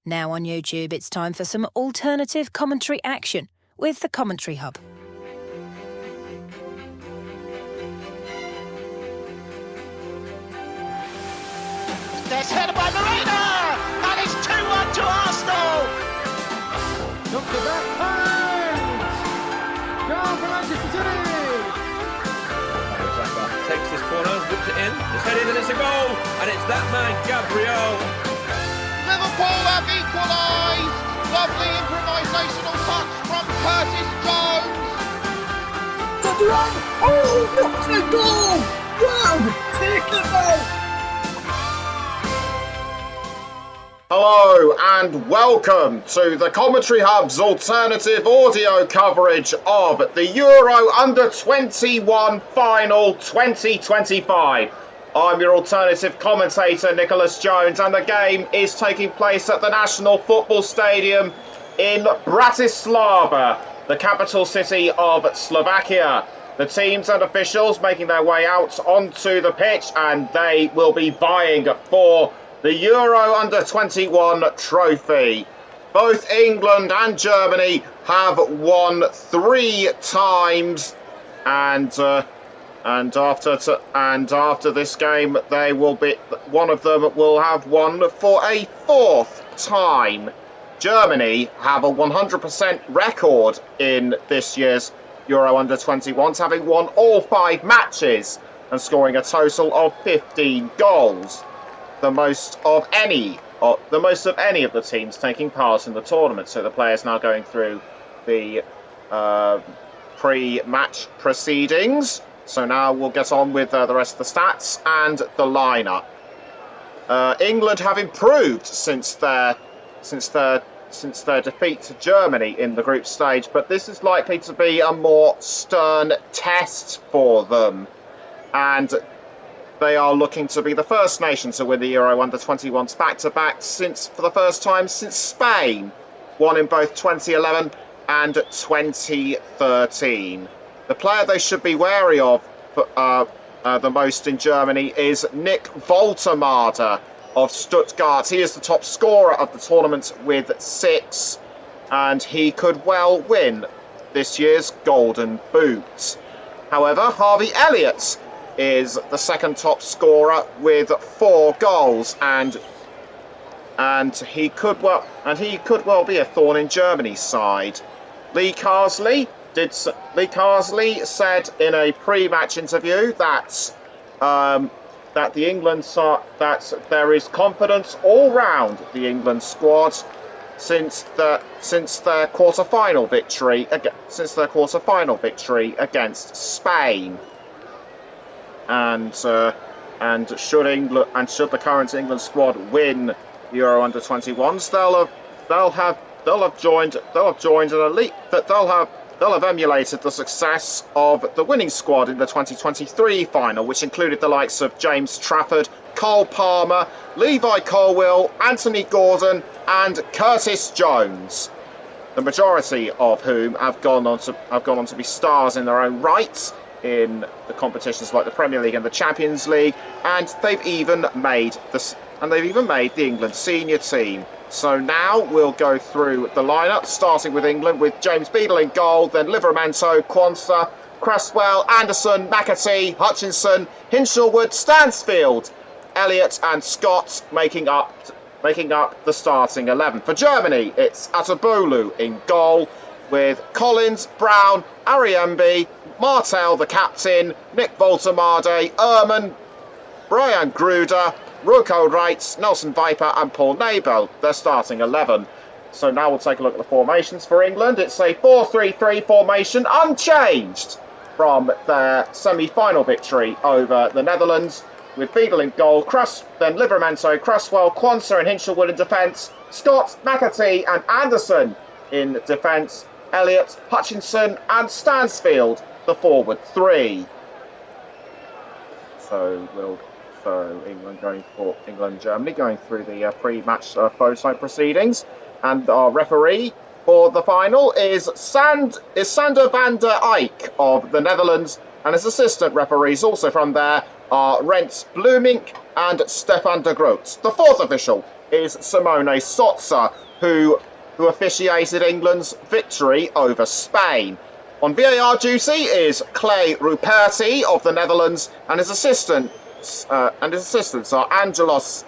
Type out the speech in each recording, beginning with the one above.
Now on YouTube, it's time for some alternative commentary action with the Commenttary Hub. There's headed by Marina, and it's 2-1 to Arsenal. Look for that point! Goal for Manchester City! Takes this corner, whips it in, it's headed and it's a goal, and it's that man, Gabriel. Liverpool have equalised. Lovely improvisational touch from Curtis Jones. Oh, what a goal! Wow, take it out! Hello and welcome to the Commenttary Hub's alternative audio coverage of the Euro Under-21 Final 2025. I'm your alternative commentator, Nicholas Jones, and the game is taking place at the National Football Stadium in Bratislava, the capital city of Slovakia. The teams and officials making their way out onto the pitch, and they will be vying for the Euro Under-21 trophy. Both England and Germany have won 3 times, and after this game, one of them will have won for a 4th time. Germany have a 100% record in this year's Euro Under-21s, having won all 5 matches and scoring a total of 15 goals, the most of any of the teams taking part in the tournament. So the players now going through the pre-match proceedings. So now we'll get on with the rest of the stats and the lineup. England have improved since their defeat to Germany in the group stage, but this is likely to be a more stern test for them, and they are looking to be the first nation to win the Euro Under-21s back-to-back for the first time since Spain won in both 2011 and 2013. The player they should be wary of the most in Germany is Nick Woltemade of Stuttgart. He is the top scorer of the tournament with 6, and he could well win this year's Golden Boot. However, Harvey Elliott is the second top scorer with 4 goals, and he could well be a thorn in Germany's side. Lee Carsley said in a pre-match interview that there is confidence all round the England squad since their quarter-final victory against Spain. And should the current England squad win the Euro Under-21s, they'll have emulated the success of the winning squad in the 2023 final, which included the likes of James Trafford, Cole Palmer, Levi Colwill, Anthony Gordon and Curtis Jones, the majority of whom have gone on to be stars in their own right in the competitions like the Premier League and the Champions League, and they've even made the England senior team. So now we'll go through the lineup, starting with England with James Beadle in goal, then Livramento, Quansah, Cresswell, Anderson, McAtee, Hutchinson, Hinshelwood, Stansfield, Elliott and Scott making up the starting 11. For Germany, it's Atabolu in goal, with Collins, Brown, Ariembi, Martel the captain, Nick Woltemade, Ehrman, Brian Gruder, Ruko Reitz, Nelson Viper and Paul Nabel, their starting 11. So now we'll take a look at the formations for England. It's a 4-3-3 formation, unchanged from their semi-final victory over the Netherlands, with Beadle in goal, then Livramento, Cresswell, Quansah and Hinshelwood in defence, Scott, McAtee and Anderson in defence, Elliott, Hutchinson and Stansfield, the forward 3. So England-Germany going through the pre-match photo proceedings, and our referee for the final is Sander van der Eyck of the Netherlands, and his assistant referees also from there are Rens Bloemink and Stefan de Groot. The fourth official is Simone Sozza, who officiated England's victory over Spain. On VAR duty is Clay Ruperti of the Netherlands, and his assistants are Angelos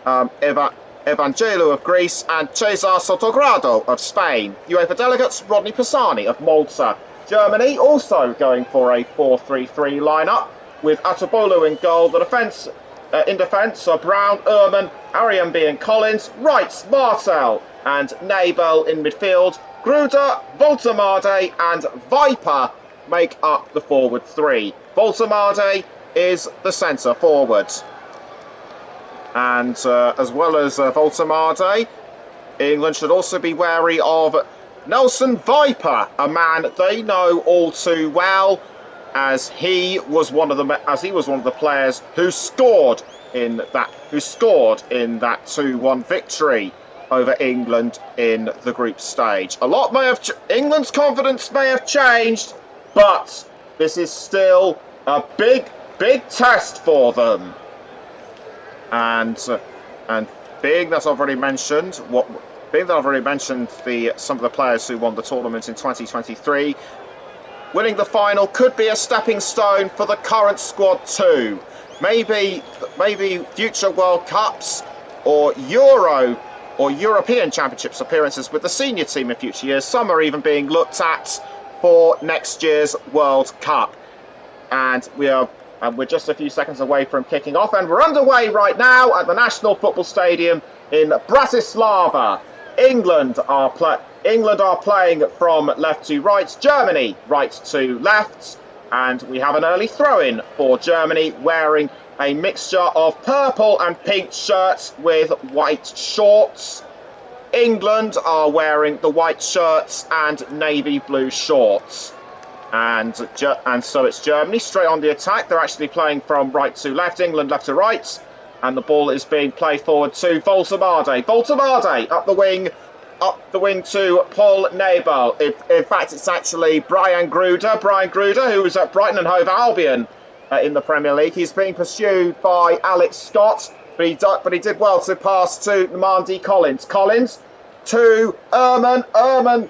Evangelou of Greece and Cesar Sotogrado of Spain. UEFA delegates Rodney Pisani of Malta. Germany also going for a 4-3-3 lineup with Atobolu in goal. In defence are Brown, Ehrman, Ariambi and Collins, Wright, Martel and Nabel in midfield. Gruder, Voltemade and Viper make up the forward three. Voltemade is the centre forward. And as well as Voltemade, England should also be wary of Nelson Viper, a man they know all too well, as he was one of the players who scored in that 2-1 victory over England in the group stage. England's confidence may have changed, but this is still a big test for them. And being that I've already mentioned some of the players who won the tournament in 2023, winning the final could be a stepping stone for the current squad too. Maybe future World Cups or European Championships appearances with the senior team in future years. Some are even being looked at for next year's World Cup. And we're just a few seconds away from kicking off, and we're underway right now at the National Football Stadium in Bratislava. England are playing from left to right, Germany right to left, and we have an early throw-in for Germany, wearing a mixture of purple and pink shirts with white shorts. England are wearing the white shirts and navy blue shorts. And so it's Germany straight on the attack. They're actually playing from right to left, England left to right. And the ball is being played forward to Voltemade. Voltemade up the wing to Paul Nabel. In fact, it's actually Brian Gruder, who was at Brighton and Hove Albion in the Premier League. He's being pursued by Alex Scott, but he did well to pass to Mandy Collins. Collins to Ehrman.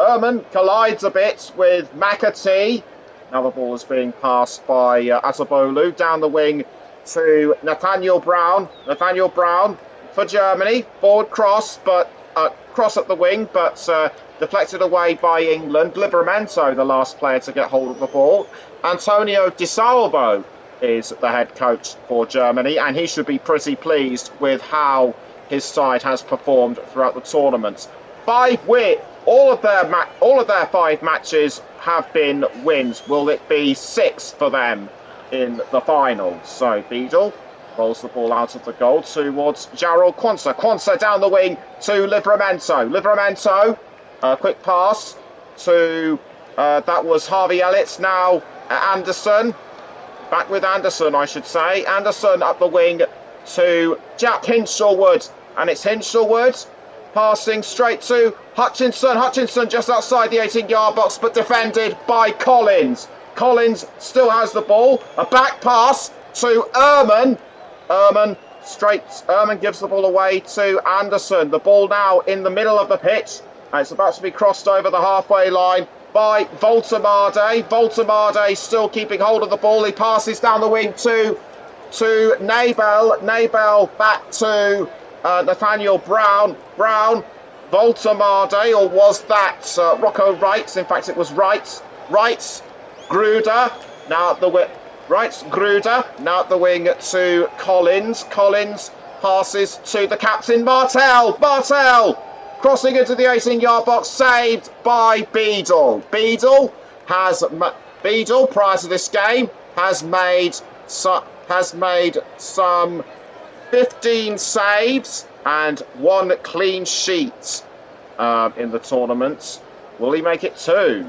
Ehrman collides a bit with McAtee. Now the ball is being passed by Atobolu down the wing to Nathaniel Brown. Nathaniel Brown for Germany. Forward cross up the wing, but deflected away by England. Livramento, the last player to get hold of the ball. Antonio Di Salvo is the head coach for Germany, and he should be pretty pleased with how his side has performed throughout the tournament. All of their 5 matches have been wins. Will it be 6 for them in the final? So Beadle rolls the ball out of the goal towards Jarrell Quansah. Quansah down the wing to Livramento. Livramento, quick pass to that was Harvey Elliott. Now Anderson, back with Anderson, I should say. Anderson up the wing to Jack Hinshelwood, and it's Hinshelwood passing straight to Hutchinson. Hutchinson just outside the 18-yard box, but defended by Collins. Collins still has the ball. A back pass to Ehrman. Ehrman gives the ball away to Anderson. The ball now in the middle of the pitch. And it's about to be crossed over the halfway line by Voltemade. Voltemade still keeping hold of the ball. He passes down the wing to Nabel. Nabel back to Nathaniel Brown. Voltemade, or was that Rocco Wright? In fact, it was Wright. Gruder, now at the wing. Gruder, now at the wing to Collins. Collins passes to the captain, Martel. Martel crossing into the 18-yard box, saved by Beadle. Beadle, prior to this game, has made some 15 saves and 1 clean sheet in the tournament. Will he make it 2?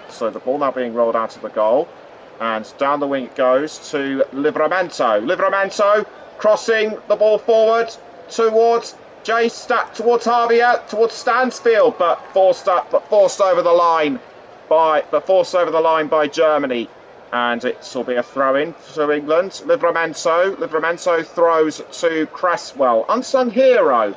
So the ball now being rolled out of the goal, and down the wing it goes to Livramento. Livramento crossing the ball forward towards towards Stansfield, but forced over the line by Germany. And it will be a throw-in to England. Livramento throws to Cresswell. Unsung hero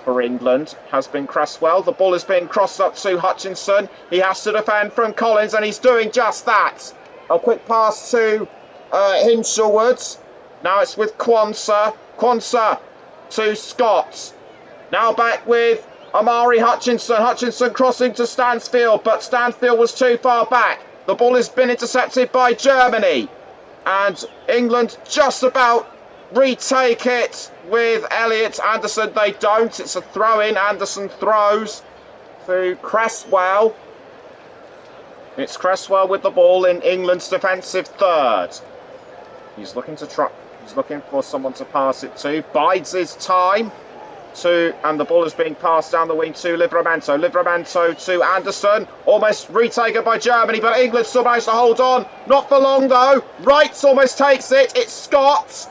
for England has been Cresswell. The ball is being crossed up to Hutchinson. He has to defend from Collins, and he's doing just that. A quick pass to Hinshelwood. Now it's with Quansah. Quansah to Scott. Now back with Amari Hutchinson. Hutchinson crossing to Stansfield, but Stansfield was too far back. The ball has been intercepted by Germany. And England just about retake it with Elliott. Anderson, they don't. It's a throw-in. Anderson throws to Cresswell. It's Cresswell with the ball in England's defensive third. He's looking for someone to pass it to. Bides his time. And the ball is being passed down the wing to Livramento. Livramento to Anderson. Almost retaken by Germany, but England still managed to hold on. Not for long, though. Wright almost takes it. It's Scott.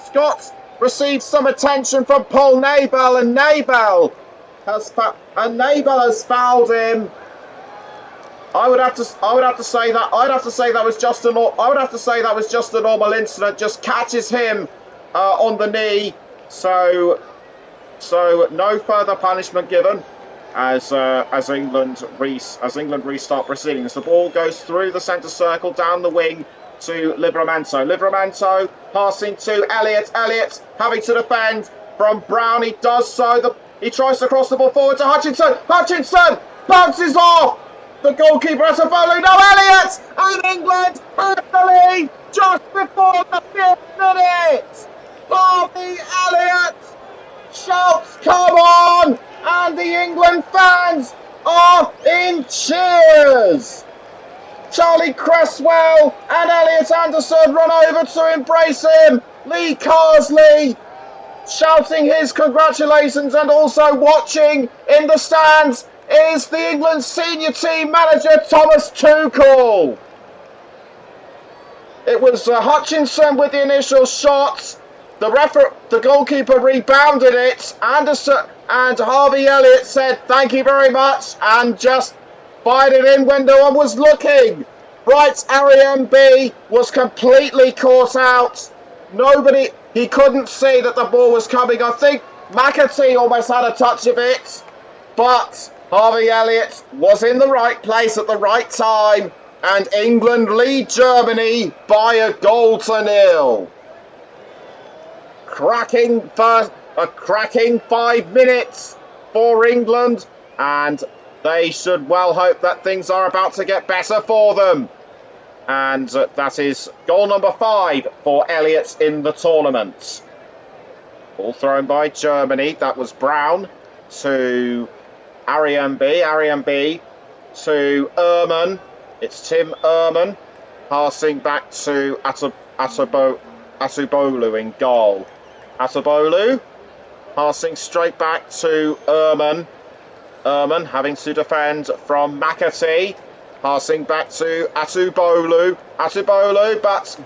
Scott receives some attention from Paul Nabel, and Nabel has fouled him. I would have to say that was just a normal incident. Just catches him on the knee. So no further punishment given as England restart proceedings. The ball goes through the centre circle down the wing to Livramento. Livramento passing to Elliott. Elliott having to defend from Brown. He does so. He tries to cross the ball forward to Hutchinson. Hutchinson bounces off the goalkeeper at a volley. No, Elliott, and England have the lead just before the 5th minute. Harvey Elliott shouts, "Come on!" and the England fans are in cheers. Charlie Cresswell and Elliott Anderson run over to embrace him. Lee Carsley shouting his congratulations, and also watching in the stands is the England senior team manager Thomas Tuchel. It was Hutchinson with the initial shot. The goalkeeper rebounded it. Anderson and Harvey Elliott said thank you very much and just fired it in when no one was looking. Bright's R.E.M.B. was completely caught out. He couldn't see that the ball was coming. I think McAtee almost had a touch of it, but Harvey Elliott was in the right place at the right time, and England lead Germany by a 0-0. A cracking 5 minutes for England, and they should well hope that things are about to get better for them. And that is goal number 5 for Elliott in the tournament. Ball thrown by Germany. That was Brown to R.E.M.B. R.E.M.B. to Ehrman. It's Tim Ehrman passing back to Atubolu in goal. Atubolu passing straight back to Ehrman. Ehrman having to defend from McAtee. Passing back to Atubolu. Atubolu, but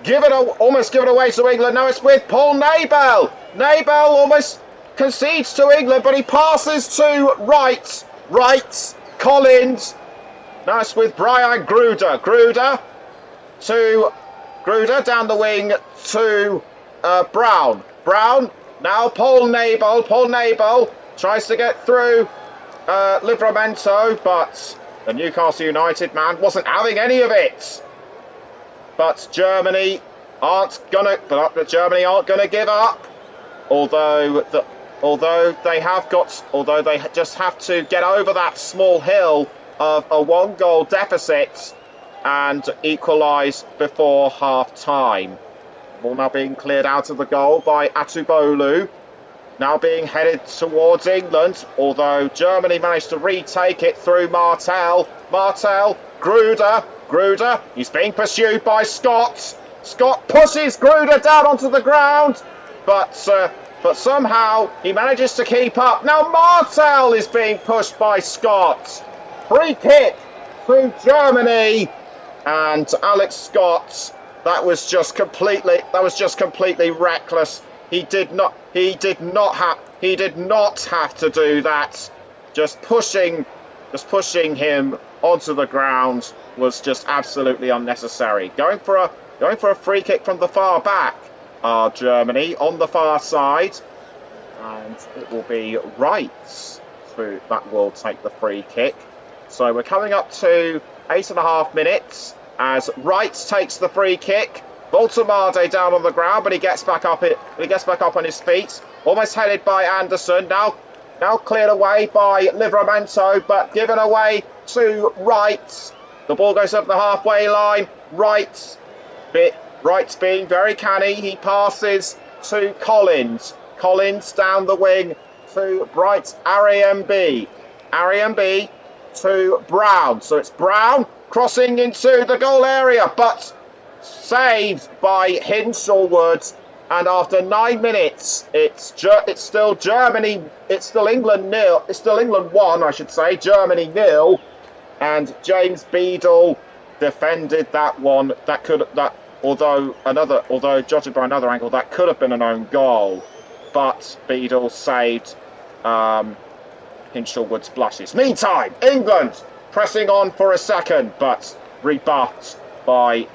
almost given away to England. Now it's with Paul Nabel. Nabel almost concedes to England, but he passes to Wright. Collins. Now it's with Brian Gruder. Gruder down the wing to Brown. Brown, now Paul Nabel. Paul Nabel tries to get through Livramento, but the Newcastle United man wasn't having any of it. But Germany aren't gonna give up. Although they just have to get over that small hill of a 1-goal deficit and equalise before half-time. Ball now being cleared out of the goal by Atubolu. Now being headed towards England, although Germany managed to retake it through Martel. Gruder, he's being pursued by Scott. Scott pushes Gruder down onto the ground, but somehow he manages to keep up. Now Martel is being pushed by Scott. Free kick to Germany, and Alex Scott. That was just completely reckless. He did not have to do that. Just pushing just pushing him onto the ground was just absolutely unnecessary. Going for a free kick from the far back are Germany on the far side, and it will be Wright that will take the free kick. So we're coming up to 8.5 minutes as Wright takes the free kick. Voltemade down on the ground, but he gets back up on his feet. Almost headed by Anderson. Now cleared away by Livramento, but given away to Wright. The ball goes over the halfway line. Wright's being very canny. He passes to Collins. Collins down the wing to Bright Ariembi. Ariembi to Brown. So it's Brown crossing into the goal area, but saved by Hinshelwood. And after 9 minutes, it's still Germany. It's still England 0. It's still England 1, I should say. Germany 0. And James Beadle defended that one. Although judging by another angle, that could have been an own goal. But Beadle saved Hinshelwood's blushes. Meantime, England pressing on for a second, but rebuffed by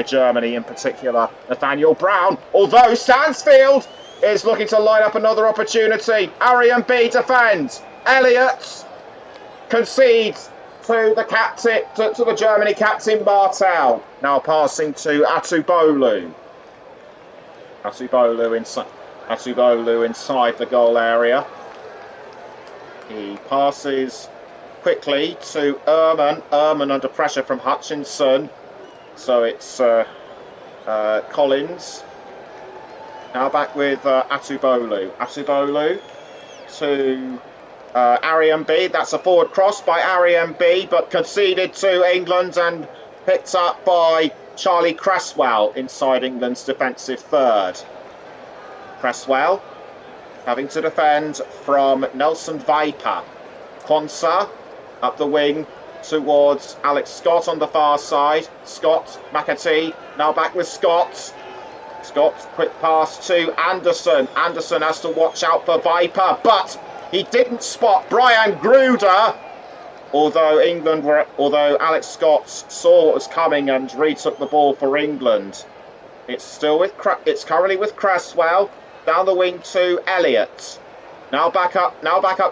Germany, in particular Nathaniel Brown. Although Stansfield is looking to line up another opportunity. Arian B defends. Elliott concedes to the captain, to the Germany captain Martel. Now passing to Atubolu. Atubolu inside the goal area. He passes quickly to Ehrman. Ehrman under pressure from Hutchinson. So it's Collins. Now back with Atubolu. Atubolu to Arian B. That's a forward cross by Arian B, but conceded to England and picked up by Charlie Cresswell inside England's defensive third. Cresswell having to defend from Nelson Viper. Quansah up the wing towards Alex Scott on the far side. Scott, McAtee, now back with Scott. Scott, quick pass to Anderson. Anderson has to watch out for Viper, but he didn't spot Brian Gruder. Although Alex Scott saw what was coming and retook the ball for England. It's currently with Cresswell. Down the wing to Elliott. Now back up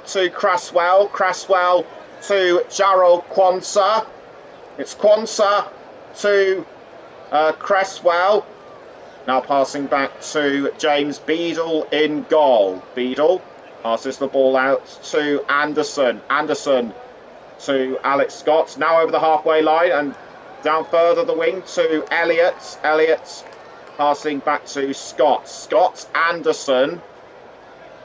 to Cresswell. Cresswell to Jarrell Quansah. It's Quansah to Cresswell. Now passing back to James Beadle in goal. Beadle passes the ball out to Anderson. Anderson to Alex Scott. Now over the halfway line and down further the wing to Elliott. Elliott passing back to Scott. Scott, Anderson.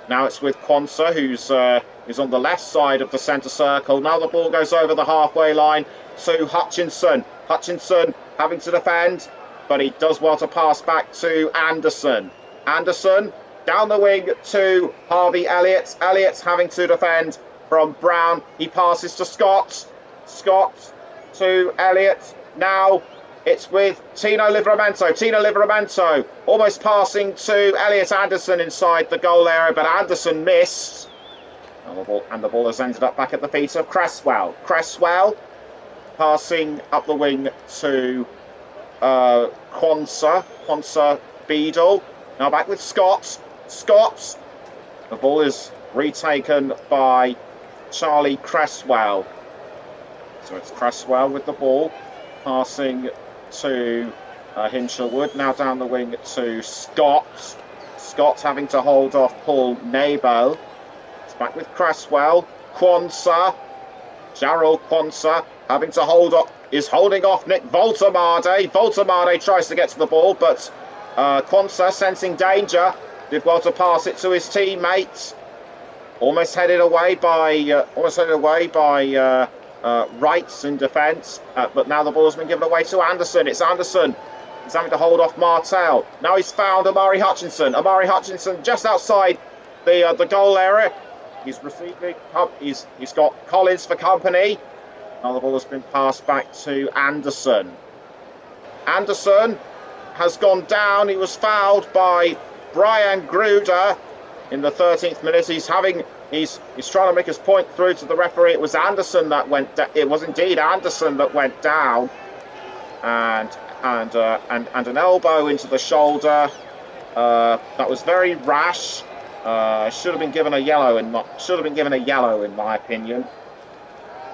Now it's with Quansah, who's on the left side of the centre circle. Now the ball goes over the halfway line to Hutchinson. Hutchinson having to defend, but he does well to pass back to Anderson. Anderson down the wing to Harvey Elliott. Elliott's having to defend from Brown. He passes to Scott. Scott to Elliott. Now it's with Tino Livramento. Tino Livramento almost passing to Elliot Anderson inside the goal area, but Anderson missed. And the ball has ended up back at the feet of Cresswell. Cresswell passing up the wing to Quansah. Quansah, Beadle. Now back with Scott. Scott. The ball is retaken by Charlie Cresswell. So it's Cresswell with the ball. Passing to Hinshelwood. Now down the wing to Scott. Scott having to hold off Paul Nebo. It's back with Cresswell. Quansah. Jarrell Quansah having to holding off Nick Voltemade. Voltemade tries to get to the ball, but Quansah sensing danger did well to pass it to his teammates. Almost headed away by Wrights in defence, but now the ball's been given away to Anderson. It's Anderson. He's having to hold off Martel. Now he's found Amari Hutchinson. Amari Hutchinson just outside the goal area. He's receiving. He's got Collins for company. Now the ball has been passed back to Anderson. Anderson has gone down. He was fouled by Brian Gruder in the 13th minute. He's having He's trying to make his point through to the referee. It was Anderson that went. It was indeed Anderson that went down, and an elbow into the shoulder. That was very rash. Should have been given a yellow in my opinion.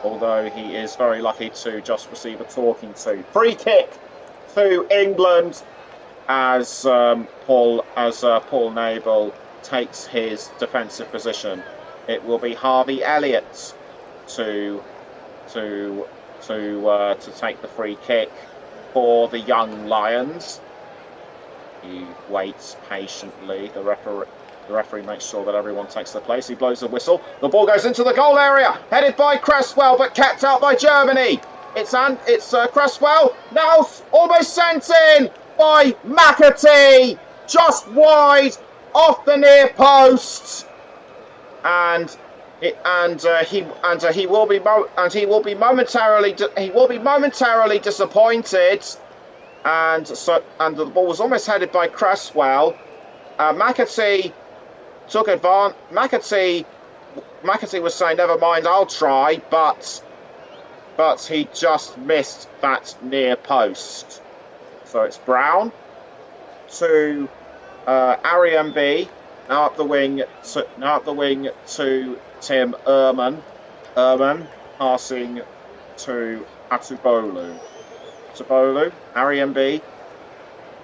Although he is very lucky to just receive a talking to. Free kick to England as Paul Nabel takes his defensive position. It will be Harvey Elliott to take the free kick for the Young Lions. He waits patiently. The referee makes sure that everyone takes their place. He blows the whistle. The ball goes into the goal area, headed by Cresswell, but kept out by Germany. It's Cresswell, now almost sent in by McAtee, just wide off the near post, and he will be momentarily disappointed, and the ball was almost headed by Cresswell. McAtee took advantage. McAtee was saying, "Never mind, I'll try," but he just missed that near post. So it's Brown to Ariambi. Now up the wing to Tim Ehrman. Ehrman passing to Atubolu. Ariambi.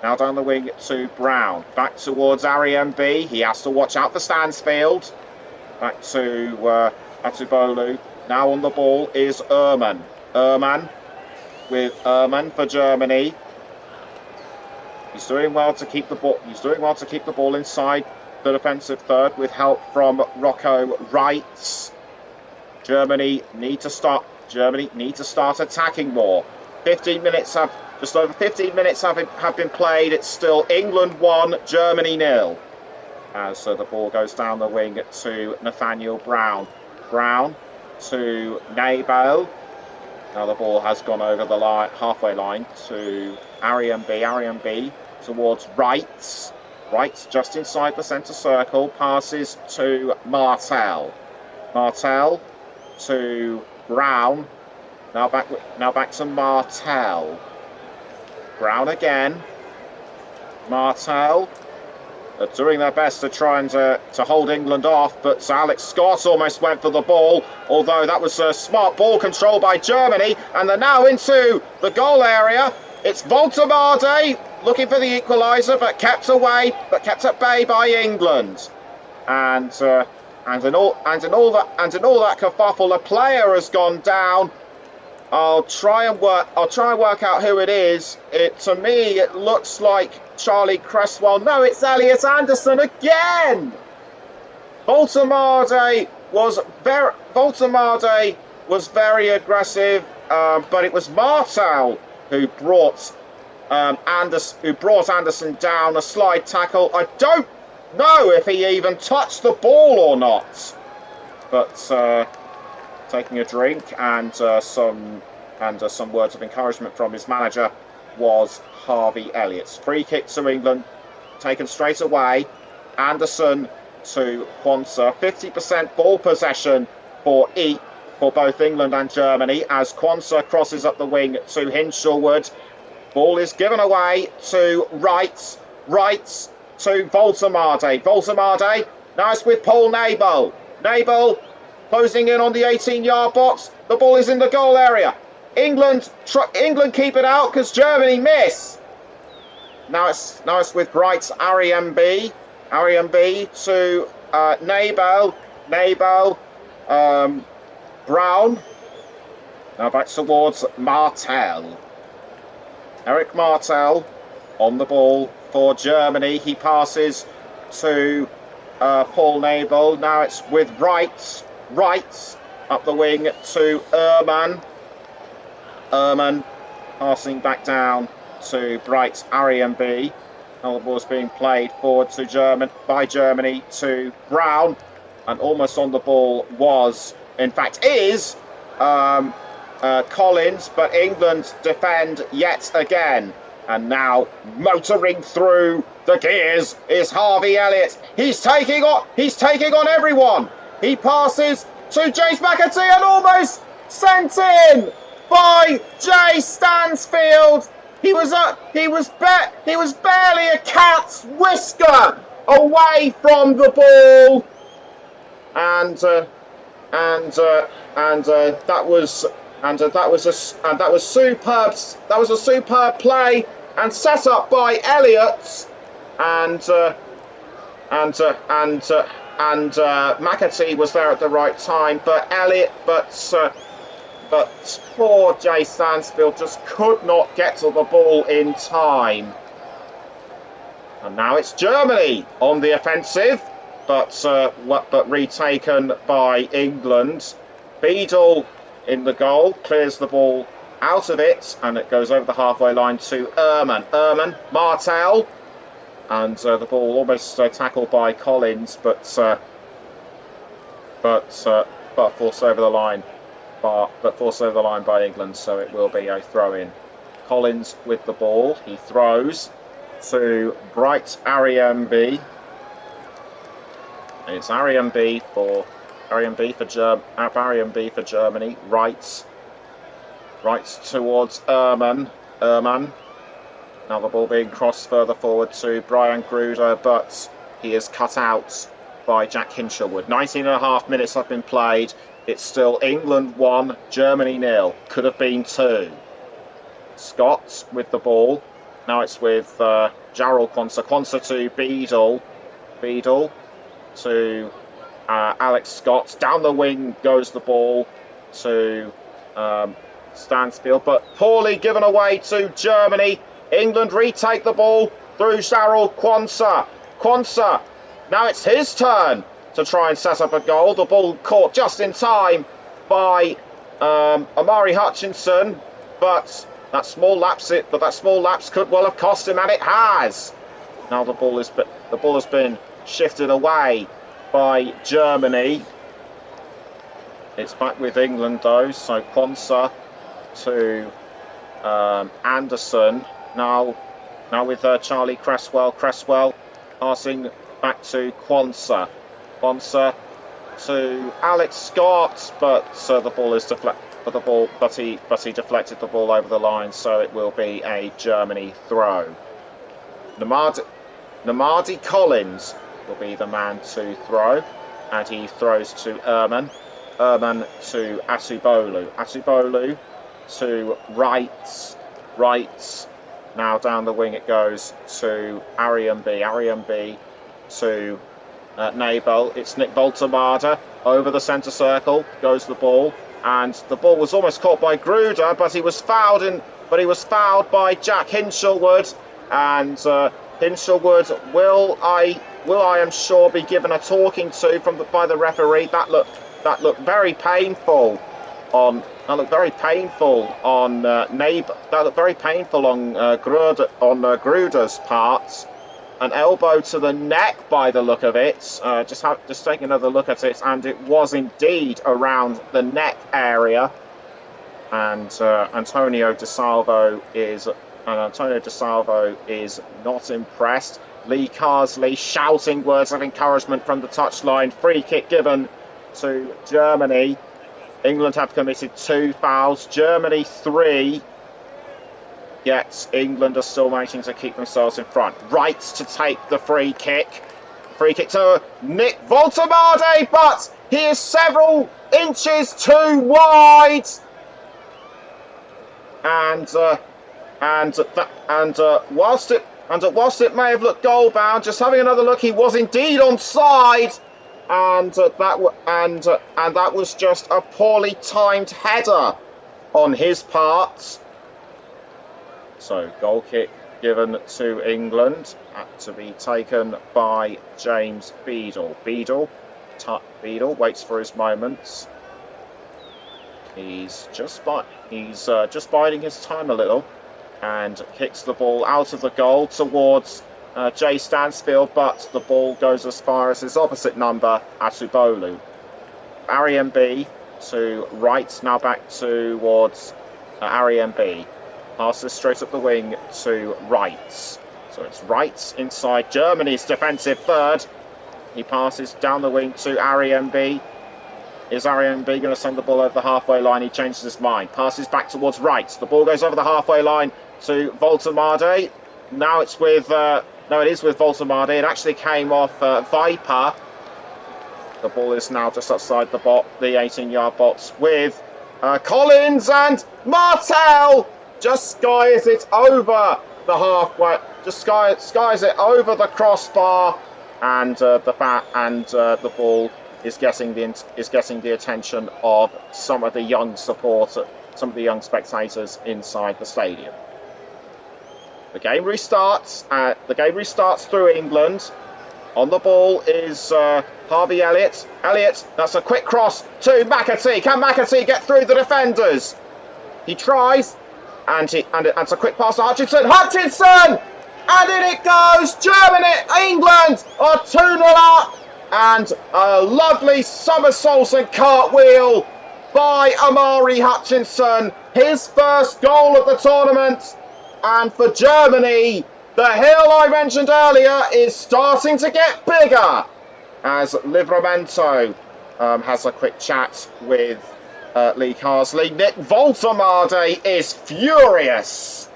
Now down the wing to Brown. Back towards Ariambi. He has to watch out for Stansfield. Back to Atubolu. Now on the ball is Ehrman. Ehrman for Germany. He's doing well to keep the ball inside the defensive third with help from Rocco Wright. Germany need to start attacking more. Just over 15 minutes have been played. It's still England 1, Germany 0. As the ball goes down the wing to Nathaniel Brown. Brown to Nabel. Now the ball has gone over the halfway line to Ariambi towards Wright. Wright just inside the centre circle. Passes to Martel. Martel to Brown. Now back to Martel. Brown again. Martel. They're doing their best to try and to hold England off, but Alex Scott almost went for the ball, although that was a smart ball control by Germany, and they're now into the goal area. It's Voltemade looking for the equaliser, but kept at bay by England. And in all that kerfuffle, a player has gone down. I'll try and work out who it is. To me, it looks like Charlie Cresswell. No, it's Elliot Anderson again. Voltemade was very aggressive, but it was Martel who brought Anderson down. A slide tackle. I don't know if he even touched the ball or not, but. Taking a drink and some words of encouragement from his manager was Harvey Elliott's free kick to England, taken straight away. Anderson to Quansah. 50% ball possession for both England and Germany as Quansah crosses up the wing to Hinshelwood. Ball is given away to Wright. Wright to Voltemade. Voltemade now it's with Paul Nabel. Nabel closing in on the 18-yard box. The ball is in the goal area. England keep it out because Germany miss. Now it's with Wright's Ariambi. Ariambi to Nabel. Nabel. Brown. Now back towards Martel. Eric Martel on the ball for Germany. He passes to Paul Nabel. Now it's with Wright. Wright up the wing to Ehrman. Ehrman passing back down to Bright's Ariambi. Now the ball's being played forward to by Germany to Brown, and almost on the ball is Collins, but England defend yet again. And now motoring through the gears is Harvey Elliott. He's taking on everyone. He passes to James McAtee and almost sent in by Jay Stansfield. He was barely a cat's whisker away from the ball, and that was a superb play and set up by Elliott, and McAtee was there at the right time, but poor Jay Stansfield just could not get to the ball in time. And now it's Germany on the offensive, but retaken by England. Beadle in the goal, clears the ball out of it, and it goes over the halfway line to Ehrman, Martel, and the ball almost tackled by Collins, but forced over the line. But forced over the line by England, so it will be a throw-in. Collins with the ball, he throws to Bright Ariambi. It's Ariambi for Germany. Right towards Ehrman. Now the ball being crossed further forward to Brian Gruder, but he is cut out by Jack Hinshelwood. 19.5 minutes have been played. It's still England 1, Germany 0. Could have been 2. Scott with the ball. Now it's with Jarrell Quansah. Quansah to Beadle. Beadle to Alex Scott. Down the wing goes the ball to Stansfield, but poorly given away to Germany. England retake the ball through Jarrell Quansah. Quansah, now it's his turn to try and set up a goal. The ball caught just in time by Amari Hutchinson, but that small lapse could well have cost him, and it has. Now the ball has been shifted away by Germany. It's back with England though, so Quansah to Anderson. Now with Charlie Cresswell. Cresswell passing back to Quansah. Quansah to Alex Scott, but the ball is he deflected the ball over the line, so it will be a Germany throw. Namadi Collins will be the man to throw, and he throws to Ehrman. Ehrman to Asubolu. Asubolu to Wright. Now down the wing it goes to Ariambi to Nabel. It's Nick Voltemade over the centre circle goes the ball, and the ball was almost caught by Gruder, but he was fouled by Jack Hinshelwood, and Hinshelwood will I am sure be given a talking to by the referee. That looked very painful on Gruder's part. An elbow to the neck by the look of it. Just taking another look at it, and it was indeed around the neck area. And Antonio De Salvo is not impressed. Lee Carsley shouting words of encouragement from the touchline. Free kick given to Germany. England have committed 2 fouls, Germany 3. Yet England are still managing to keep themselves in front. Wright to take the free kick. Free kick to Nick Voltemade, but he is several inches too wide. And whilst it may have looked goal bound, just having another look, he was indeed onside. And that was just a poorly timed header on his part. So goal kick given to England, to be taken by James Beadle. Beadle waits for his moments. He's just biding his time a little, and kicks the ball out of the goal towards Jay Stansfield, but the ball goes as far as his opposite number, Asubolu. Ariambi to Wright, now back towards Ariambi. Passes straight up the wing to Wright. So it's Wright inside Germany's defensive third. He passes down the wing to Ariambi. Is Arian B going to send the ball over the halfway line? He changes his mind. Passes back towards right. The ball goes over the halfway line to Voltamade. Now it's with... no, it is with Voltamade. It actually came off Viper. The ball is now just outside the 18-yard box with Collins, and Martel just skies it over the halfway. Just skies it over the crossbar, and the ball is getting the attention of some of the young spectators inside the stadium. The game restarts. Through England. On the ball is Harvey Elliott. Elliott, that's a quick cross to McAtee. Can McAtee get through the defenders? He tries, and it's a quick pass to Hutchinson. Hutchinson! And in it goes! Germany, England are 2-0 up. And a lovely somersault and cartwheel by Amari Hutchinson. His first goal of the tournament. And for Germany, the hill I mentioned earlier is starting to get bigger. As Livramento has a quick chat with Lee Carsley. Nick Voltamade is furious.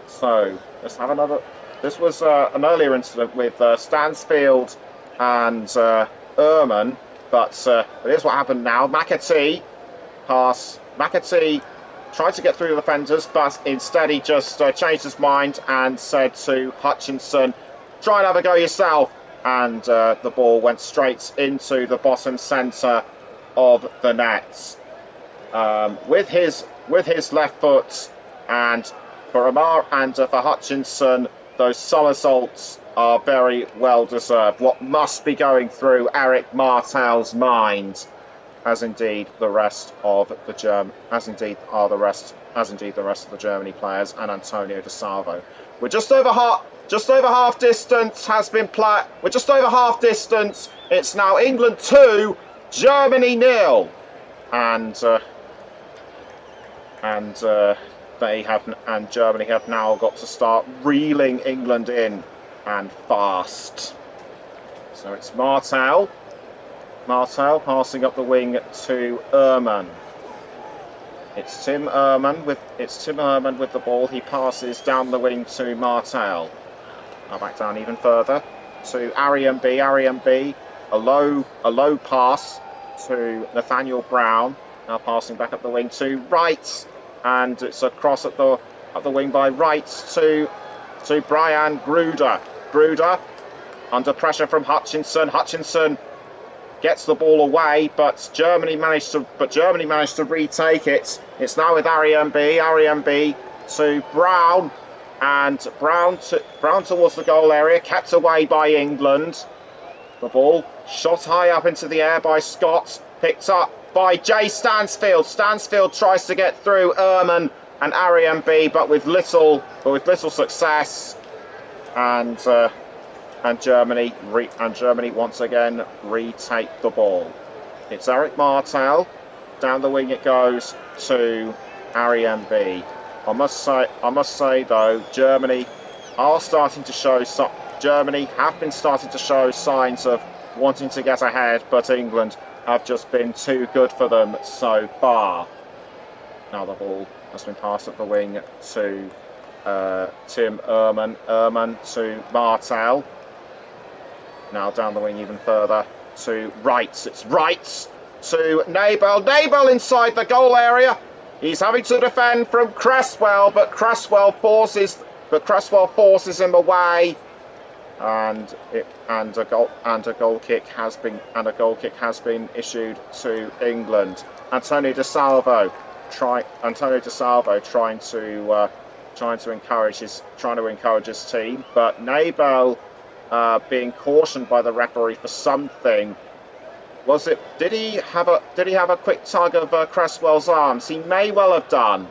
So, let's have another... This was an earlier incident with Stansfield and Ehrman, but here's what happened now. McAtee tried to get through the defenders, but instead he just changed his mind and said to Hutchinson, try and have a go yourself. And the ball went straight into the bottom centre of the net. With his left foot, and for Hutchinson, those somersaults are very well deserved. What must be going through Eric Martel's mind, as indeed the rest of the the rest of the Germany players, and Antonio De Salvo. We're just over half distance has been played. We're just over half distance. It's now England 2, Germany 0, and Germany have now got to start reeling England in, and fast. So it's Martel passing up the wing to Ehrman. It's Tim Ehrman with the ball. He passes down the wing to Martel. Now back down even further to Arian B. A low pass to Nathaniel Brown. Now passing back up the wing to Wright, and it's a cross up the wing by Wright to Brian Gruder. Gruder under pressure from Hutchinson. Hutchinson gets the ball away, but Germany managed to retake it. It's now with Arian B to Brown, and Brown towards the goal area, kept away by England. The ball shot high up into the air by Scott, picked up by Jay Stansfield. Stansfield tries to get through Ehrman and Arian B, but with little success. And Germany once again retake the ball. It's Eric Martel. Down the wing it goes to Arian B. I must say though, Germany have been starting to show signs of wanting to get ahead, but England have just been too good for them so far. Now the ball has been passed up the wing to Tim Ehrman. Ehrman to Martel. Now down the wing even further to Wright. It's Wright to Nabel. Nabel inside the goal area. He's having to defend from Cresswell, but Cresswell forces him away, and a goal kick has been issued to England. Antonio De Salvo trying to encourage his team, but Nabel being cautioned by the referee for something. Did he have a quick tug of Cresswell's arms? He may well have done.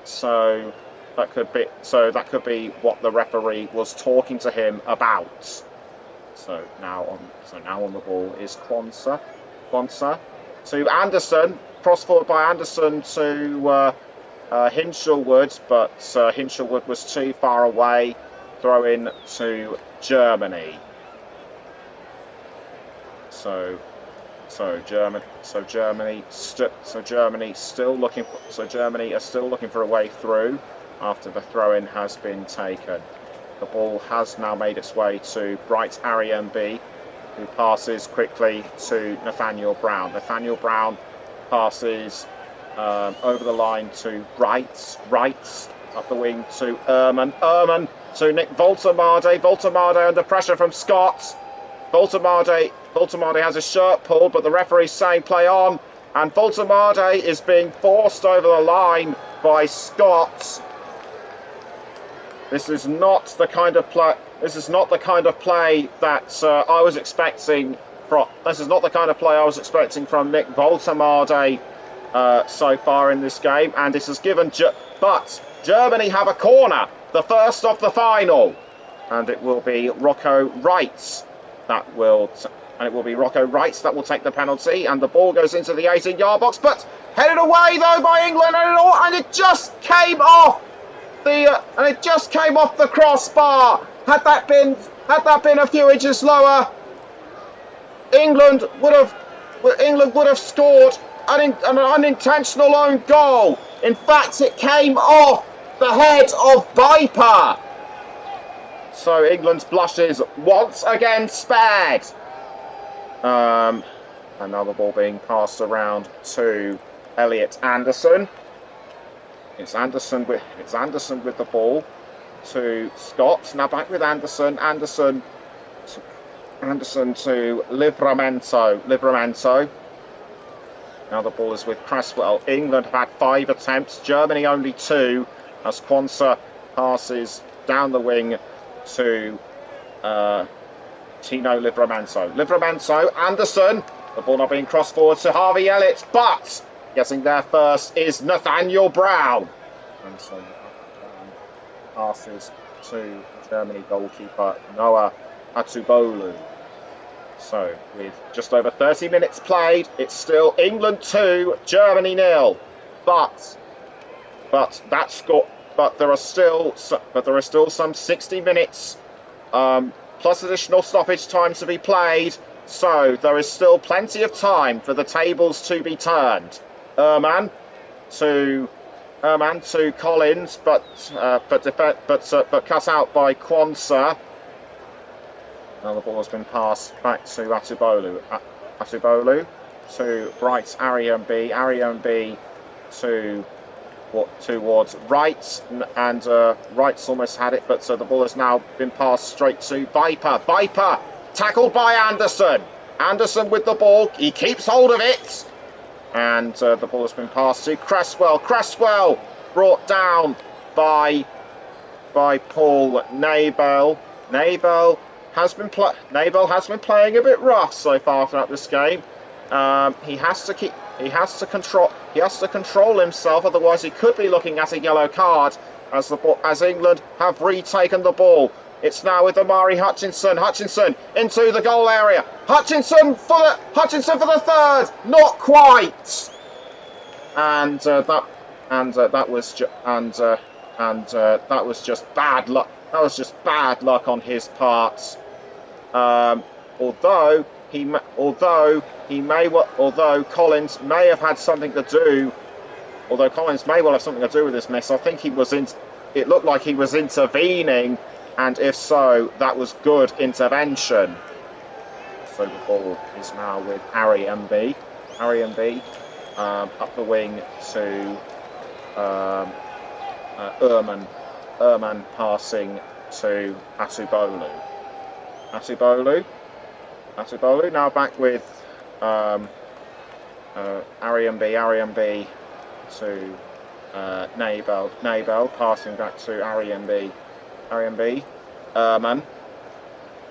So that could be what the referee was talking to him about. So now on the ball is Quansah. Quansah to Anderson. Cross forward by Anderson to Hinshelwood, but Hinshelwood was too far away. Throw in to Germany. So Germany are still looking for a way through after the throw-in has been taken. The ball has now made its way to Bright Ariambi, who passes quickly to Nathaniel Brown. Nathaniel Brown passes over the line to Wright up the wing to Ehrman to Nick Voltemade under pressure from Scott. Voltemade has his shirt pulled, but the referee's saying play on, and Voltemade is being forced over the line by Scott. This is not the kind of play. This is not the kind of play that I was expecting from. This is not the kind of play I was expecting from Nick Voltemade so far in this game, and this has given. But Germany have a corner, the first of the final, and it will be Rocco Wright that will take the penalty, and the ball goes into the 18-yard box, but headed away though by England, and it just came off the crossbar. Had that been a few inches lower, England would have scored an unintentional own goal. In fact, it came off the head of Viper. So England's blushes once again spared. And now the ball being passed around to Elliot Anderson. It's Anderson with the ball to Scott. Now back with Anderson. Anderson to Livramento. Now the ball is with Cresswell. England have had 5 attempts, Germany only 2, as Quansah passes down the wing to Tino Livramento. Anderson. The ball now being crossed forward to Harvey Elliott, but getting there first is Nathaniel Brown. And so passes to Germany goalkeeper Noah Atubolu. So with just over 30 minutes played, it's still England 2, Germany 0. But there are still some 60 minutes plus additional stoppage time to be played. So there is still plenty of time for the tables to be turned. Ehrman to Collins, but cut out by Quansah. Now the ball has been passed back to Atubolu. Atubolu to Bright Ariambi towards Wright, and Wright's almost had it, but the ball has now been passed straight to Viper. Viper tackled by Anderson. Anderson with the ball, he keeps hold of it, and the ball has been passed to Cresswell. Cresswell brought down by Paul Nabel. Nabel has been playing a bit rough so far throughout this game. He has to control himself, otherwise he could be looking at a yellow card as England have retaken the ball. It's now with Amari Hutchinson. Hutchinson into the goal area. Hutchinson for the third. Not quite. And that was just bad luck. That was just bad luck on his part. Although Collins may have had something to do. Although Collins may well have something to do with this miss. I think it looked like he was intervening. And if so, that was good intervention. So the ball is now with Ariambi. Ariambi up the wing to Ehrman. Ehrman passing to Atubolu. Atubolu now back with Ariambi to Nabel passing back to Ariambi. Ehrman.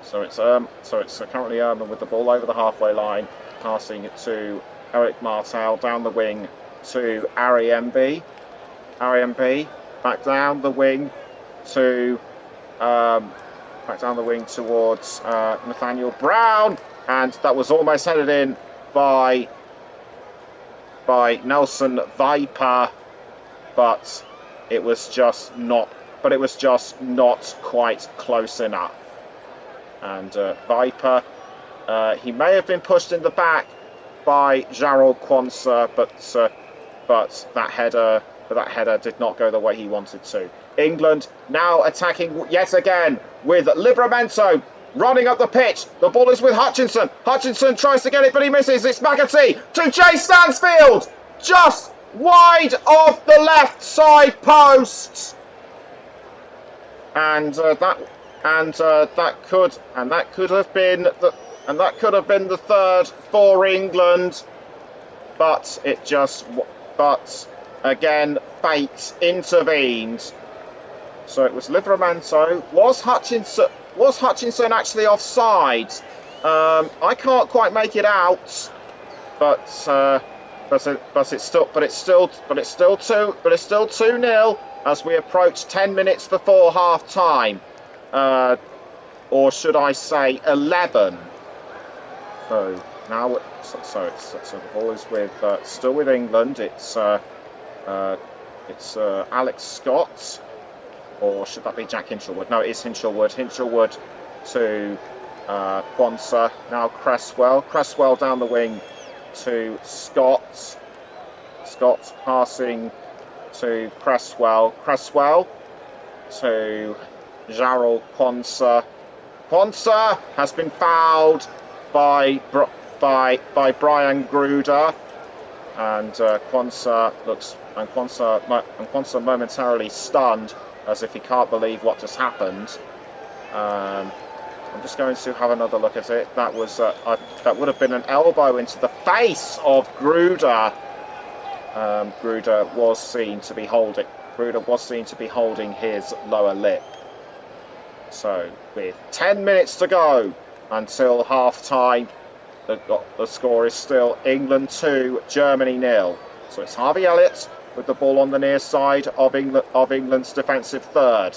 So it's currently Ehrman with the ball over the halfway line, passing it to Eric Martel down the wing to Ariambi. Ariambi back down the wing towards Nathaniel Brown, and that was almost headed in by Nelson Viper, but it was just not quite close enough. And Viper, he may have been pushed in the back, by Jarrell Quansah, but that header did not go the way he wanted to. England now attacking yet again with Livramento running up the pitch. The ball is with Hutchinson. Hutchinson tries to get it, but he misses. It's McAtee to Jay Stansfield, just wide of the left side post, and that could have been the third for England, but again fate intervened. So it was Livramento. Was Hutchinson actually offside? I can't quite make it out, but it's still 2-0 as we approach 10 minutes before half time, or should I say 11? So now, so the ball is still with England. It's Alex Scott, or should that be Jack Hinchelwood? No, it's Hinchelwood. Hinchelwood to Quansah. Now Cresswell down the wing to Scott. Scott passing to Cresswell. Cresswell to Jarrell Quansah. Quansah has been fouled by Brian Gruder, and Quansah momentarily stunned, as if he can't believe what just happened. I'm just going to have another look at it. That would have been an elbow into the face of Gruder. Gruder was seen to be holding his lower lip. So with 10 minutes to go until half time, the score is still England 2, Germany 0. So it's Harvey Elliott with the ball on the near side of England's defensive third.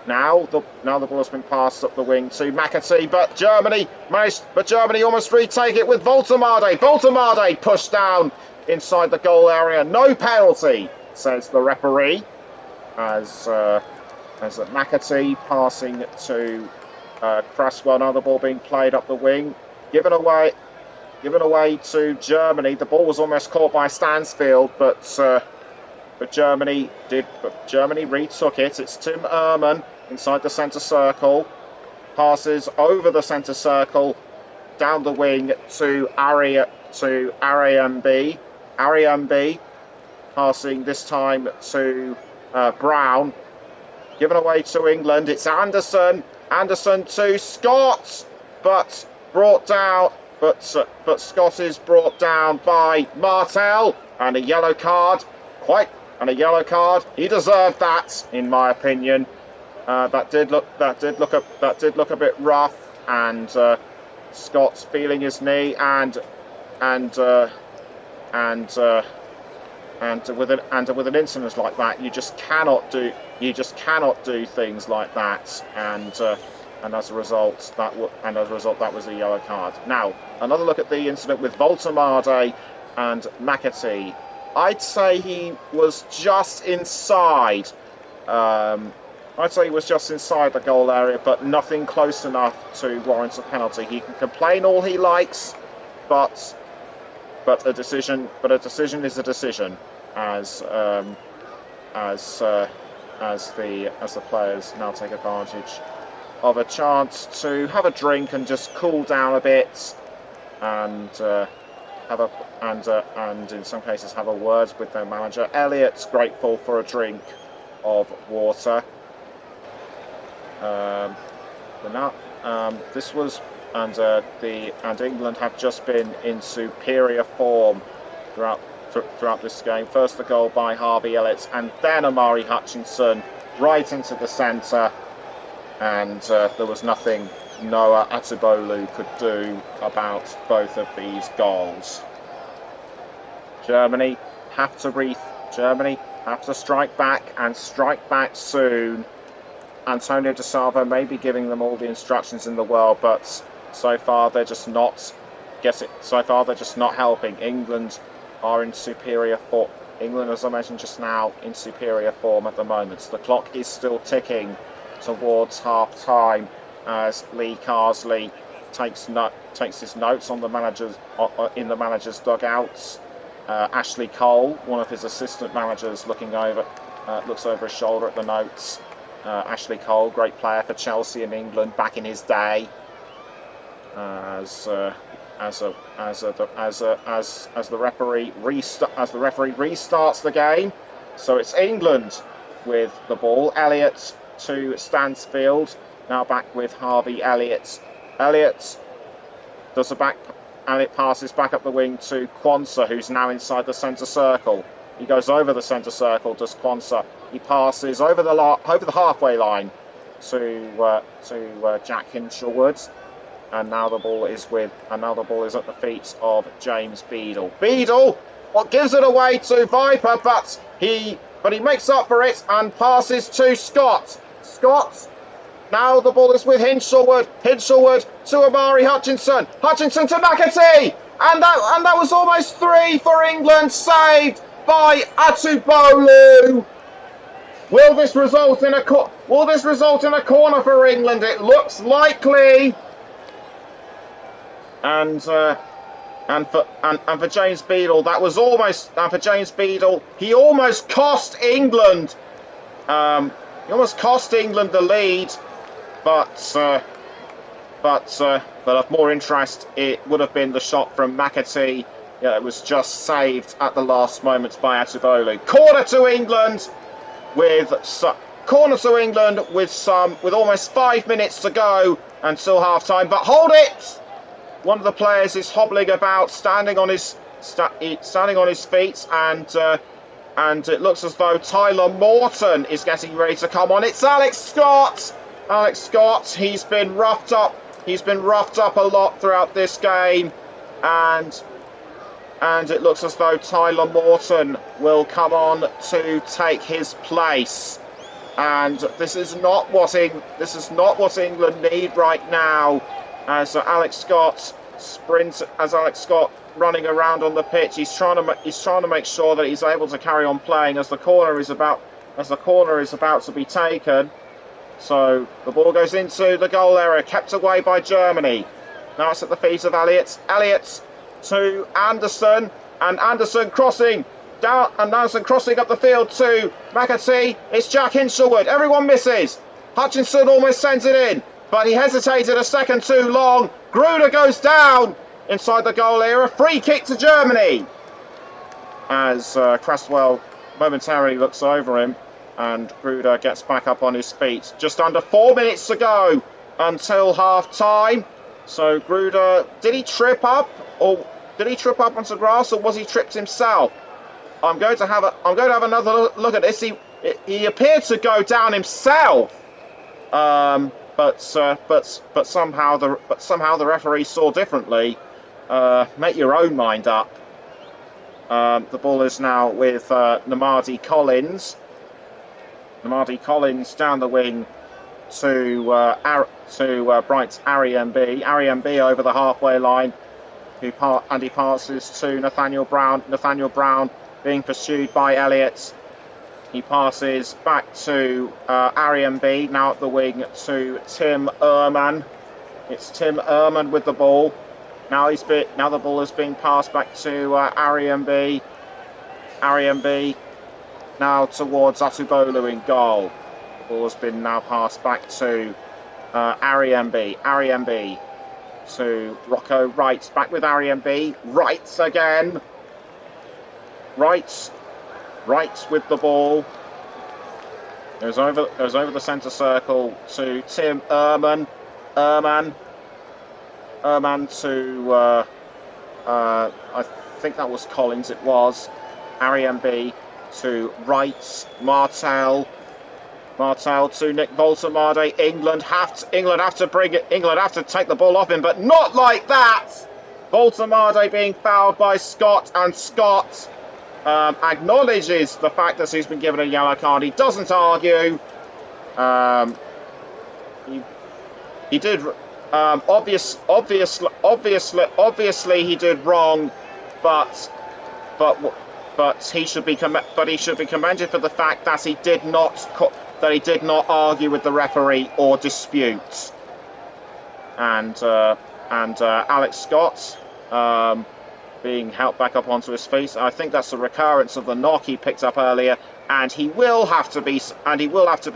Now the ball has been passed up the wing to McAtee, but Germany almost retake it with Voltemade. Voltemade pushed down inside the goal area. No penalty, says the referee, as McAtee passing to Cresswell. Now the ball being played up the wing, given away to Germany. The ball was almost caught by Stansfield, but Germany retook it. It's Tim Ehrman inside the centre circle, passes over the centre circle down the wing to Ariambi. Ariambi passing this time to Brown, given away to England. It's Anderson to Scott, but brought down. But Scott is brought down by Martel, and a yellow card. He deserved that, in my opinion. That did look a bit rough, and Scott's feeling his knee, and with an incident like that, you just cannot do things like that, and as a result that was a yellow card. Now another look at the incident with Voltemade and McAtee. I'd say he was just inside. The goal area, but nothing close enough to warrant a penalty. He can complain all he likes, but a decision is a decision. As the players now take advantage of a chance to have a drink and just cool down a bit, and in some cases have a word with their manager. Elliott's grateful for a drink of water. England have just been in superior form throughout this game. First the goal by Harvey Elliott, and then Amari Hutchinson right into the centre, and there was nothing Noah Atibolu could do about both of these goals. Germany have to strike back, and strike back soon. Antonio De Salvo may be giving them all the instructions in the world, but so far they're just not helping. England are in superior form. England, as I mentioned just now, in superior form at the moment. The clock is still ticking towards half time as Lee Carsley takes his notes on the manager's in the manager's dugouts. Ashley Cole, one of his assistant managers, looks over his shoulder at the notes. Ashley Cole, great player for Chelsea in England back in his day. As the referee restarts the game, so it's England with the ball. Elliott to Stansfield, now back with Harvey Elliott. Elliott does a back, and it passes back up the wing to Quansah, who's now inside the centre circle. He goes over the centre circle, does Quansah. He passes over the halfway line to Jack Hinshelwood. And now the ball is at the feet of James Beadle. Beadle, gives it away to Viper, but he makes up for it and passes to Scott. Scott, now the ball is with Hinshelwood. Hinshelwood to Amari Hutchinson. Hutchinson to McAtee, and that was almost 3 for England, saved by Atubolu. Will this result in a corner for England? It looks likely. And for James Beadle, that was almost. And for James Beadle, he almost cost England. He almost cost England the lead, but of more interest, it would have been the shot from McAtee. Yeah, it was just saved at the last moment by Atubolu. Corner to England with almost 5 minutes to go until half time. But hold it! One of the players is hobbling about, standing on his feet, and it looks as though Tyler Morton is getting ready to come on. It's Alex Scott. Alex Scott. He's been roughed up. He's been roughed up a lot throughout this game, and it looks as though Tyler Morton will come on to take his place. And this is not what England need right now. As Alex Scott running around on the pitch, he's trying to make sure that he's able to carry on playing as the corner is about to be taken. So the ball goes into the goal area, kept away by Germany. Now it's at the feet of Elliott. Elliott to Anderson, and Anderson crossing down, and Anderson crossing up the field to McAtee. It's Jack Hinshelwood. Everyone misses. Hutchinson almost sends it in, but he hesitated a second too long. Gruder goes down inside the goal area. Free kick to Germany. As Cresswell momentarily looks over him, and Gruder gets back up on his feet. Just under 4 minutes to go until half time. So Gruder, did he trip up onto grass, or was he tripped himself? I'm going to have another look at this. He appeared to go down himself. But somehow the referee saw differently. Make your own mind up. The ball is now with Namadi Collins. Namadi Collins down the wing to Bright's Ariembi. Ariembi over the halfway line, he passes to Nathaniel Brown. Nathaniel Brown being pursued by Elliott. He passes back to Ariembi, now at the wing to Tim Ehrman. It's Tim Ehrman with the ball. Now the ball is being passed back to Ariembi. Ariembi now towards Atubolu in goal. The ball has been now passed back to Ariembi. Ariembi to Rocco Wright. Back with Ariembi. Wright again. Wright with the ball. Goes over the centre circle to Tim Ehrman. Ehrman to I think that was Collins. It was Ariembi to Wright. Martel to Nick Voltemade. England have to take the ball off him, but not like that. Voltemade being fouled by Scott, and Scott acknowledges the fact that he's been given a yellow card. He doesn't argue. He did obviously he did wrong, but he should be commended for the fact that he did not argue with the referee or dispute. And Alex Scott being helped back up onto his feet. I think that's a recurrence of the knock he picked up earlier, and he will have to be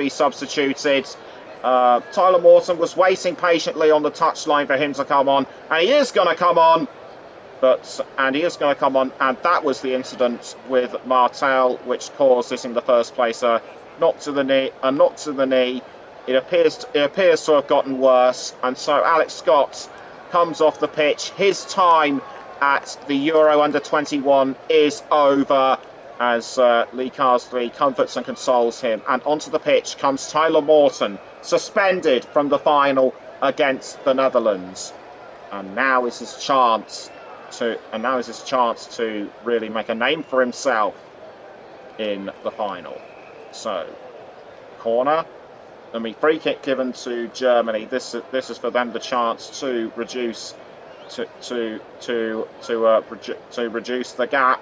substituted. Tyler Morton was waiting patiently on the touchline for him to come on, and he is going to come on. And that was the incident with Martel, which caused this in the first place. A knock to the knee. It appears to have gotten worse, and so Alex Scott comes off the pitch. His time at the Euro Under-21 is over, as Lee Carsley comforts and consoles him. And onto the pitch comes Tyler Morton, suspended from the final against the Netherlands. And now is his chance to really make a name for himself in the final. So, corner. Free kick given to Germany. This is for them the chance to reduce reduce the gap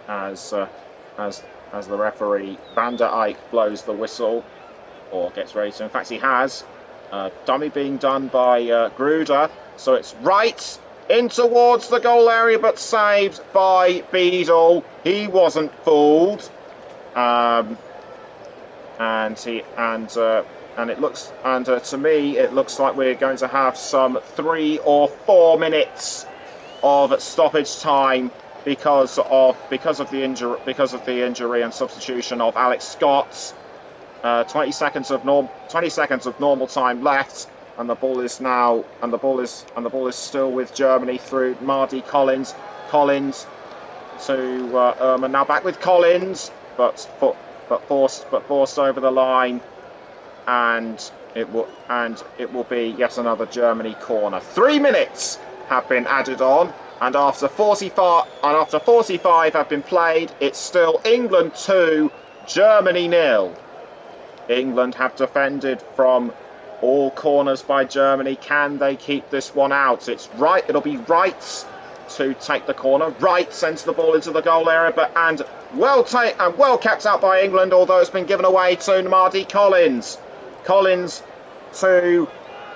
as the referee Van der Eyck blows the whistle, or gets ready to. In fact, he has. Dummy being done by Gruder. So it's right in towards the goal area, but saved by Beadle. He wasn't fooled. To me, it looks like we're going to have some 3 or 4 minutes of stoppage time because of the injury and substitution of Alex Scott. 20 seconds of normal time left, and the ball is still with Germany through Mardy Collins. Collins to Ehrman, now back with Collins, but forced over the line, and it will be yet another Germany corner. 3 minutes have been added on, and after 45 have been played, it's still England 2, Germany 0. England have defended from all corners by Germany. Can they keep this one out? It's right. It'll be Wright to take the corner. Wright sends the ball into the goal area, and well kept out by England, although it's been given away to Mardy Collins. Collins to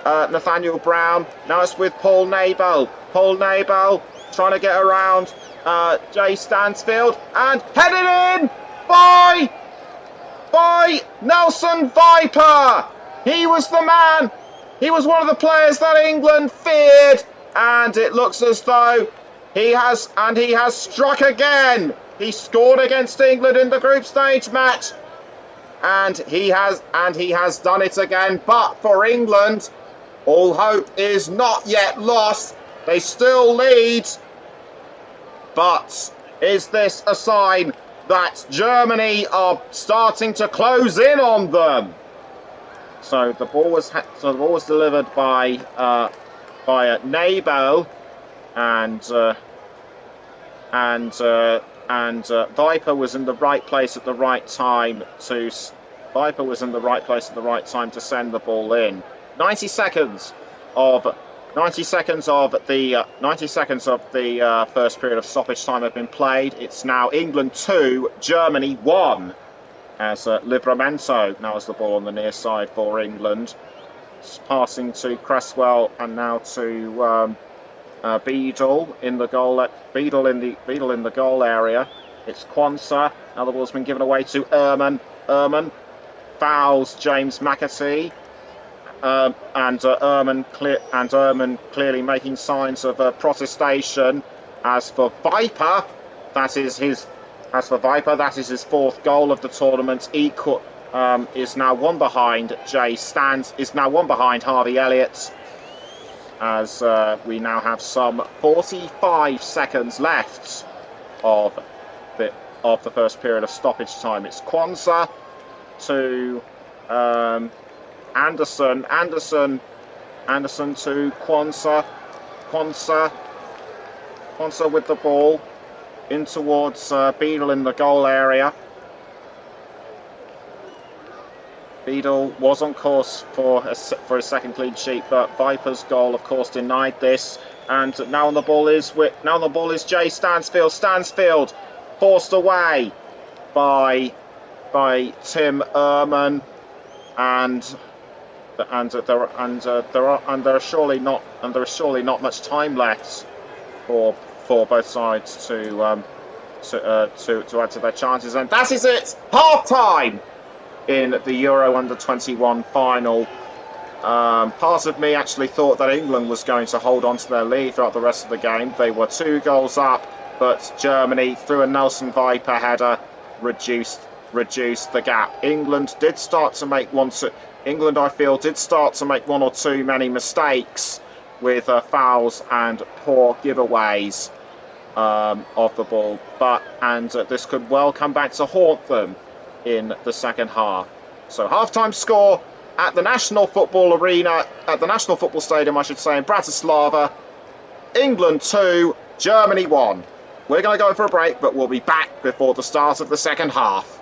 Nathaniel Brown. Now it's with Paul Nabel. Paul Nabel trying to get around Jay Stansfield, and headed in by Nelson Viper. He was the man. He was one of the players that England feared, and it looks as though he has struck again. He scored against England in the group stage match, and he has done it again. But for England, all hope is not yet lost. They still lead. But is this a sign that Germany are starting to close in on them? So the ball was delivered by Nabel, and Viper was in the right place at the right time to send the ball in. 90 seconds of the first period of stoppage time have been played. It's now England 2, Germany 1. As Livramento now has the ball on the near side for England. It's passing to Cresswell, and now to Beadle in the goal. Beadle in the goal area. It's Quansah. Now the ball's been given away to Ehrman. Ehrman fouls James McAtee. And Ehrman clearly making signs of protestation. As for Viper, that is his fourth goal of the tournament. Is now one behind Harvey Elliott. As we now have some 45 seconds left of the first period of stoppage time. It's Quansah to Anderson to Quansah with the ball in towards Beadle in the goal area. Beadle was on course for a second clean sheet, but Viper's goal, of course, denied this. And now on the ball is Jay Stansfield. Stansfield forced away by Tim Ehrman, and there is surely not much time left for both sides to add to their chances, and that is it. Half time in the Euro Under-21 final. Part of me actually thought that England was going to hold on to their lead throughout the rest of the game. They were 2 goals up, but Germany, through a Nelson Viper header, reduced the gap. England, I feel, did start to make one or two many mistakes with fouls and poor giveaways of the ball, and this could well come back to haunt them in the second half. So half-time score at the National Football Arena, at the National Football Stadium, I should say, in Bratislava. England 2, Germany 1. We're going to go for a break, but we'll be back before the start of the second half.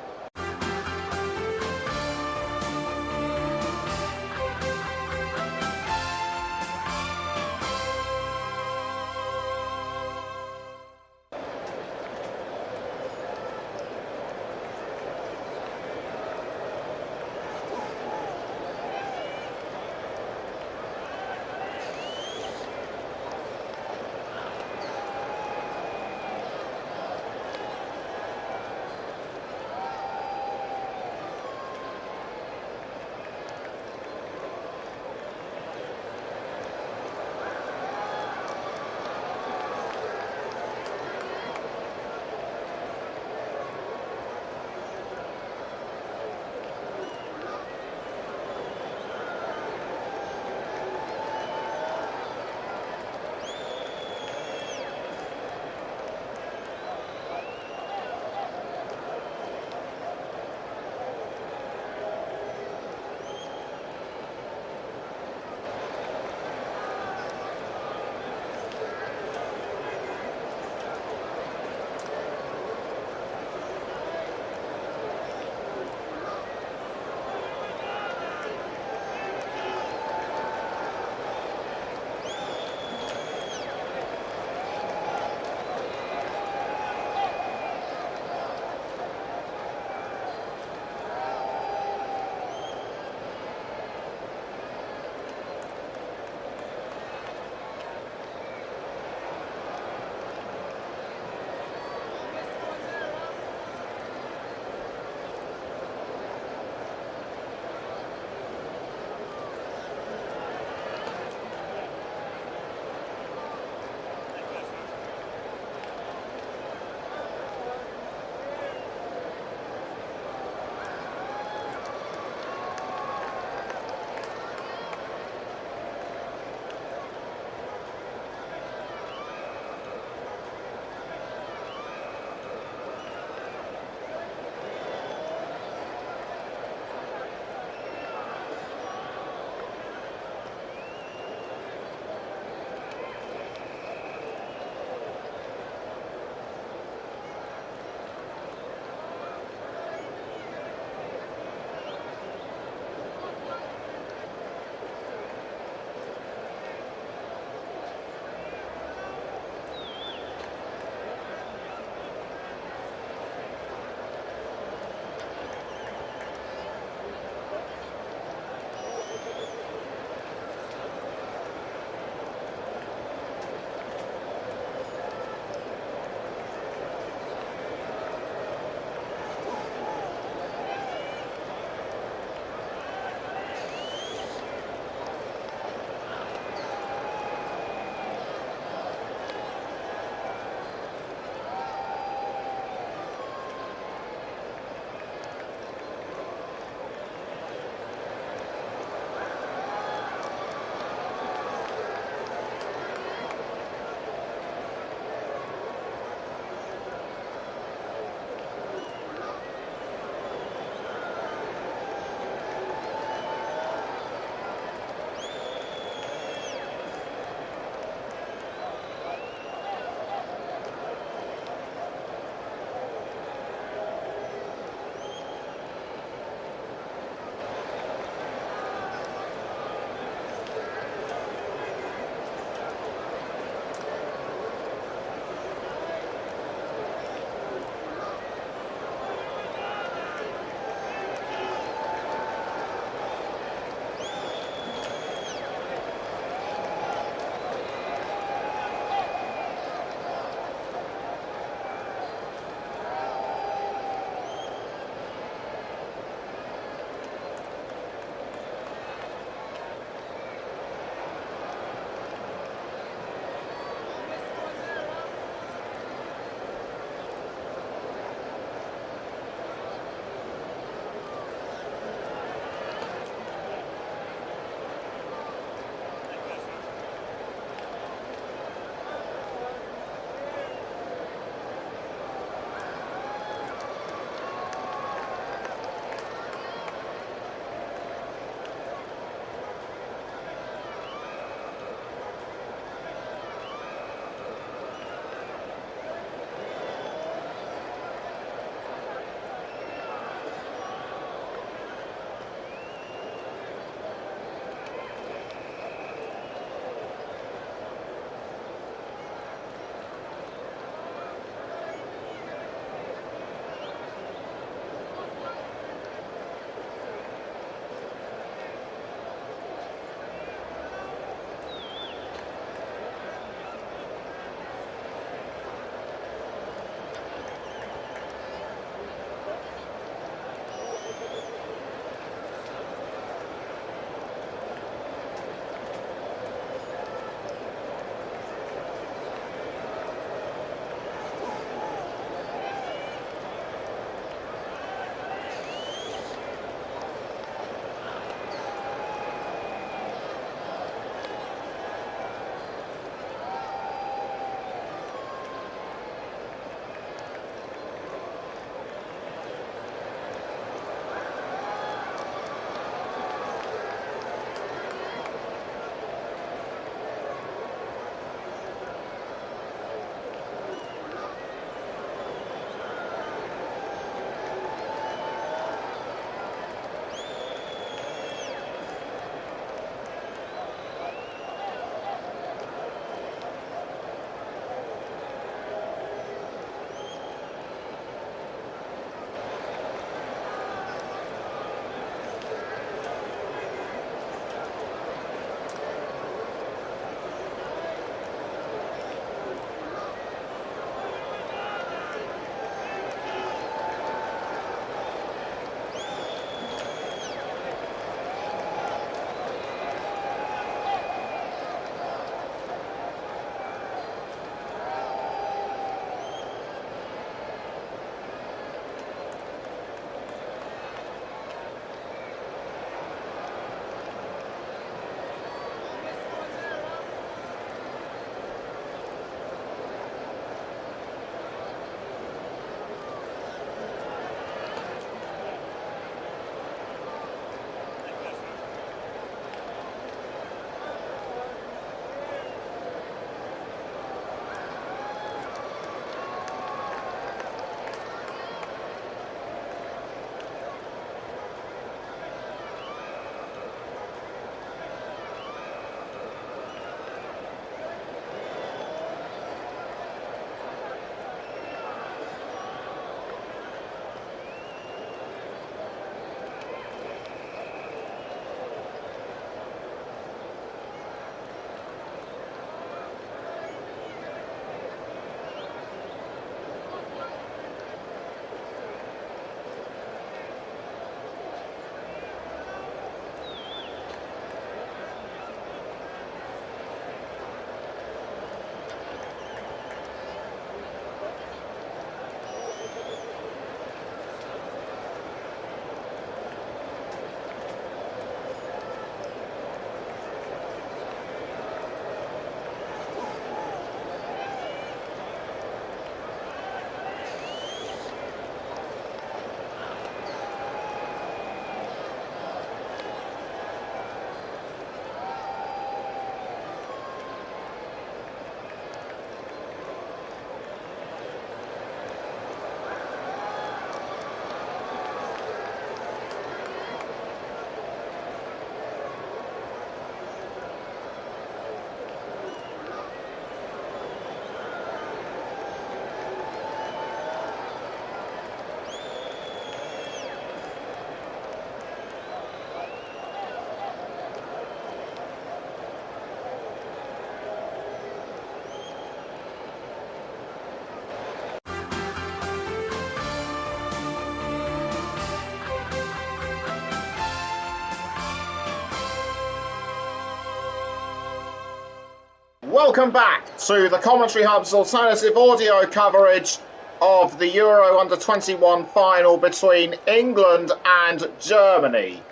welcome back to the Commentary Hub's alternative audio coverage of the Euro Under-21 final between England and Germany.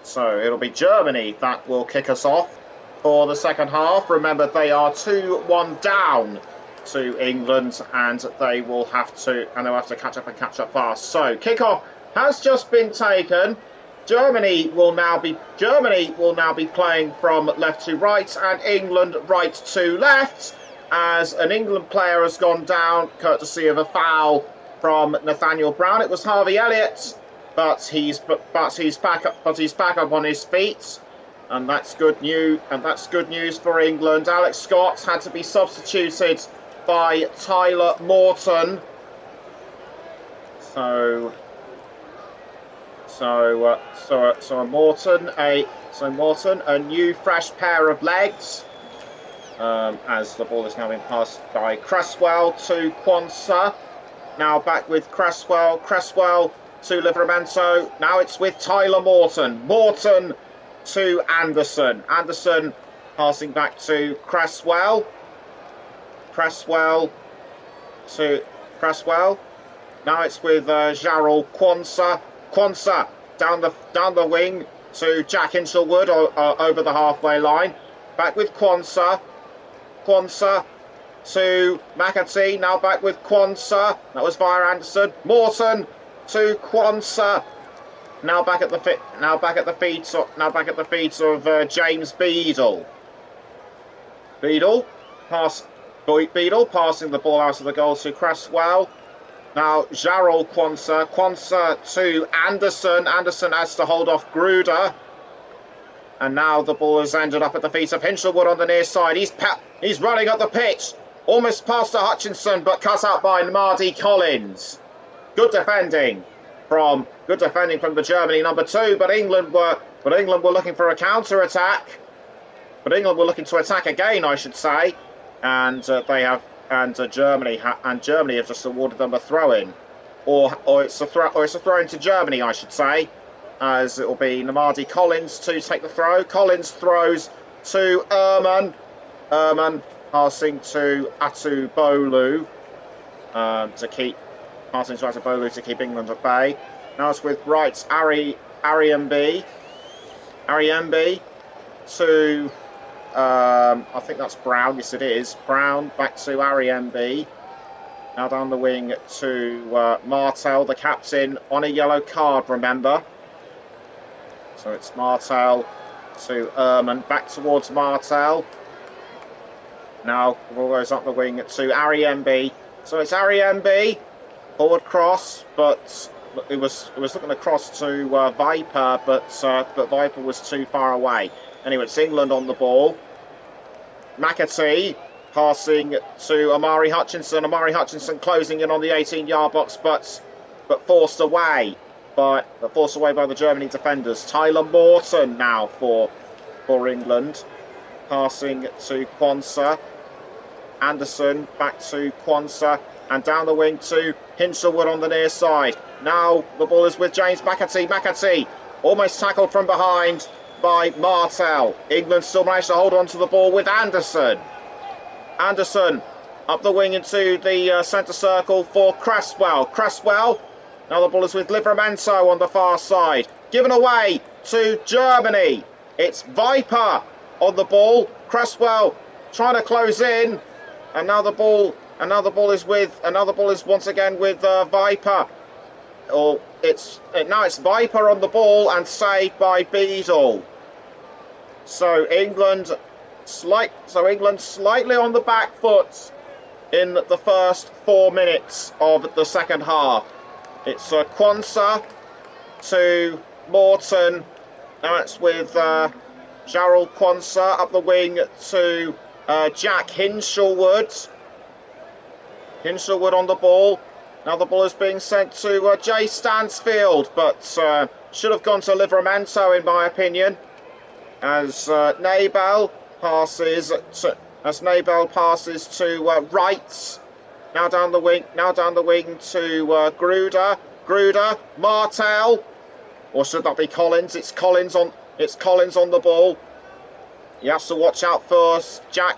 So it'll be Germany that will kick us off for the second half. Remember, they are 2-1 down to England, and they'll have to catch up and catch up fast. So kickoff has just been taken. Germany will now be playing from left to right, and England right to left, as an England player has gone down courtesy of a foul from Nathaniel Brown. It was Harvey Elliott, but he's back up on his feet, and that's good news. And that's good news for England. Alex Scott had to be substituted by Tyler Morton. So Morton, a new fresh pair of legs. As the ball is now being passed by Cresswell to Quansah. Now back with Cresswell to Livramento. Now it's with Tyler Morton. Morton to Anderson. Anderson passing back to Cresswell. Cresswell to Cresswell. Now it's with Jarrell Quansah. Quansah down the wing to Jack Hinshelwood over the halfway line. Back with Quansah. Quansah to McAtee. Now back with Quansah. That was via Anderson. Morton to Quansah. Now back at the feet of James Beadle. Beadle passing the ball out of the goal to Cresswell. Now Jarrell Quansah. Quansah to Anderson. Anderson has to hold off Gruder. And now the ball has ended up at the feet of Hinshelwood on the near side. He's running up the pitch. Almost past to Hutchinson, but cut out by Mardy Collins. Good defending from the Germany number 2, but England were looking for a counter attack. But England were looking to attack again, I should say, and Germany have just awarded them a throw-in, or it's a throw-in to Germany, I should say, as it will be Namadi Collins to take the throw. Collins throws to Ehrman. Ehrman passing to Atubolu to keep England at bay. Now it's with Wright's Ariembi to I think that's Brown. Yes, it is. Brown back to Ariembi. Now down the wing to Martel, the captain, on a yellow card, remember. So it's Martel to Ehrman, back towards Martel. Now the ball goes up the wing to Ariembi. So it's Ariembi, forward cross, but it was looking across to Viper, but Viper was too far away. Anyway, it's England on the ball. McAtee passing to Amari Hutchinson. Amari Hutchinson closing in on the 18-yard box, but forced away by the Germany defenders. Tyler Morton now for England, passing to Quansah. Anderson back to Quansah, and down the wing to Hinshelwood on the near side. Now the ball is with James McAtee. McAtee almost tackled from behind by Martel. England still managed to hold on to the ball with Anderson. Anderson up the wing into the centre circle for Cresswell. Cresswell. Now the ball is with Livramento on the far side. Given away to Germany. It's Viper on the ball. Cresswell trying to close in, and now the ball is once again with Viper. Now it's Viper on the ball and saved by Beadle. So England slightly on the back foot in the first 4 minutes of the second half. It's Quansah to Morton. Now it's with Jarrell Quansah up the wing to Jack Hinshelwood. Hinshelwood on the ball. Now the ball is being sent to Jay Stansfield, but should have gone to Livramento in my opinion. As Nabel passes to Wright. Now down the wing to Gruder. Gruder, Martel, or should that be Collins? It's Collins on the ball. He has to watch out for Jack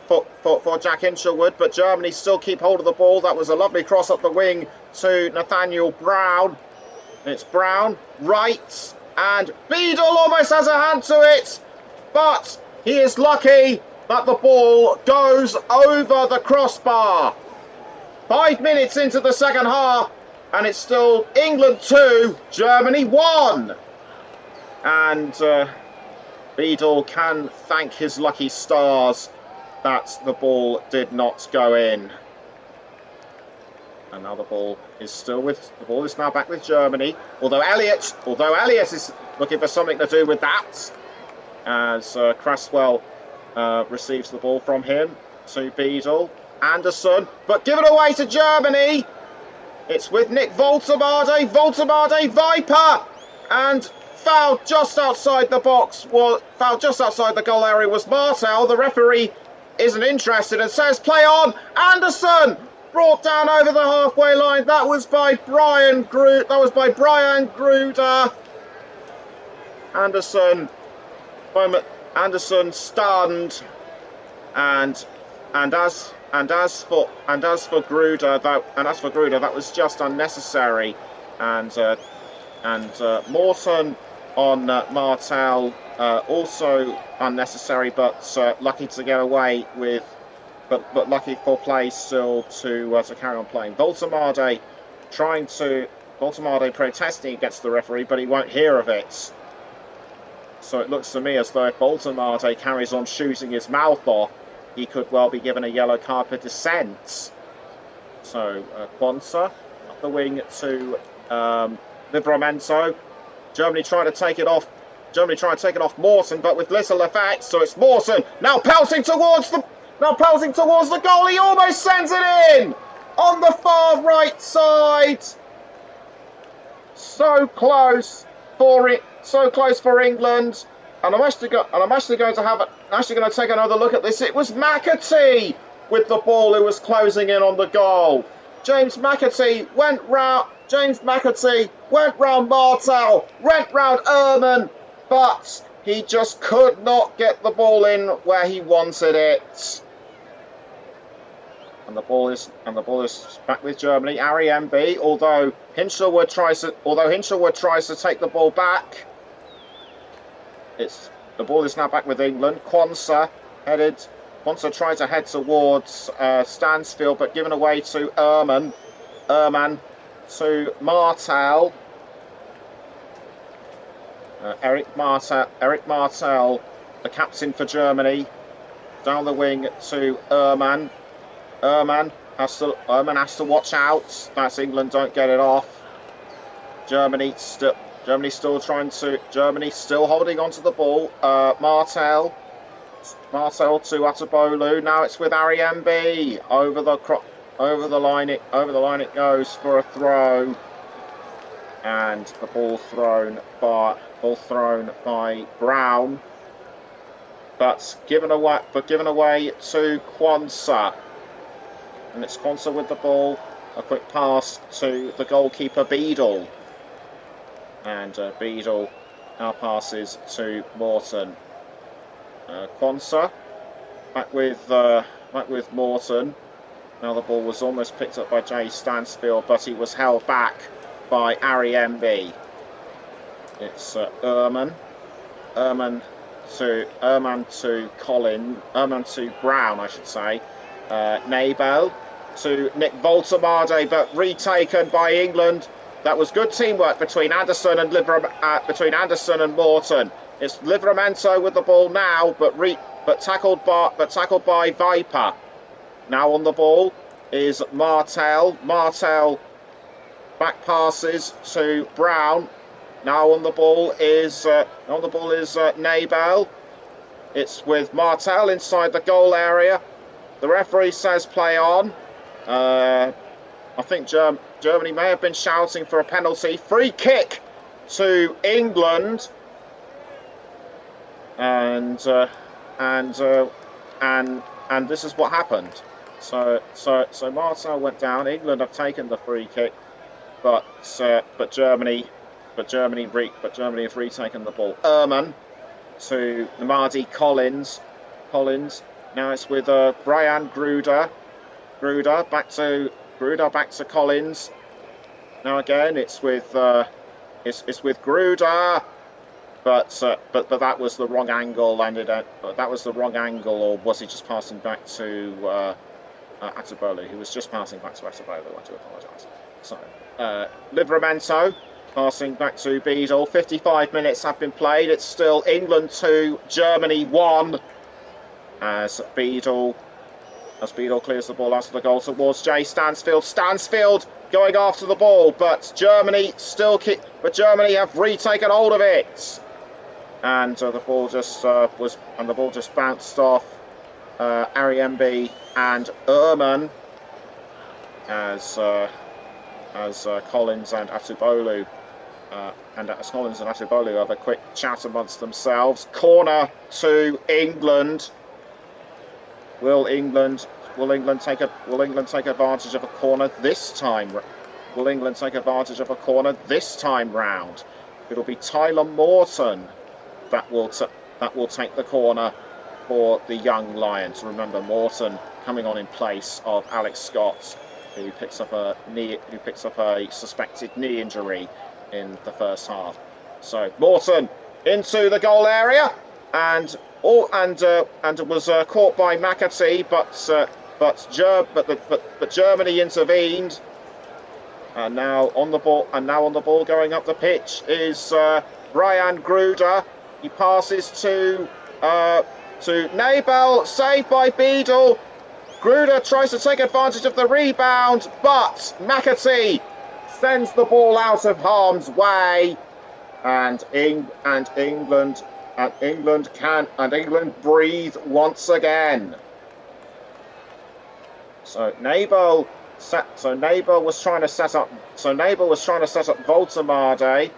for Jack Hinshelwood, but Germany still keep hold of the ball. That was a lovely cross up the wing to Nathaniel Brown. It's Brown, right, and Beadle almost has a hand to it, but he is lucky that the ball goes over the crossbar. 5 minutes into the second half, and it's still England 2, Germany 1. And Beadle can thank his lucky stars that the ball did not go in. And now the ball is now back with Germany. Although Elliott is looking for something to do with that, as Cresswell receives the ball from him to Beadle. Anderson, but given away to Germany. It's with Nick Voltemade. Voltemade Viper, and fouled just outside the box. Well, fouled just outside the goal area was Martel. The referee isn't interested and says play on. Anderson brought down over the halfway line. That was by Brian Gruder. Anderson stunned, and as for Gruder, that was just unnecessary, and Morton on Martel, also unnecessary, but lucky to get away with, but lucky for play still to carry on playing. Voltemade protesting against the referee, but he won't hear of it. So it looks to me as though if Voltemade carries on shooting his mouth off, he could well be given a yellow card for dissent. So Quansah up the wing to Livramento. Germany trying to take it off Morton, but with little effect. So it's Morton now pelting towards the goal. He almost sends it in on the far right side. So close for England. And I'm actually going to take another look at this. It was McAtee with the ball who was closing in on the goal. James McAtee went round Martel, went round Ehrman, but he just could not get the ball in where he wanted it. And the ball is back with Germany. Ari MB, although Hinshelwood tries to take the ball back. The ball is now back with England. Quansah tried to head towards Stansfield, but given away to Ehrman. Ehrman to Martel. Eric Martel, the captain for Germany, down the wing to Ehrman. Ehrman has to watch out. That's England. Don't get it off. Germany still holding on to the ball. Martel to Atabolu. Now it's with Ari MB. Over the line it goes for a throw, and the ball thrown by Brown, but given away to Quansah, and it's Quansah with the ball. A quick pass to the goalkeeper Beadle. And Beadle now passes to Morton. Quansah back with Morton. Now the ball was almost picked up by Jay Stansfield, but he was held back by Ari MB. It's Ehrman to Brown, I should say. Nabel to Nick Voltemade, but retaken by England. That was good teamwork between Anderson and Morton. It's Livramento with the ball now, but tackled by Viper. Now on the ball is Martel. Martel back passes to Brown. Now on the ball is Nabel. It's with Martel inside the goal area. The referee says play on. I think Germany may have been shouting for a penalty. Free kick to England, and this is what happened. So Martel went down. England have taken the free kick, but Germany have retaken the ball. Ehrman to Namadi Collins. Now it's with Brian Gruder. Gruder back to Collins. Now again, it's with Gruder, but that was the wrong angle. That was the wrong angle, or was he just passing back to Atubolu? He was just passing back to Atubolu. I do apologise. So Livramento passing back to Beadle. 55 minutes have been played. It's still England 2, Germany 1. As Beadle clears the ball out of the goal towards Jay Stansfield. Stansfield going after the ball, but Germany have retaken hold of it, and the ball just bounced off Ariembi and Ehrman as Collins and Atubolu have a quick chat amongst themselves. Corner to England. Will England take advantage of a corner this time? Will England take advantage of a corner this time round? It'll be Tyler Morton that will take the corner for the young Lions. Remember, Morton coming on in place of Alex Scott, who picks up a suspected knee injury in the first half. So Morton into the goal area and was caught by McAtee, but Germany intervened. And now on the ball going up the pitch is Brian Gruder. He passes to Nabel, saved by Beadle. Gruder tries to take advantage of the rebound, but McAtee sends the ball out of harm's way, and England breathe once again. So Nabel was trying to set up Voltemade,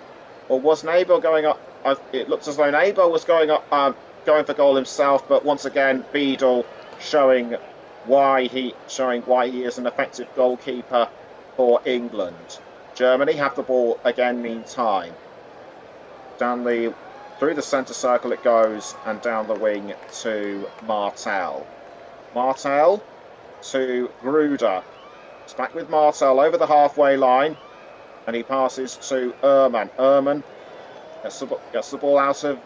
or was Nabel going up? It looks as though Nabel was going for goal himself, but once again Beadle showing why he is an effective goalkeeper for England. Germany have the ball again meantime. Through the centre circle it goes, and down the wing to Martel. Martel to Gruder. It's back with Martel over the halfway line, and he passes to Ehrman. Ehrman gets the ball out of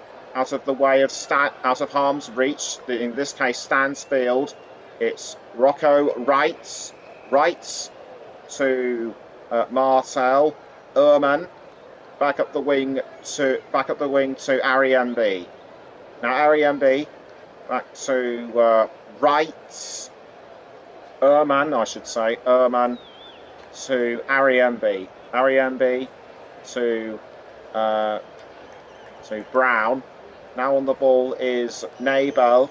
the way of out of harm's reach. In this case, Stansfield. It's Rocco Wrights to Martel. Ehrman back up the wing to Ariembi. Now Ariembi back to Wrights. Ehrman to Ariembi. Ariembi to Brown. Now on the ball is Nabel.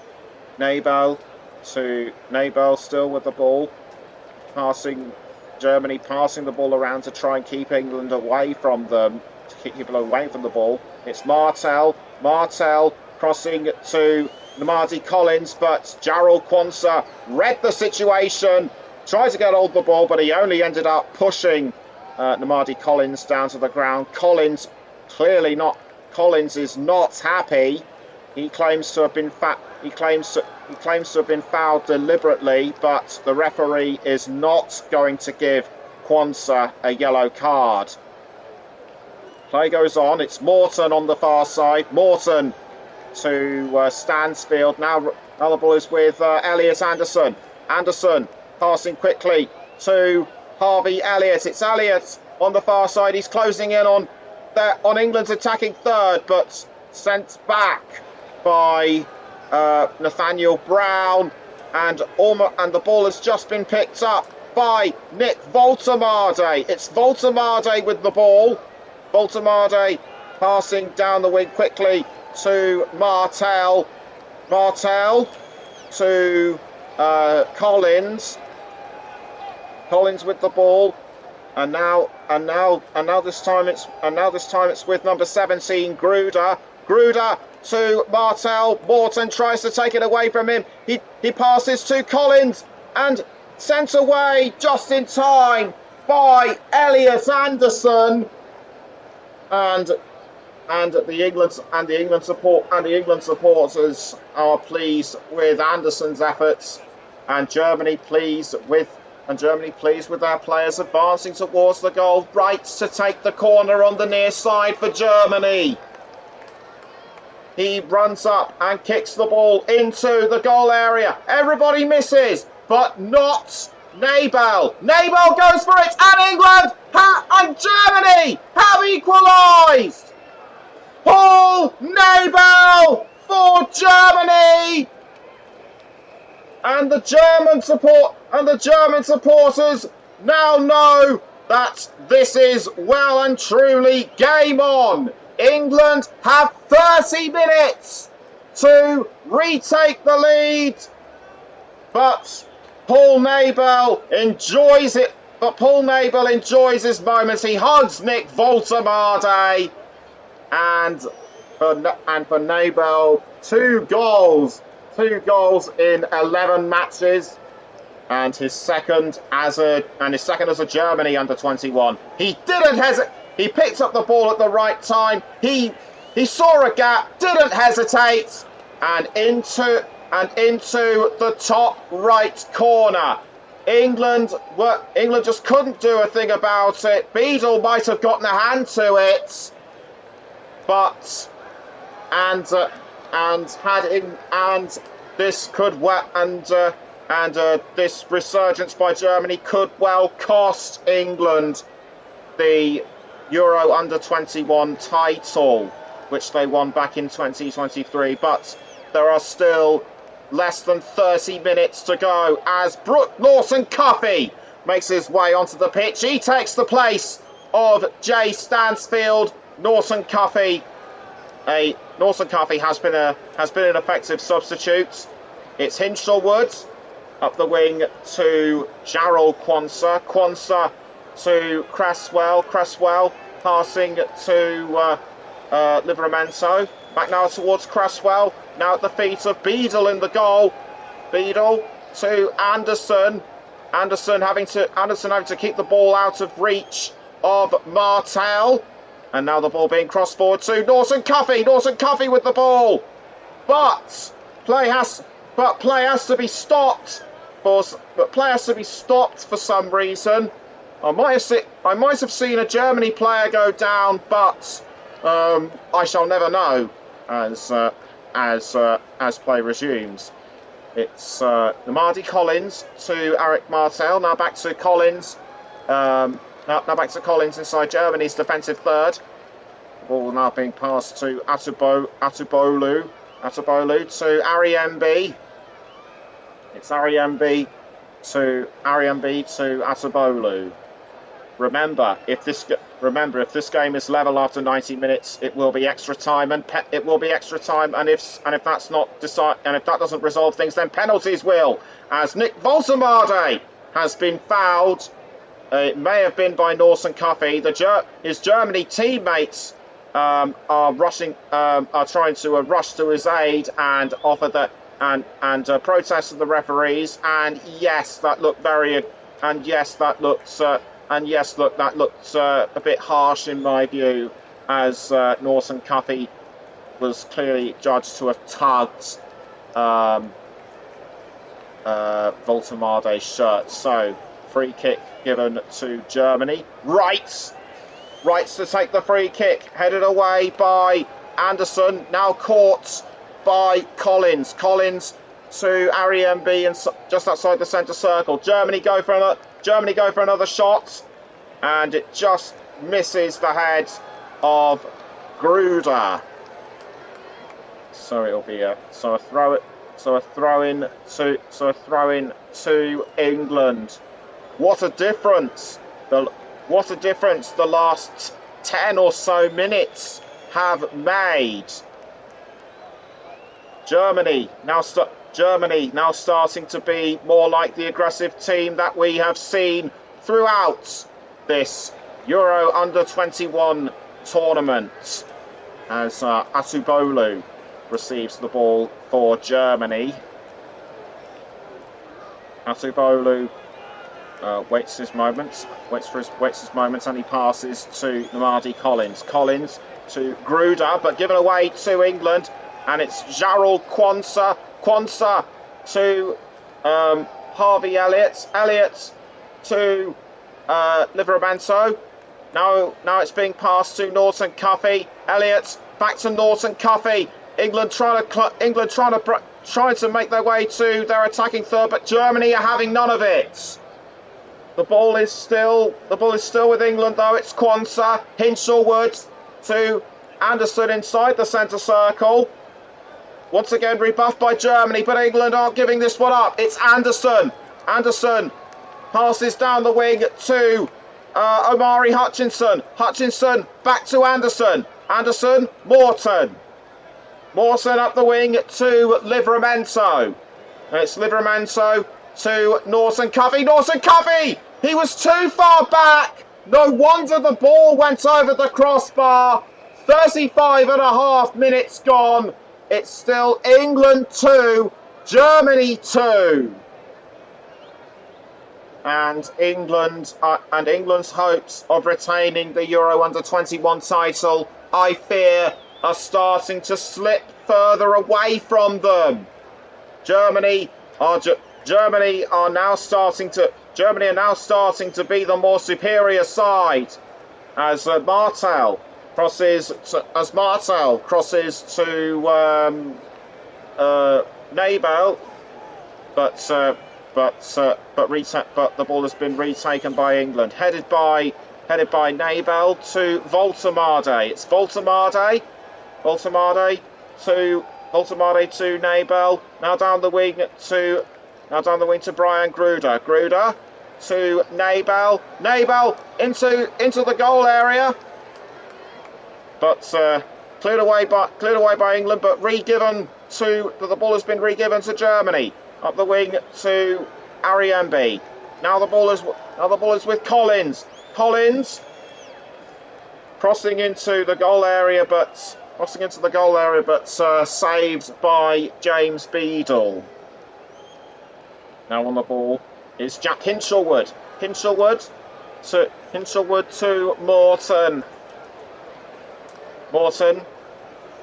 Nabel still with the ball. Germany passing the ball around to try and keep England away from them. To keep people away from the ball. It's Martel. Martel crossing to Namadi Collins, but Jarrell Quansah read the situation, tried to get hold of the ball, but he only ended up pushing Namadi Collins down to the ground. Collins is not happy. He claims to have been fouled deliberately, but the referee is not going to give Quansah a yellow card. Play goes on. It's Morton on the far side. Morton to Stansfield. Now the ball is with Elliot Anderson. Anderson passing quickly to Harvey Elliott. It's Elliott on the far side. He's closing in on England's attacking third, but sent back by Nathaniel Brown, and the ball has just been picked up by Nick Voltemade. It's Voltemade with the ball. Voltemade passing down the wing quickly to Martel. Martel to Collins. Collins with the ball, and now this time it's with number 17 Gruder. Gruder to Martel. Morton tries to take it away from him. He passes to Collins and sent away just in time by Elliot Anderson. And the England supporters are pleased with Anderson's efforts, and Germany pleased with their players advancing towards the goal. Right to take the corner on the near side for Germany. He runs up and kicks the ball into the goal area. Everybody misses, but not Nabel. Nabel goes for it, and England and Germany have equalised. Paul Nabel for Germany, and the German supporters now know that this is well and truly game on. England have 30 minutes to retake the lead, but Paul Nabel enjoys it. But Paul Nabel enjoys his moments. He hugs Nick Woltemade, and for Nabel, two goals in 11 matches, and his second as a Germany under-21. He didn't hesitate. He picked up the ball at the right time. He saw a gap, didn't hesitate, and into the top right corner. England just couldn't do a thing about it. Beadle might have gotten a hand to it, but this resurgence by Germany could well cost England the Euro under-21 title, which they won back in 2023. But there are still less than 30 minutes to go as Lawson Cuffy makes his way onto the pitch. He takes the place of Jay Stansfield. Lawson Cuffy has been an effective substitute. It's Hinshelwood up the wing to Jarrell Quansah. Quansah to Cresswell passing to Livramento. Back now towards Cresswell. Now at the feet of Beadle in the goal. Beadle to Anderson. Anderson having to keep the ball out of reach of Martel. And now the ball being crossed forward to Lawson Cuffy. Lawson Cuffy with the ball. But play has to be stopped. For some reason. I might have seen a Germany player go down, but I shall never know as play resumes. It's Mardy Collins to Eric Martel. Now back to Collins. Now back to Collins inside Germany's defensive third. The ball now being passed to Atubolu to Ariembi. It's Ariembi to Atubolu. Remember, if this game is level after 90 minutes, it will be extra time, and if that doesn't resolve things, then penalties will. As Nick Woltemade has been fouled, it may have been by Lawson Cuffy. His Germany teammates are trying to rush to his aid and offer that and protest of the referees. And yes, that looked a bit harsh in my view, as Lawson Cuffy was clearly judged to have tugged Woltemade's shirt. So, free kick given to Germany. Wrights to take the free kick, headed away by Anderson, now caught by Collins. Collins to Ariembi and just outside the centre circle. Germany go for another shot, and it just misses the head of Gruder. So it'll be a throw in to England. What a difference the last 10 or so minutes have made. Germany now starting to be more like the aggressive team that we have seen throughout this Euro under-21 tournament, as Atubolu receives the ball for Germany. Atubolu waits his moments, waits his moments, and he passes to Namadi Collins. Collins to Gruder, but given away to England, and it's Jarrell Quansah. Quansah to Harvey Elliott. Elliott to Livramento. Now it's being passed to Norton Cuffy. Elliott back to Norton Cuffy. England trying to make their way to their attacking third, but Germany are having none of it. The ball is still with England though. It's Quansah, Hinshelwood to Anderson inside the centre circle. Once again rebuffed by Germany, but England aren't giving this one up. It's Anderson. Anderson passes down the wing to Omari Hutchinson. Hutchinson back to Anderson. Anderson, Morton. Morton up the wing to Livramento. It's Livramento to Norton Cuffy. Norton Cuffy! He was too far back. No wonder the ball went over the crossbar. 35 and a half minutes gone. It's still England 2, Germany 2. And England's hopes of retaining the Euro Under-21 title, I fear, are starting to slip further away from them. Germany are now starting to be the more superior side as Martel crosses to Nabel, but the ball has been retaken by England, headed by Nabel to Voltemade. It's Voltemade to Nabel. Now down the wing to Brian Gruder. Gruder to Nabel. Nabel into the goal area, but cleared away by England. But the ball has been re-given to Germany. Up the wing to Ariembi. Now the ball is with Collins. Collins crossing into the goal area, but saved by James Beadle. Now on the ball is Jack Hinshelwood. Hinshelwood to Morton. Morton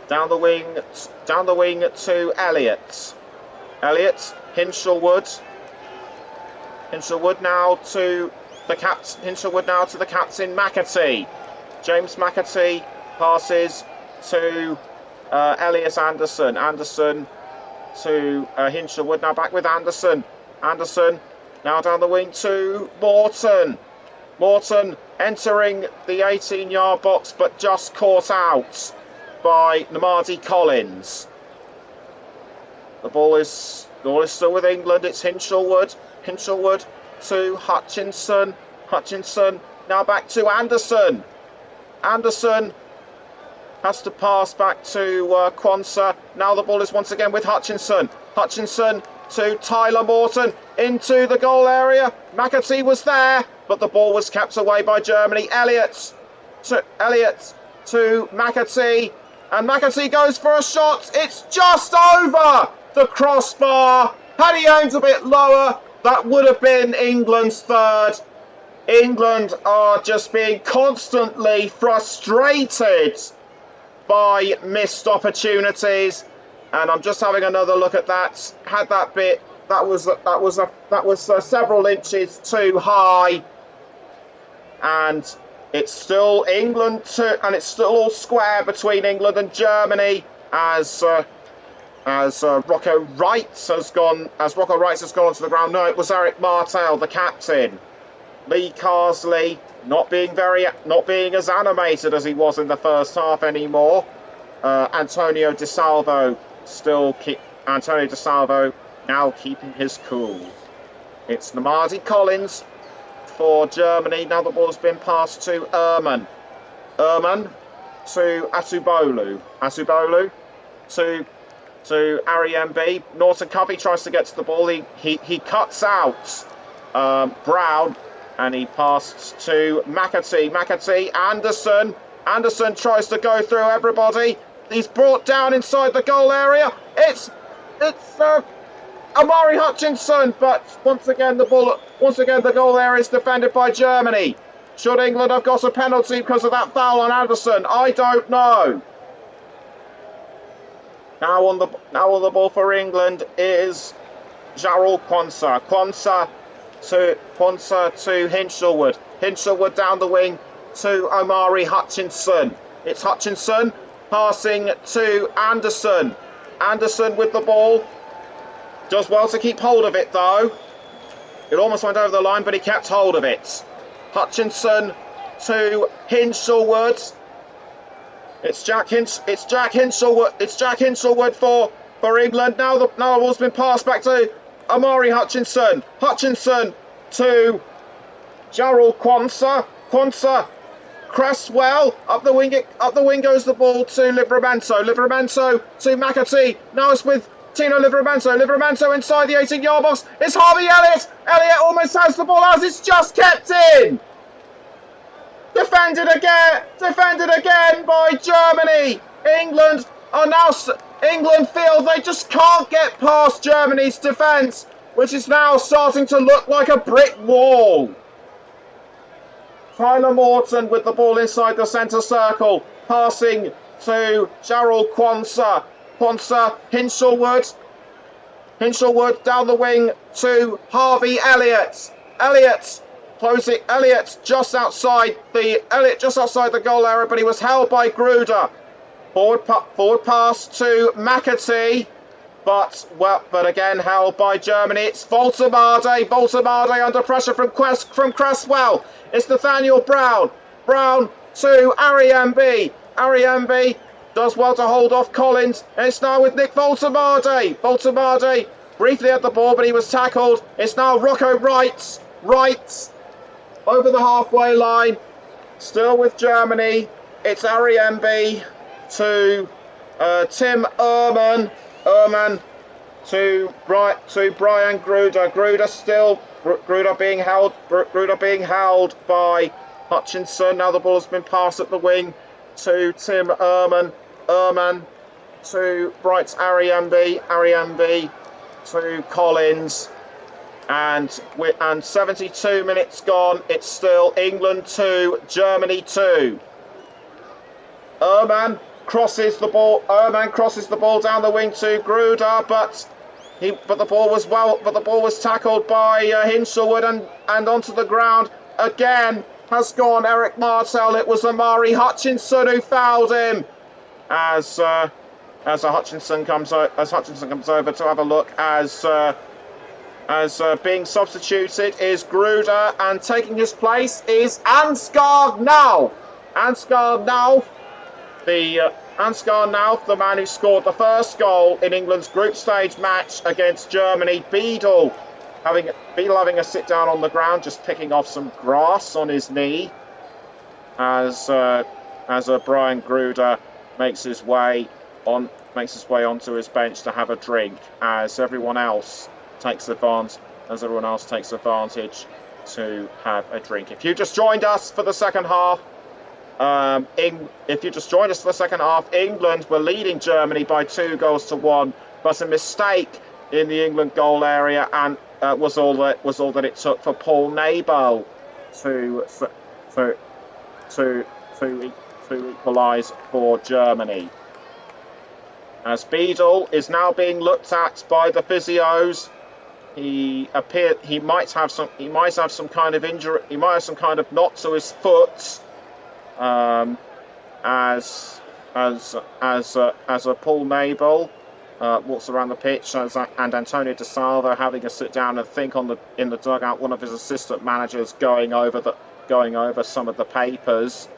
down the wing to Elliott. Elliott, Hinshelwood now to the captain McAtee. James McAtee passes to Elias Anderson. Anderson to Hinshelwood. Now back with Anderson. Anderson now down the wing to Morton. Morton entering the 18-yard box, but just caught out by Namadi Collins. The ball is still with England. It's Hinshelwood. Hinshelwood to Hutchinson. Hutchinson now back to Anderson. Anderson has to pass back to Quansah. Now the ball is once again with Hutchinson. Hutchinson to Tyler Morton into the goal area. McAtee was there, but the ball was kept away by Germany. Elliott to McAtee, and McAtee goes for a shot. It's just over the crossbar. Had he aimed a bit lower, that would have been England's third. England are just being constantly frustrated by missed opportunities, and I'm just having another look at that. Had that bit, that was several inches too high, and it's still England and it's still all square between England and Germany as Rocco Wright has gone onto the ground. No, it was Eric Martel, the captain. Lee Carsley not being as animated as he was in the first half anymore. Antonio De Salvo now keeping his cool. It's Namadi Collins for Germany. Now the ball's been passed to Ehrman. Ehrman to Asubolu. Asubolu to Ariembi. Norton Covey tries to get to the ball. He cuts out Brown, and he passed to McAtee. McAtee, Anderson. Anderson tries to go through everybody. He's brought down inside the goal area. It's Omari Hutchinson, but once again the goal there is defended by Germany. Should England have got a penalty because of that foul on Anderson? I don't know. Now on the ball for England is Jarrell Quansah. Quansah to Hinshelwood. Hinshelwood down the wing to Omari Hutchinson. It's Hutchinson passing to Anderson. Anderson with the ball. Does well to keep hold of it though. It almost went over the line, but he kept hold of it. Hutchinson to Hinshelwood. It's Jack Hinshelwood for England. Now the ball's been passed back to Omari Hutchinson. Hutchinson to Jarrell Quansah. Quansah, Cresswell up the wing goes the ball to Livramento. Livramento to McAtee. Now it's with Tino Livramento. Livramento inside the 18-yard box. It's Harvey Elliott. Elliott almost has the ball as it's just kept in. Defended again by Germany. England feel they just can't get past Germany's defence, which is now starting to look like a brick wall. Tyler Morton with the ball inside the centre circle, passing to Jarrell Quansah. Quansah, Hinshelwood down the wing to Harvey Elliott. Elliott just outside the goal area, but he was held by Gruder. Forward pass to McAtee, but again held by Germany. It's Voltemade under pressure from Cresswell. It's Nathaniel Brown. Brown to Ariembi. Ariembi does well to hold off Collins, and it's now with Nick Voltemade. Voltemade briefly had the ball, but he was tackled. It's now Rocco Wright over the halfway line, still with Germany. It's Ariembi to Tim Ehrman to Brian Gruder. Gruder being held by Hutchinson. Now the ball's been passed at the wing to Tim Ehrman. Ehrman to Bright Ariembi to Collins. And 72 minutes gone. It's still England 2, Germany 2. Ehrman crosses the ball down the wing to Gruder, but the ball was tackled by Hinshelwood and onto the ground again has gone Eric Martel. It was Omari Hutchinson who fouled him as Hutchinson comes over to have a look as being substituted is Gruder, and taking his place is Ansgar Nauf. Ansgar Nauf, the man who scored the first goal in England's group stage match against Germany. Beadle having a sit down on the ground, just picking off some grass on his knee as Brian Gruder makes his way onto his bench to have a drink as everyone else takes advantage to have a drink. If you just joined us for the second half, England were leading Germany by 2-1, but a mistake in the England goal area and was all that it took for Paul Nabel to equalise for Germany. As Beadle is now being looked at by the physios. He might have some kind of injury. He might have some kind of knot to his foot. As a Paul Nabel walks around the pitch, and Antonio De Salvo having a sit down and think in the dugout. One of his assistant managers going over some of the papers.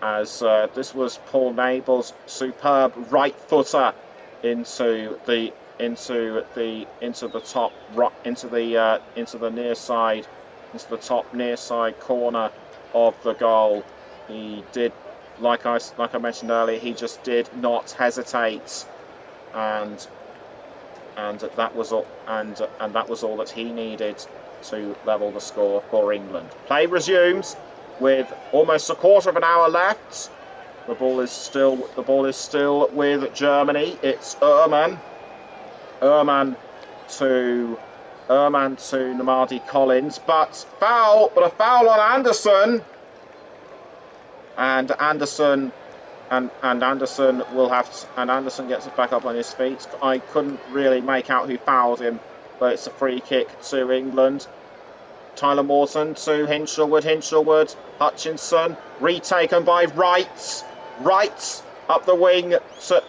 As this was Paul Nabel's superb right footer into the top near side corner of the goal. He did, like I mentioned earlier, he just did not hesitate, and that was all that he needed to level the score for England. Play resumes with almost a quarter of an hour left. The ball is still with Germany. It's Ehrman to Namadi Collins, but a foul on Anderson, and Anderson Anderson gets it back up on his feet. I couldn't really make out who fouled him, but it's a free kick to England. Tyler Morton to Hinshelwood, Hutchinson, retaken by Wright up the wing to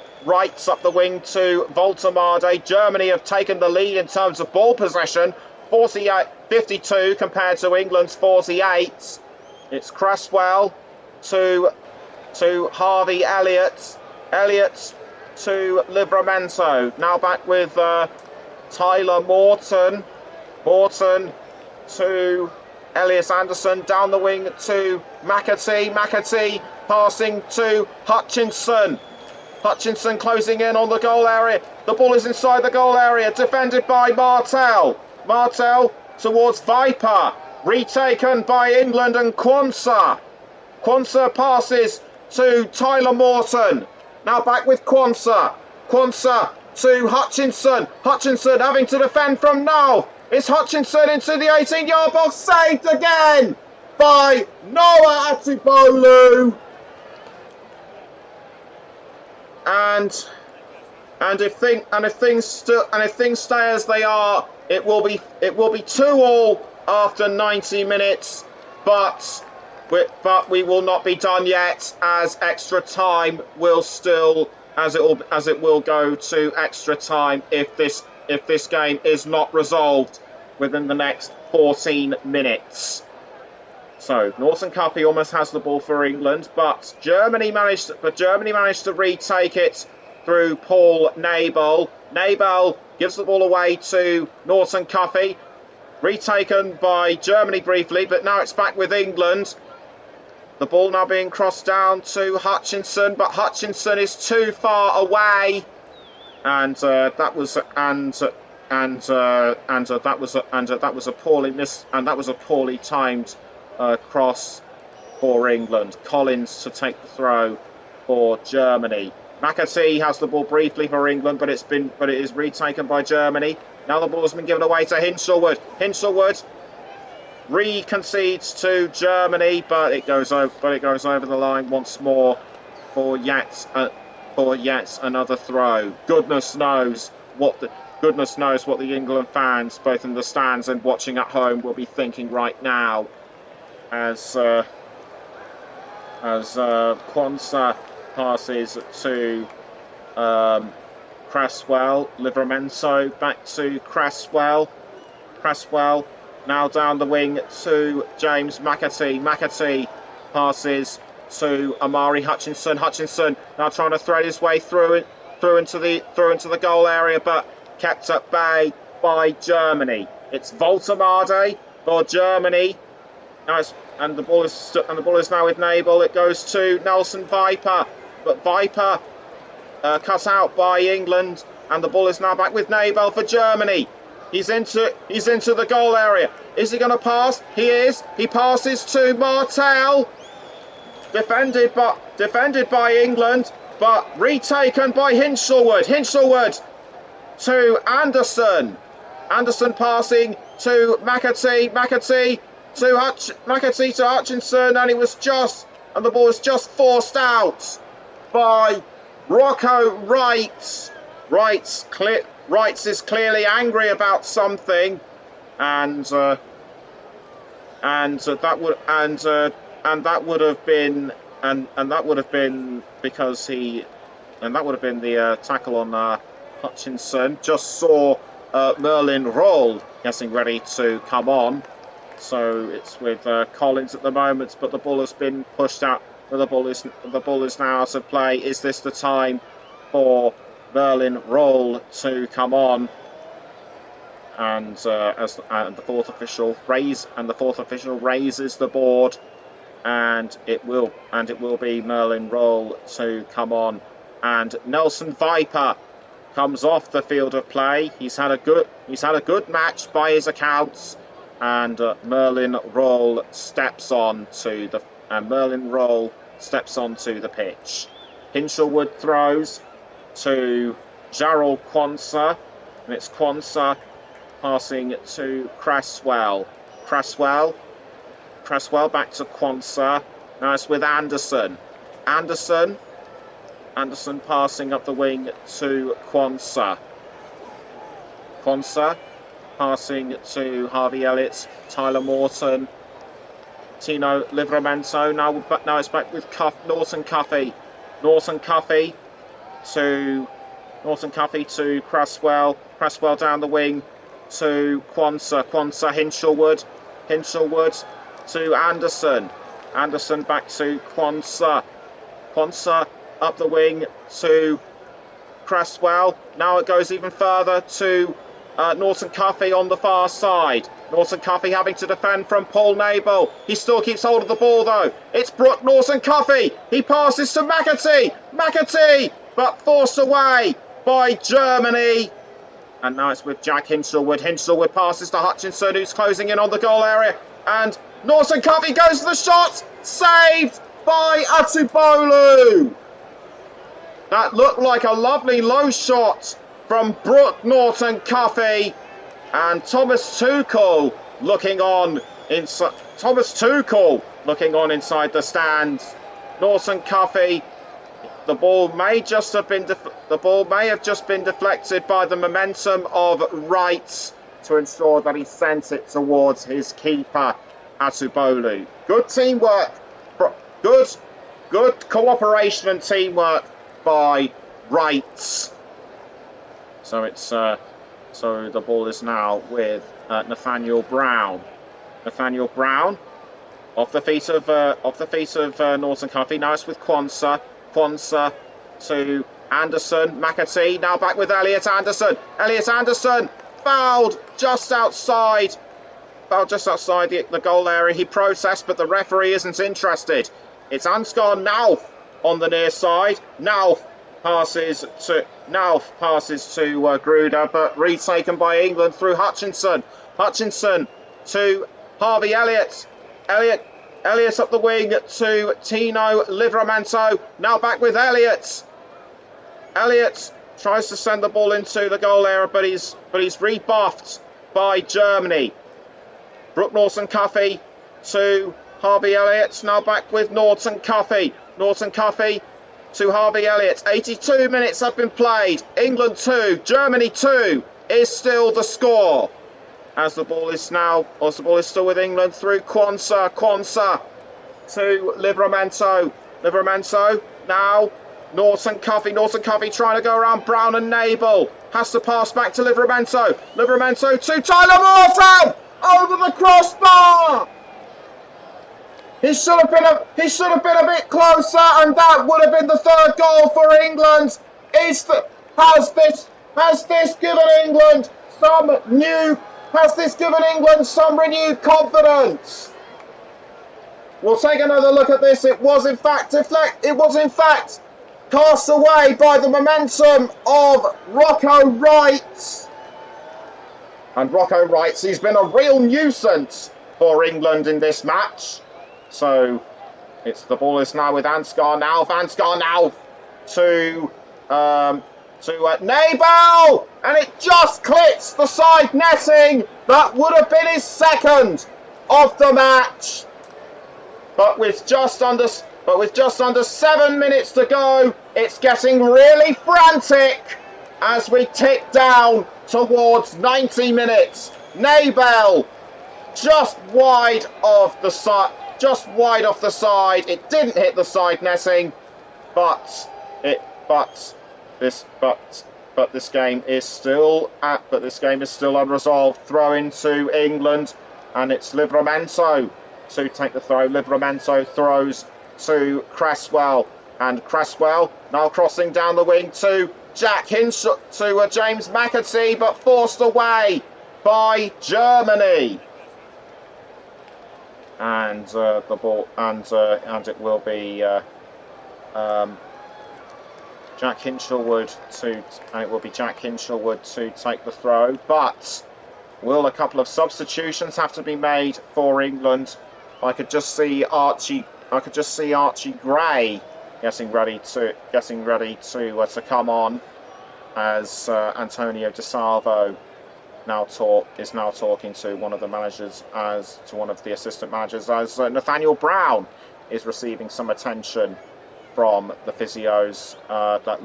Voltemade. Germany have taken the lead in terms of ball possession, 52 compared to England's 48. It's Cresswell to Harvey Elliott to Livramento. Now back with Tyler Morton to Elias Anderson, down the wing to McAtee passing to Hutchinson closing in on the goal area. The ball is inside the goal area, defended by Martel towards Viper, retaken by England and Quansah passes to Tyler Morton. Now back with Quansah to Hutchinson having to defend from now. It's Hutchinson into the 18-yard box, saved again by Noah Atibolu. And if things stay as they are, it will be 2-2 after 90 minutes. But we will not be done yet, as extra time will go to extra time if this game is not resolved within the next 14 minutes. So Norton Cuffy almost has the ball for England, but Germany managed to retake it through Paul Nabel. Nabel gives the ball away to Norton Cuffy, retaken by Germany briefly, but now it's back with England. The ball now being crossed down to Hutchinson, but Hutchinson is too far away, and that was a poorly timed cross for England. Collins to take the throw for Germany. McAtee has the ball briefly for England, but it is retaken by Germany. Now the ball has been given away to Hinshelwood reconcedes to Germany, but it goes over the line once more for yet another throw. Goodness knows what the England fans, both in the stands and watching at home, will be thinking right now, as Quansah passes to Cresswell. Livramento back to Cresswell. Now down the wing to James McAtee. McAtee passes to Amari Hutchinson. Hutchinson now trying to thread his way through into the goal area, but kept at bay by Germany. It's Voltemade for Germany. And the ball is now with Nabel. It goes to Nelson Viper, but Viper cut out by England, and the ball is now back with Nabel for Germany. He's into the goal area. Is he going to pass? He is. He passes to Martel. Defended by England, but retaken by Hinshelwood. Hinshelwood to Anderson. Anderson passing to McAtee. McAtee to Hutchinson, and the ball was just forced out by Rocco Wright. Wright is clearly angry about something, and that would have been the tackle on Hutchinson. Just saw Merlin Roll getting ready to come on, so it's with Collins at the moment, but the ball has been pushed out. The ball is now out of play. Is this the time for Merlin Roll to come on? And the fourth official raises the board, and it will be Merlin Roll to come on. And Nelson Viper comes off the field of play. He's had a good match by his accounts, and Merlin Roll steps on to the pitch. Hinshelwood throws to Gerald Quansah, and it's Quansah passing to Cresswell. Cresswell back to Quansah. Now it's with Anderson. Anderson passing up the wing to Quansah. Quansah passing to Harvey Elliott, Tyler Morton, Tino Livramento. Now it's back with Norton Cuffy. Norton Cuffy to Cresswell. Cresswell down the wing to Quansah. Hinshelwood to Anderson. Anderson back to Quansah. Quansah up the wing to Cresswell. Now it goes even further to Norton Cuffy on the far side. Norton Cuffy having to defend from Paul Nabel. He still keeps hold of the ball though. It's Brooke Norton Cuffy. He passes to McAtee, but forced away by Germany. And now it's with Jack Hinshelwood. Hinshelwood passes to Hutchinson, who's closing in on the goal area. And Norton Cuffy goes to the shot. Saved by Atubolu. That looked like a lovely low shot from Brooke Norton Cuffy. And Thomas Tuchel looking on inside the stands. Norton Cuffy. The ball may have just been deflected by the momentum of Wright to ensure that he sent it towards his keeper, Atubolu. Good teamwork, good cooperation and teamwork by Wright. So it's so the ball is now with Nathaniel Brown. Nathaniel Brown off the feet of Norton Cuffy. Now it's with Quansah. Quansah to Anderson. McAtee now back with Elliot Anderson. Elliot Anderson fouled just outside the goal area. He protests, but the referee isn't interested. It's Ansgar Nauf on the near side. Nauf passes to Gruder, but retaken by England through Hutchinson. Hutchinson to Harvey Elliott. Elliott up the wing to Tino Livramento. Now back with Elliott. Elliott tries to send the ball into the goal area, but he's rebuffed by Germany. Brooke Norton Cuffy to Harvey Elliott. Now back with Norton Cuffy. Norton Cuffy to Harvey Elliott. 82 minutes have been played. England 2, Germany 2 is still the score. As the ball is still with England through Quansah. Quansah to Livramento. Livramento now Norton Cuffy. Norton Cuffy trying to go around Brown and Nabel. Has to pass back to Livramento. Livramento to Tyler Morton over the crossbar. He should have been a bit closer, and that would have been the third goal for England. Has this given England some renewed confidence? We'll take another look at this. It was in fact cast away by the momentum of Rocco Wright. And Rocco Wright, he's been a real nuisance for England in this match. So the ball is now with Ansgar Nauf. Ansgar Nauf to Nabel, and it just clips the side netting. That would have been his second of the match. But with just under 7 minutes to go, it's getting really frantic as we tick down towards 90 minutes. Nabel just wide off the side. It didn't hit the side netting, but this game is still unresolved. Throw into England, and it's Livramento to take the throw. Livramento throws to Cresswell, and Cresswell now crossing down the wing to James McAtee, but forced away by Germany. And the ball, and it will be Jack Hinshelwood to take the throw. But will a couple of substitutions have to be made for England? I could just see Archie Gray getting ready to come on as Antonio De Salvo now talking to one of the managers, one of the assistant managers, as Nathaniel Brown is receiving some attention from the physios. That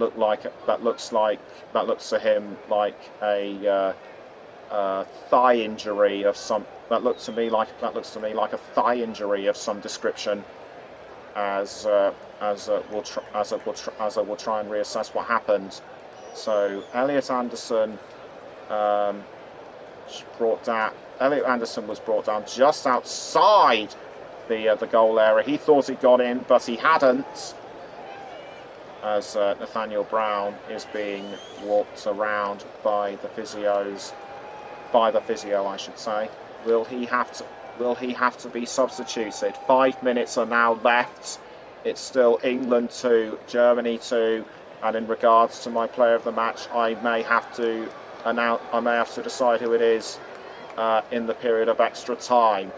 looks to him like a thigh injury of some. That looks to me like a thigh injury of some description. As we'll try and reassess what happened. So Elliot Anderson Elliot Anderson was brought down just outside the goal area. He thought it got in, but he hadn't. As Nathaniel Brown is being walked around by the physios, I should say. Will he have to be substituted? 5 minutes are now left. It's still England 2, Germany 2, and in regards to my player of the match, I may have to decide who it is in the period of extra time.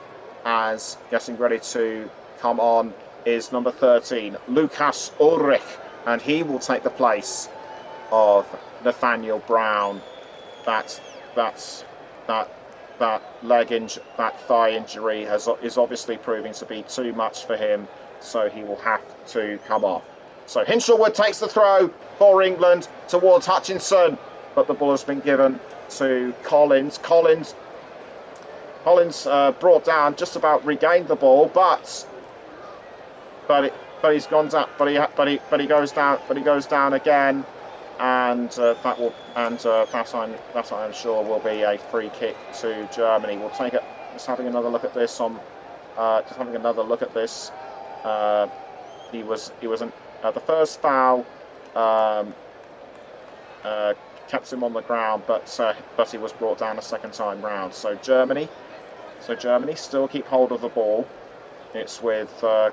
As getting ready to come on is number 13, Lukas Ulrich, and he will take the place of Nathaniel Brown. That thigh injury is obviously proving to be too much for him, so he will have to come off. So Hinshelwood takes the throw for England towards Hutchinson, but the ball has been given to Collins. Collins brought down, just about regained the ball, but he's gone down. But he goes down again, and that I am sure will be a free kick to Germany. We'll take it. Just having another look at this. He was the first foul kept him on the ground, but he was brought down a second time round. So Germany still keep hold of the ball. It's with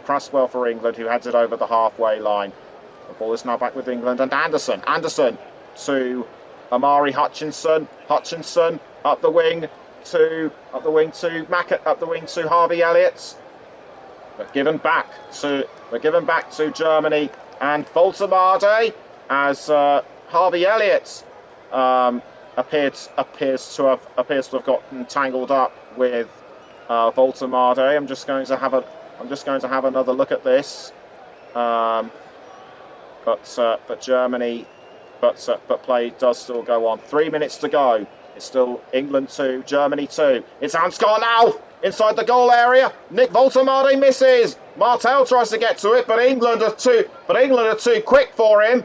Cresswell for England, who heads it over the halfway line. The ball is now back with England, and Anderson to Amari Hutchinson. Hutchinson up the wing to Harvey Elliott. But given back to Germany and Voltemade, as Harvey Elliott appears to have gotten tangled up with Voltemade. I'm just going to have another look at this. But play does still go on. 3 minutes to go. It's still England 2, Germany 2. It's Ansgar now inside the goal area. Nick Voltemade misses. Martel tries to get to it, but England are too quick for him.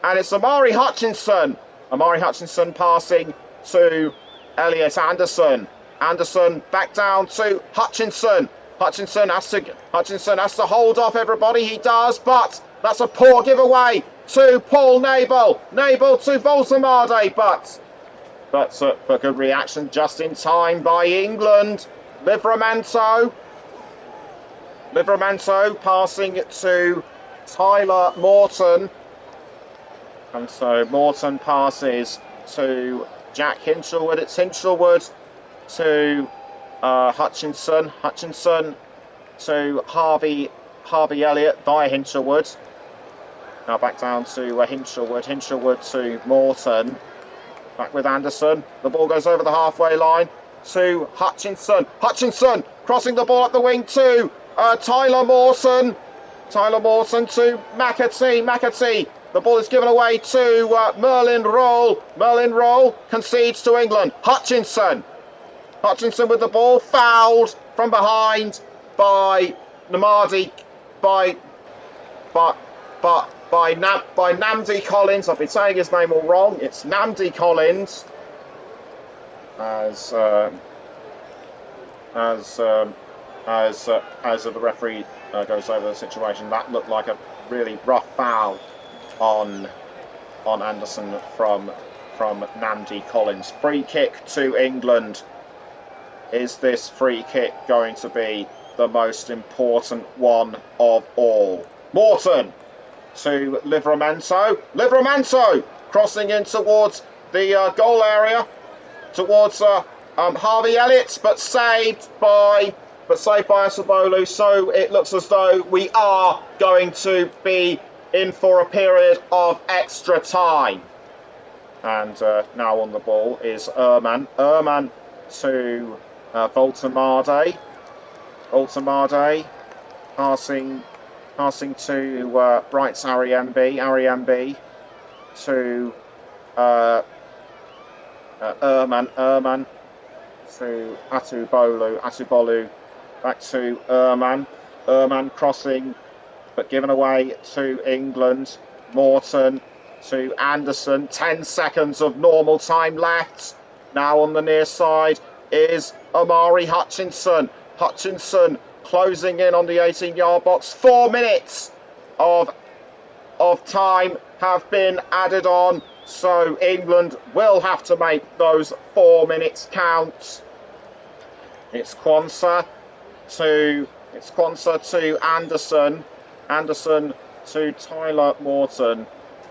And it's Amari Hutchinson. Amari Hutchinson passing to Elliot Anderson. Anderson back down to Hutchinson. Hutchinson has to hold off everybody. He does, but that's a poor giveaway to Paul Nabel. Nabel to Voltemade, but good reaction just in time by England. Livramento passing to Tyler Morton. And so Morton passes to Jack Hinshelwood. It's Hinshelwood to Hutchinson. Hutchinson to Harvey Elliott via Hinshelwood. Now back down to Hinshelwood. Hinshelwood to Morton. Back with Anderson. The ball goes over the halfway line to Hutchinson. Hutchinson crossing the ball up the wing to Tyler Morton. Tyler Morton to McAtee. McAtee. The ball is given away to Merlin Roll. Merlin Roll concedes to England. Hutchinson. Hutchinson with the ball, fouled from behind by Namadi, by Namdi Collins. I've been saying his name all wrong. It's Namdi Collins. As the referee goes over the situation, that looked like a really rough foul on Anderson from Namdi Collins. Free kick to England. Is this free kick going to be the most important one of all? Morton to Livramento. Livramento crossing in towards the goal area, towards Harvey Elliott, but saved by Asobolu. So it looks as though we are going to be in for a period of extra time. And now on the ball is Erman. Erman to Voltemade. Voltemade passing to Bright's Ariembi. Ariembi to Erman. Erman to Atubolu. Atubolu back to Erman. Erman crossing, but given away to England. Morton to Anderson. 10 seconds of normal time left. Now on the near side is Omari Hutchinson. Hutchinson closing in on the 18-yard box. 4 minutes of time have been added on, so England will have to make those 4 minutes count. It's Quansah to Anderson. Anderson to Tyler Morton.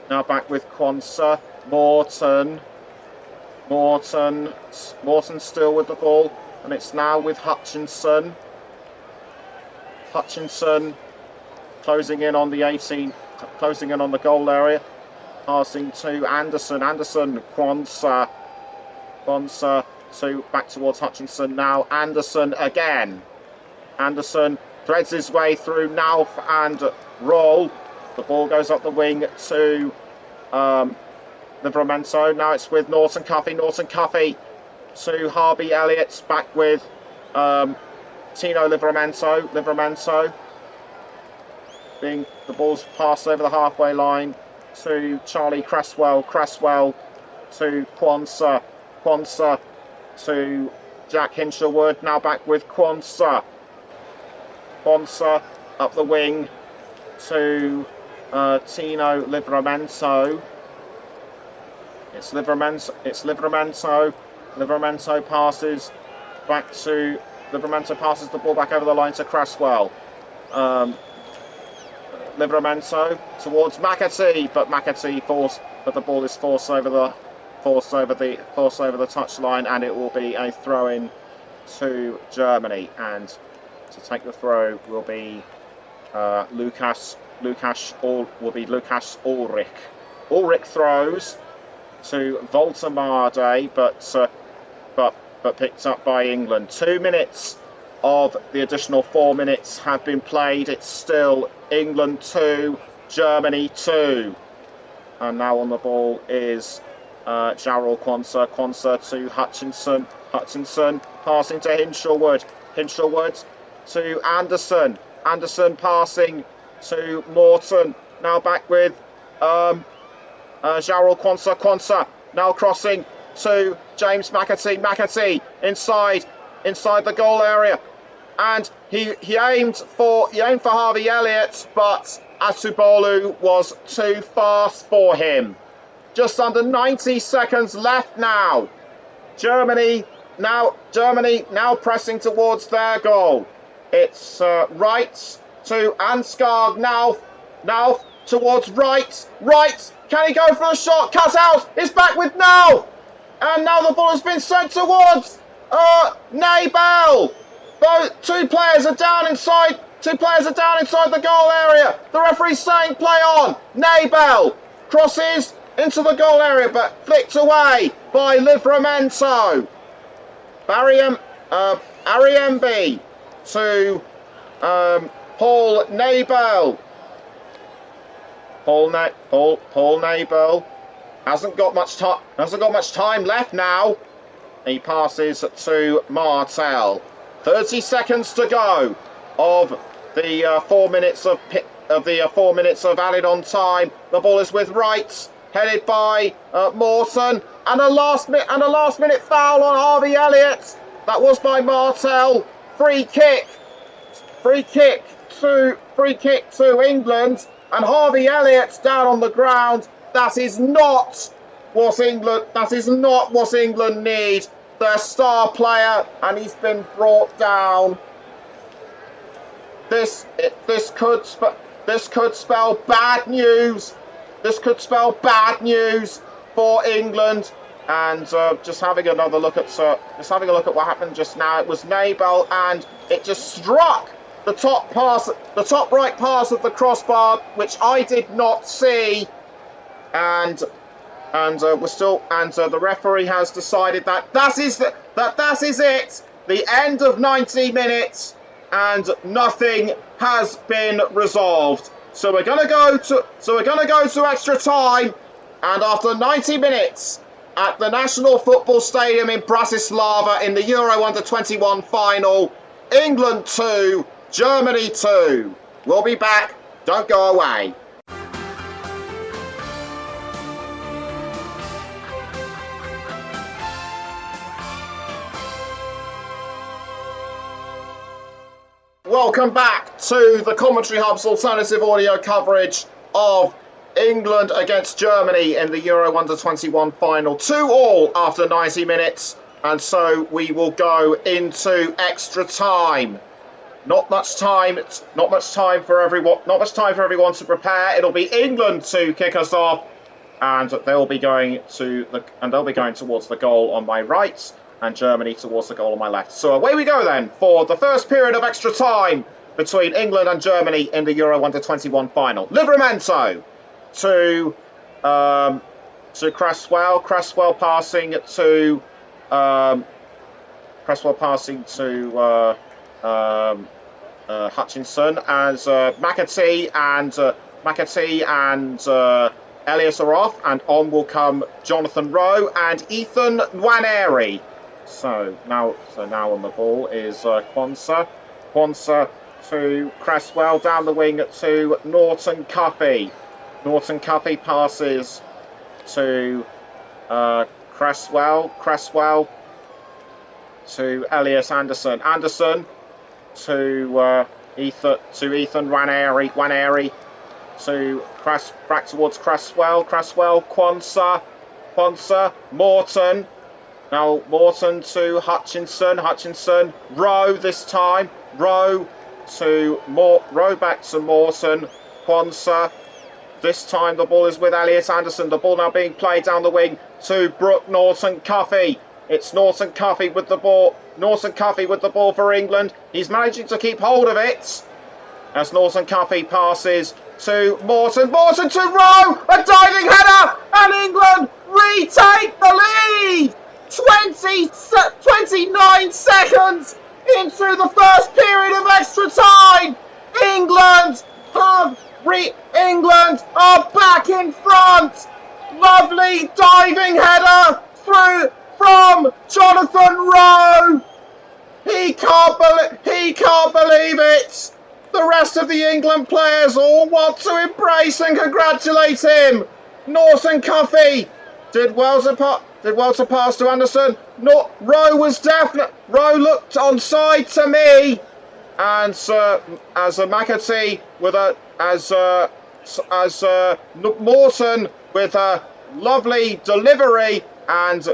Now back with Quansah. Morton still with the ball, and it's now with Hutchinson. Hutchinson closing in on the 18, closing in on the goal area. Passing to Anderson. Anderson, Quansah to back towards Hutchinson now. Anderson again. Anderson threads his way through Nauf and Roll. The ball goes up the wing to Livramento. Now it's with Norton Cuffy. Norton Cuffy to Harvey Elliott. Back with Tino Livramento. Livramento being the ball's passed over the halfway line to Charlie Cresswell. Cresswell to Quansah. Quansah to Jack Hinshelwood. Now back with Quansah. Quansah up the wing to Tino Livramento. It's Livramento. Livramento passes back to Livramento passes the ball back over the line to Cresswell. Livramento towards McAtee, but McAtee but the ball is forced over the touchline, and it will be a throw-in to Germany. And to take the throw will be Lukas Ulrich. Ulrich throws to Voltemade, but picked up by England. 2 minutes of the additional 4 minutes have been played. It's still England 2, Germany 2. And now on the ball is Jarrell Quansah. Quansah to Hutchinson. Hutchinson passing to Hinshelwood. Hinshelwood to Anderson. Anderson passing to Morton. Now back with Jarrell Quansah. Quansah now crossing to James McAtee. McAtee inside the goal area, and he aimed for Harvey Elliott, but Atubolu was too fast for him. Just under 90 seconds left now. Germany now pressing towards their goal. It's right to Ansgar now towards right. Can he go for a shot? Cut out. It's back with now. And now the ball has been sent towards Naybell. Two players are down inside the goal area. The referee's saying play on. Naybell crosses into the goal area, but flicked away by Livramento. Ariembi to Paul Naybell. Paul Naybell hasn't got much time left now. He passes to Martel. 30 seconds to go of the 4 minutes of added on time. The ball is with Wright, headed by Morton, and a last minute foul on Harvey Elliott. That was by Martel. Free kick to England, and Harvey Elliott down on the ground. That is not what England need. Their star player, and he's been brought down. This could spell bad news. This could spell bad news for England. And just having a look at what happened just now. It was Naybell, and it just struck the top right pass of the crossbar, which I did not see. And And the referee has decided that that is it, the end of 90 minutes, and nothing has been resolved. So we're gonna go to extra time, and after 90 minutes at the National Football Stadium in Bratislava in the Euro Under-21 final, England 2, Germany 2. We'll be back. Don't go away. Welcome back to the Commentary Hub's alternative audio coverage of England against Germany in the Euro Under-21 final. 2-2 after 90 minutes, and so we will go into extra time. Not much time for everyone to prepare. It'll be England to kick us off, and they'll be going towards the goal on my right, and Germany towards the goal on my left. So away we go then for the first period of extra time between England and Germany in the Euro Under-21 final. Livramento to Cresswell. Cresswell passing to Hutchinson as McAtee and Elias are off, and on will come Jonathan Rowe and Ethan Nwaneri. So now on the ball is Quansah to Cresswell, down the wing to Norton Cuffy. Norton Cuffy passes to Cresswell to Elias Anderson. Anderson to Ethan Nwaneri to back towards Cresswell. Quansah, Morton. Now Morton to Hutchinson, Rowe this time. Rowe back to Morton. Quansah. This time the ball is with Elias Anderson. The ball now being played down the wing to Brooke Norton Cuffy. It's Norton Cuffy with the ball. Norton Cuffy with the ball for England. He's managing to keep hold of it as Norton Cuffy passes to Morton. Morton to Rowe. A diving header, and England retake the lead. 29 seconds into the first period of extra time. England are back in front. Lovely diving header through from Jonathan Rowe. He can't believe it. The rest of the England players all want to embrace and congratulate him. Norton Cuffy did well to pass to Anderson. Rowe was definite. Rowe looked onside to me, and as a McAtee with Morton with a lovely delivery, and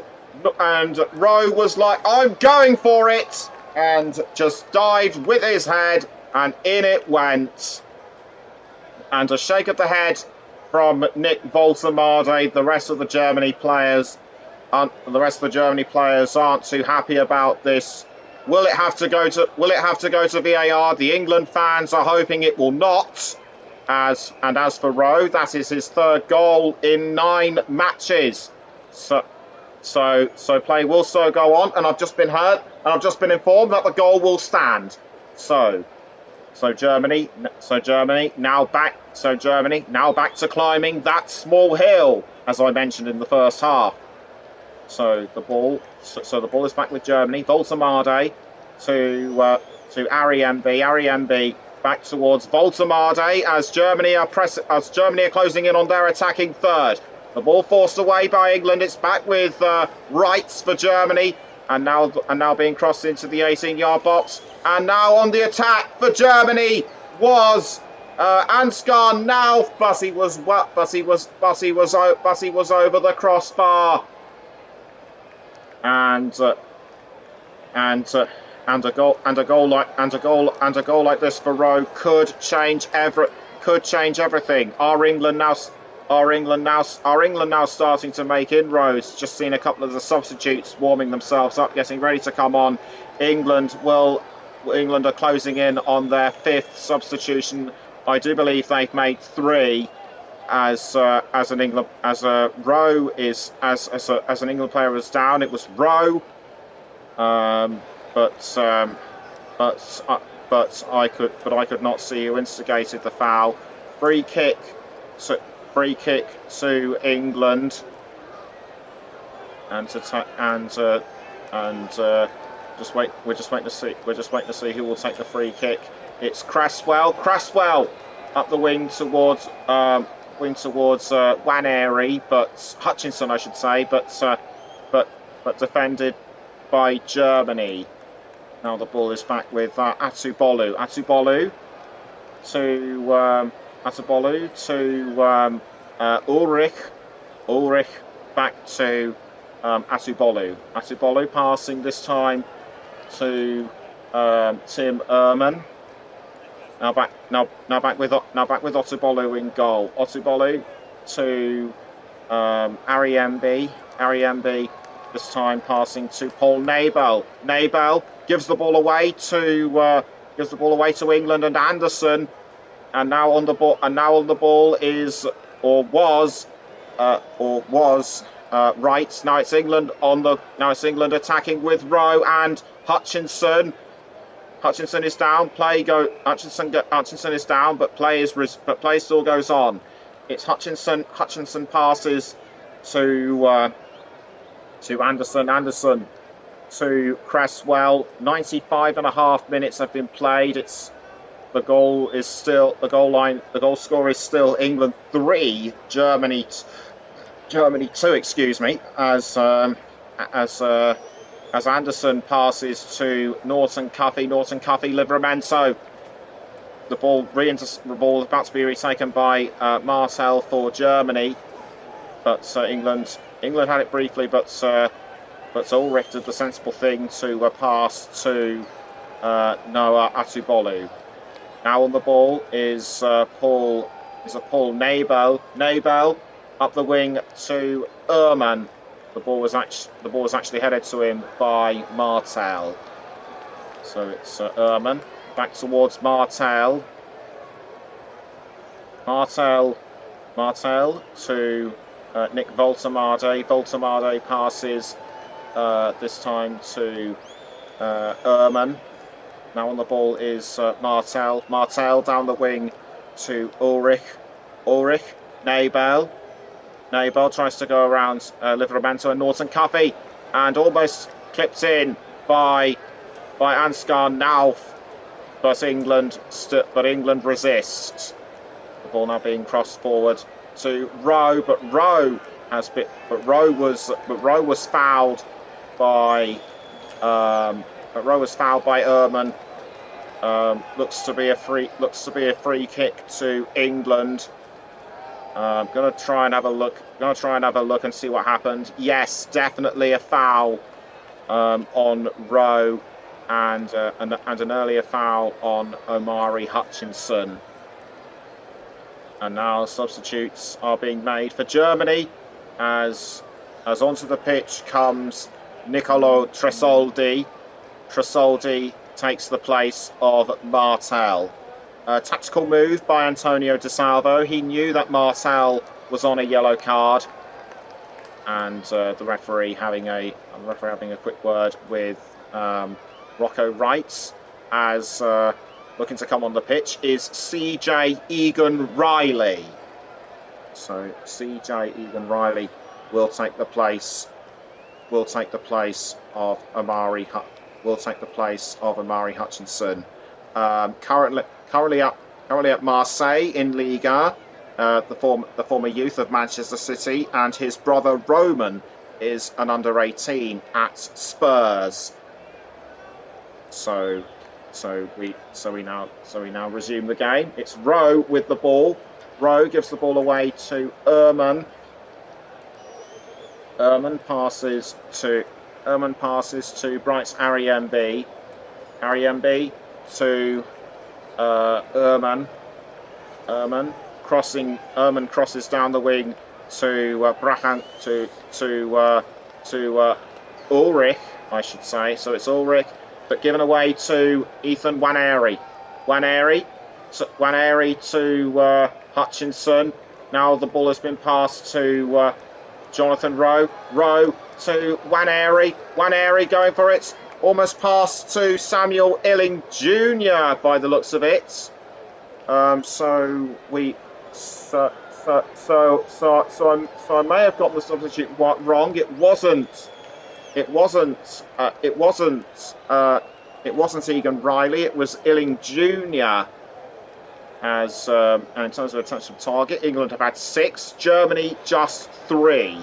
Rowe was like, I'm going for it, and just dived with his head, and in it went. And a shake of the head from Nick Woltemade. The rest of the Germany players aren't too happy about this. Will it have to go to VAR? The England fans are hoping it will not. As for Rowe, that is his third goal in 9 matches. So play will so go on, and I've just been informed that the goal will stand. So Germany now back to climbing that small hill, as I mentioned in the first half. So the ball is back with Germany. Woltemade to Ariembi back towards Woltemade as Germany are closing in on their attacking third. The ball forced away by England. It's back with Wrights for Germany, and now being crossed into the 18-yard box. And now on the attack for Germany was Ansgar Nauf, but he was over the crossbar. And a goal like this for Rowe could change everything. Are England now starting to make inroads? Just seen a couple of the substitutes warming themselves up, getting ready to come on. England are closing in on their 5th substitution. I do believe they've made 3. as an England player was down. It was Rowe, but I could not see who instigated the foul. Free kick to England, and we're just waiting to see who will take the free kick. It's Cresswell up the wing towards Waneri, but Hutchinson, I should say, but defended by Germany. Now the ball is back with Atubolu to Ulrich back to Atubolu passing this time to Tim Ehrman. Now back with Otubolu in goal. Otubolu to Ariembi. This time passing to Paul Nabel. Nabel gives the ball away to England and Anderson. And now on the ball was Wright. Now it's England England attacking with Rowe and Hutchinson. Hutchinson is down. Hutchinson is down, but play still goes on. It's Hutchinson. Hutchinson passes to Anderson. Anderson to Cresswell. 95.5 minutes have been played. The goal score is still England 3, Germany 2. Excuse me, as Anderson passes to Norton Cuffy, Livramento. The ball is about to be retaken by Martel for Germany, but England had it briefly, but Ulrich did the sensible thing to pass to Noah Atubolu. Now on the ball is Paul Nabel. Nabel up the wing to Ehrman. The ball was actually headed to him by Martel. So it's Ehrman back towards Martel. Martel to Nick Voltemade. Voltemade passes this time to Ehrman. Now on the ball is Martel. Martel down the wing to Ulrich. Nabel tries to go around Livramento and Norton Cuffy, and almost clipped in by Ansgar Nauf, but England resists. The ball now being crossed forward to Rowe, but Rowe was fouled by Ehrman. Looks to be a free kick to England. I'm going to try and have a look and see what happened. Yes, definitely a foul on Rowe, and an earlier foul on Omari Hutchinson. And now substitutes are being made for Germany as onto the pitch comes Nicolo Tresoldi. Tresoldi takes the place of Martel. Tactical move by Antonio De Salvo. He knew that Martel was on a yellow card, and the referee having a quick word with Rocco Wright as looking to come on the pitch is CJ Egan Riley. So CJ Egan Riley will take the place of Omari Hutchinson. Currently at Marseille in Liga, the former youth of Manchester City, and his brother Roman is an under-18 at Spurs. So we now resume the game. It's Rowe with the ball. Rowe gives the ball away to Ehrman. Ehrman passes to Bright Ariembi. Ariembi to Ehrman. Ehrman crosses down the wing to Brahan to Ulrich, I should say. So it's Ulrich, but given away to Ethan Waneri. Waneri to Hutchinson. Now the ball has been passed to Jonathan Rowe. Rowe to Waneri. Waneri going for it. Almost passed to Samuel Illing Jr. by the looks of it. So I may have got the substitute wrong. It wasn't Egan Riley. It was Illing Jr. And in terms of attempts of target, England have had 6, Germany just 3.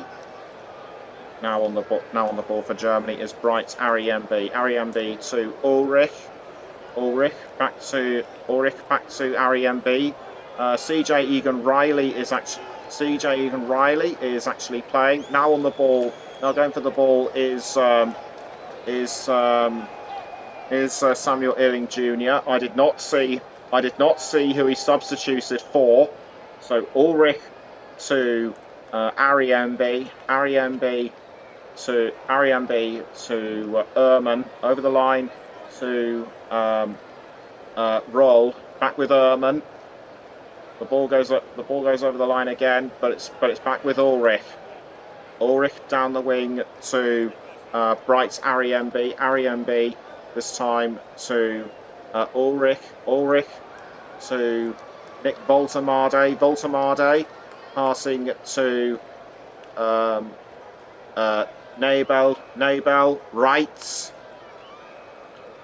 Now on the ball for Germany is Bright Ariembi. Ariembi to Ulrich. Ulrich back to Ariembi. CJ Egan Riley is actually playing. Now on the ball. Now going for the ball is Samuel Illing Jr. I did not see who he substituted for. So Ulrich to Ariembi. Ariembi to Ehrman over the line to Roll. Back with Ehrman. The ball goes over the line again, but it's back with Ulrich. Ulrich down the wing to Bright Ariembi. Ariembi this time to Ulrich. Ulrich to Nick Voltemade. Voltemade passing to Nabel. Wright.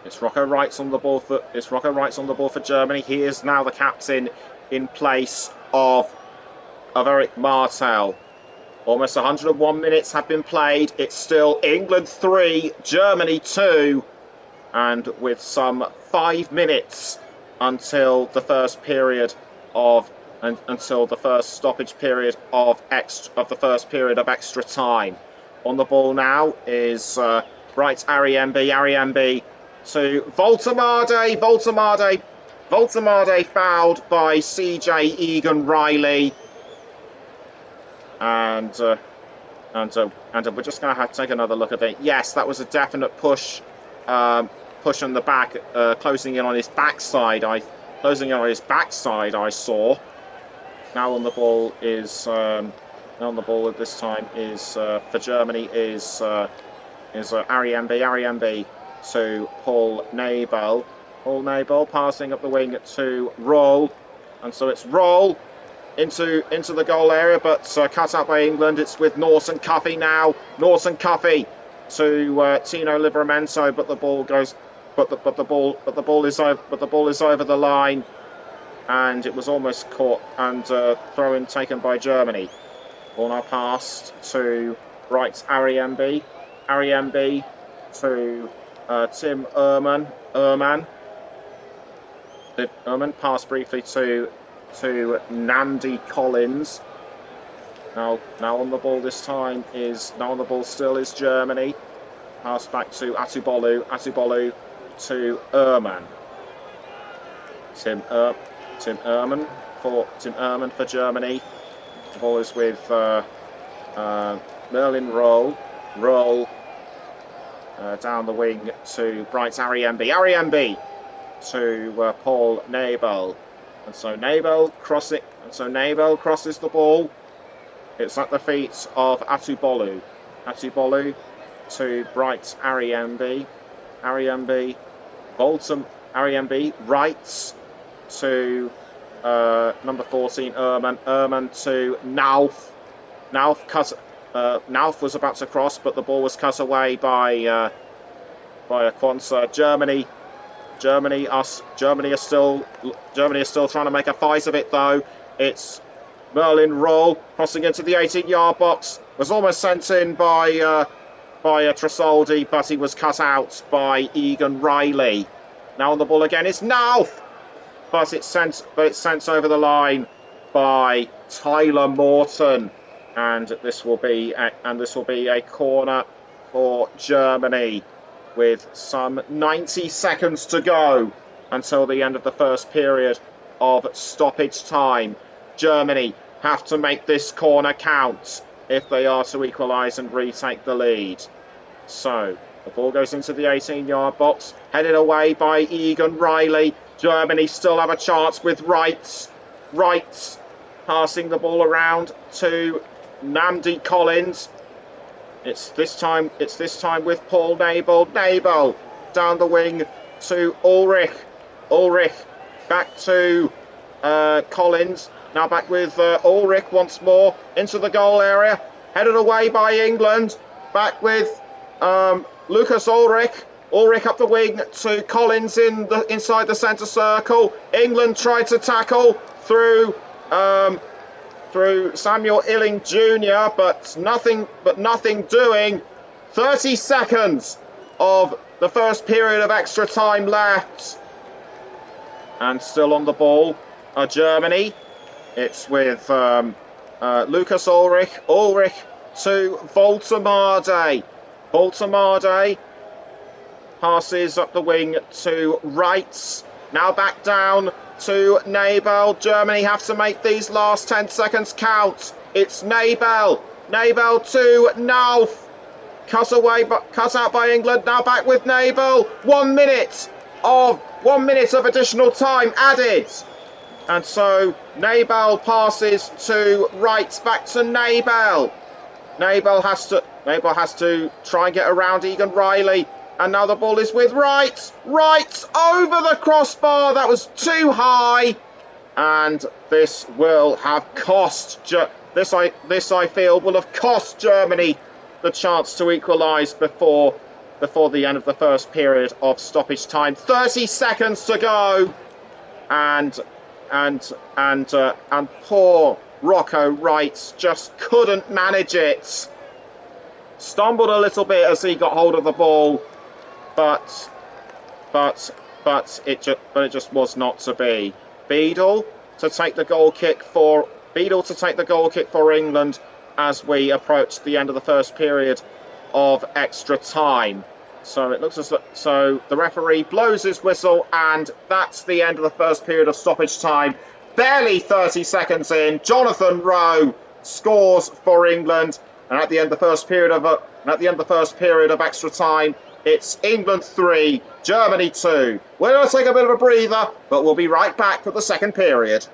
It's Rocco Wright on the ball for Germany. He is now the captain in place of Eric Martel. Almost 101 minutes have been played. It's still England 3, Germany 2, and with some 5 minutes until the first stoppage period of extra time. On the ball now is Bright Ariembi. Ariembi to Voltemade. Voltemade fouled by CJ Egan Riley. And we're just going to have to take another look at it. Yes, that was a definite push on the back, closing in on his backside. I saw. Now on the ball at this time is for Germany is Ariembi. Ariembi to Paul Nabel. Paul Nabel passing up the wing to Roll, and so it's Roll into the goal area, but cut out by England. It's with Norton Cuffy now. Norton Cuffy to Tino Livramento, but the ball is over the line, and it was almost caught and throw-in taken by Germany. Ball now passed to Bright Ariembi. Ariembi to Tim Ehrman. Ehrman passed briefly to Nandi Collins. Now on the ball this time still is Germany. Pass back to Atubolu. Atubolu to Ehrman. Tim Ehrman for Germany. The ball is with Merlin Roll. Roll down the wing to Bright Ariembi. Ariembi to Paul Nabel. And so Nabel crosses the ball. It's at the feet of Atubolu. Atubolu to Bright Ariembi. Ariembi Wright to number 14 Ehrman. Ehrman to Nauf. Nauf was about to cross, but the ball was cut away by a Quansah. Germany are still trying to make a fight of it, though. It's Merlin Roll crossing into the 18-yard box. Was almost sent in by Tresoldi, but he was cut out by Egan Riley. Now on the ball again, it's Nauf, but it's sent over the line by Tyler Morton, and this will be a corner for Germany, with some 90 seconds to go until the end of the first period of stoppage time. Germany have to make this corner count if they are to equalise and retake the lead. So the ball goes into the 18-yard box, headed away by Egan Riley. Germany still have a chance with Wright passing the ball around to Namdi Collins. It's this time with Paul Nabel. Nabel down the wing to Ulrich. Ulrich back to Collins. Now back with Ulrich once more into the goal area. Headed away by England. Back with Lucas Ulrich. Ulrich up the wing to Collins inside the centre circle. England tried to tackle through Samuel Illing Jr. but nothing doing. 30 seconds of the first period of extra time left. And still on the ball are Germany. It's with Lucas Ulrich. Ulrich to Voltemade. Voltemade passes up the wing to Reitz. Now back down to Nabel. Germany have to make these last 10 seconds count. It's Nabel. Nabel to Nauf. Cut out by England. Now back with Nabel. 1 minute of additional time added. And so Nabel passes to Reitz. Back to Nabel. Nabel has to try and get around Egan Riley. And now the ball is with Reitz. Reitz over the crossbar. That was too high. And this will have cost. This I feel will have cost Germany the chance to equalise before the end of the first period of stoppage time. 30 seconds to go. And poor Rocco Reitz just couldn't manage it. Stumbled a little bit as he got hold of the ball. But it just was not to be. Beadle to take the goal kick for England as we approach the end of the first period of extra time. So it looks as so the referee blows his whistle, and that's the end of the first period of stoppage time. Barely 30 seconds in, Jonathan Rowe scores for England, and at the end of the first period of extra time, it's England 3, Germany 2. We're going to take a bit of a breather, but we'll be right back for the second period.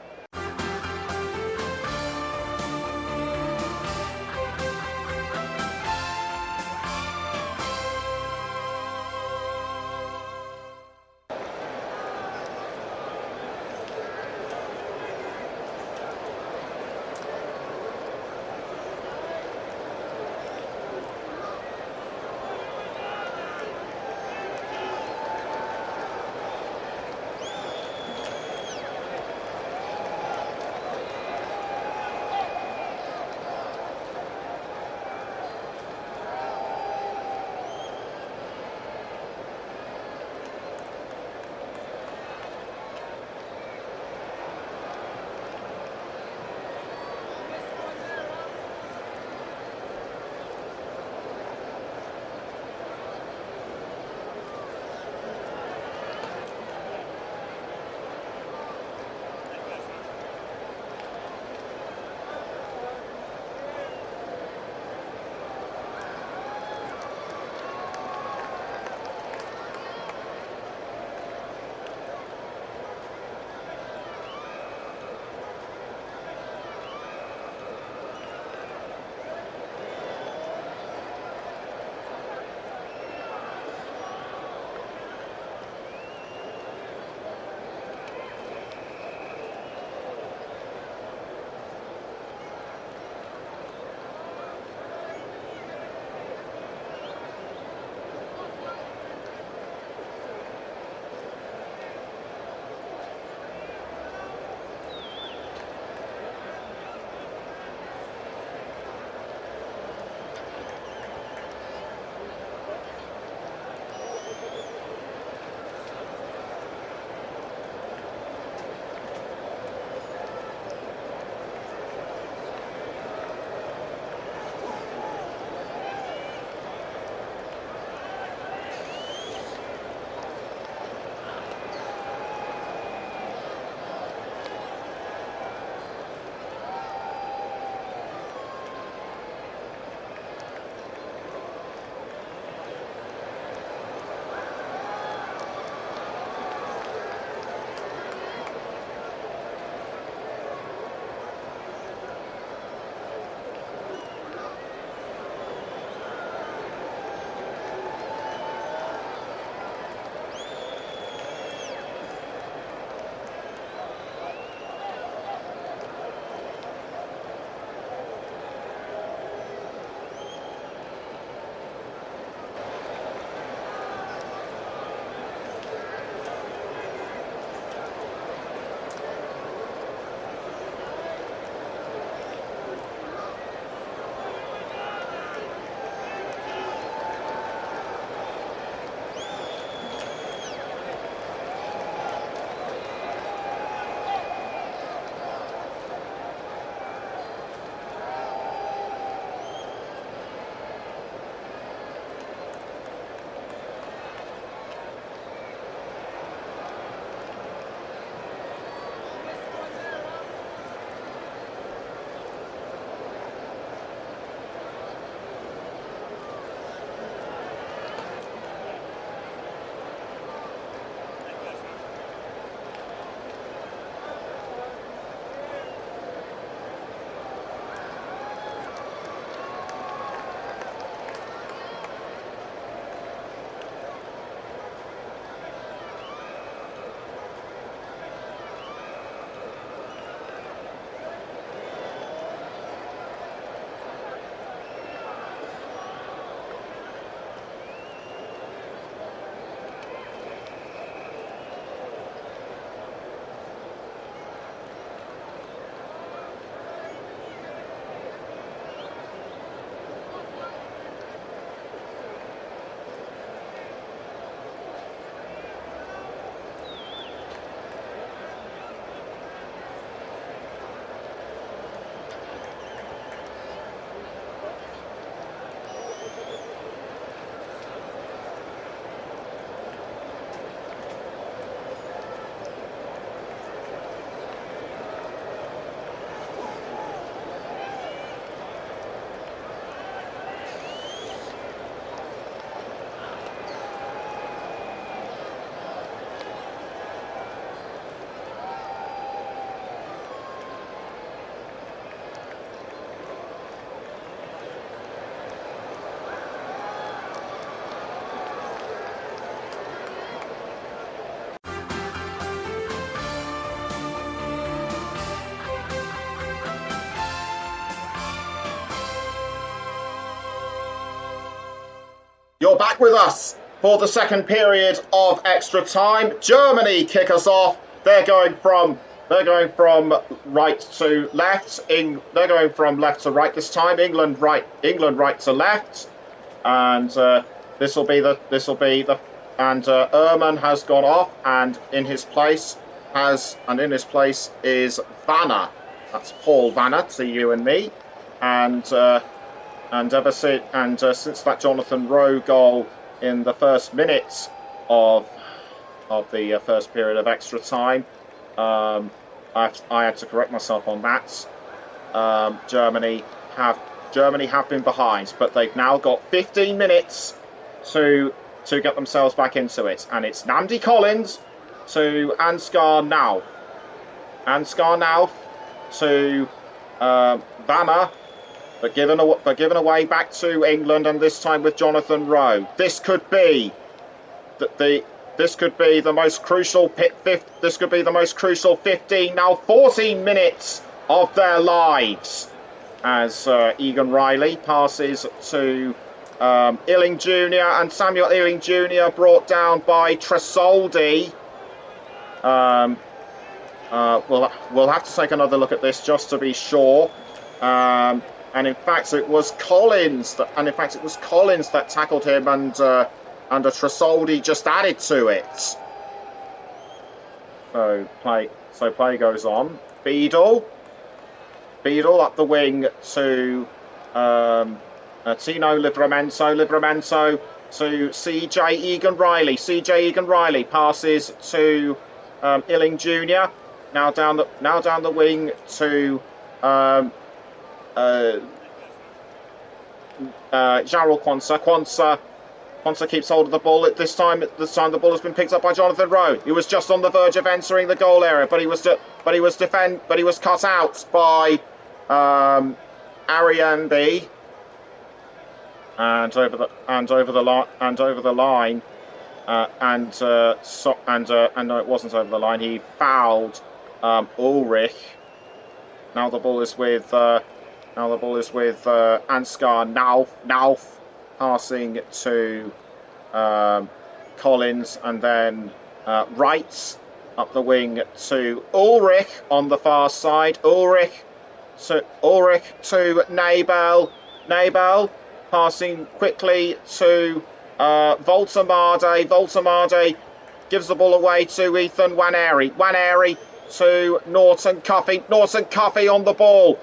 back with us for the second period of extra time. Germany kick us off. They're going from right to left. They're going from left to right this time. England right to left, and this will be the and Ehrman has gone off, and in his place is Vanna. That's Paul Vanna to you and me, and since that Jonathan Rowe goal in the first minutes of the first period of extra time, I had to correct myself on that. Germany have been behind, but they've now got 15 minutes to get themselves back into it, and it's Namdi Collins to Ansgar Nauf. Ansgar Nauf to Vanna, but given away back to England, and this time with Jonathan Rowe. This could be the most crucial 15, now 14 minutes of their lives, as Egan Riley passes to Illing Jr. and Samuel Illing Jr. brought down by Tresoldi. We'll have to take another look at this just to be sure. And in fact, it was Collins that tackled him, and Tresoldi just added to it. So play goes on. Beadle up the wing to Tino Livramento to CJ Egan Riley passes to Illing Jr. Now down the wing to Jarrell Quansah. Quansah keeps hold of the ball. This time the ball has been picked up by Jonathan Rowe. He was just on the verge of entering the goal area, but he was cut out by Ariambi. And over the line. No, it wasn't over the line. He fouled Ulrich. Now the ball is with Ansgar Nauf passing to Collins, and then Wright up the wing to Ulrich on the far side. Ulrich to Nabel passing quickly to Voltemade. Voltemade gives the ball away to Ethan Nwaneri. Nwaneri to Norton Cuffy. Norton Cuffy on the ball.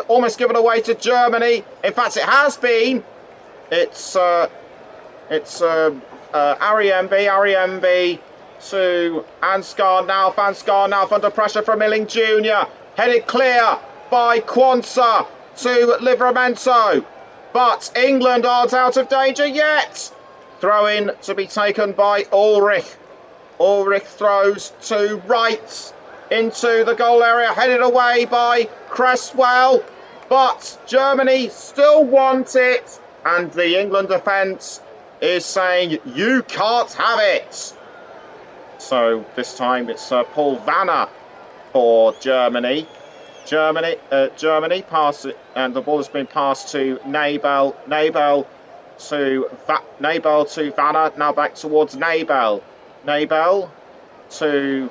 Almost given away to Germany. In fact, it has been. It's Ariambi to Ansgar Nauf. Ansgar Nauf under pressure from Illing Jr. Headed clear by Quansah to Livramento. But England aren't out of danger yet. Throw in to be taken by Ulrich. Ulrich throws to Wright into the goal area, headed away by Cresswell. But Germany still want it, and the England defence is saying, you can't have it. So this time it's Paul Vanna for Germany. Germany pass it, and the ball has been passed to Nabel. Nabel to Vanna. Now back towards Nabel. Nabel to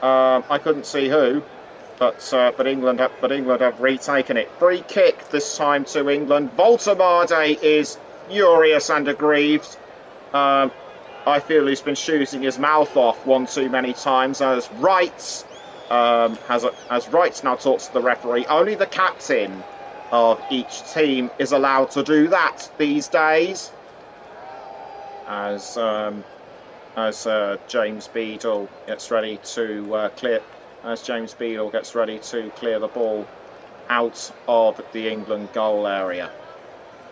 I couldn't see who, but England have retaken it. Free kick this time to England. Voltemade is furious and aggrieved. I feel he's been shooting his mouth off one too many times, as Wright as Wright now talks to the referee. Only the captain of each team is allowed to do that these days. As James Beadle gets ready to clear the ball out of the England goal area.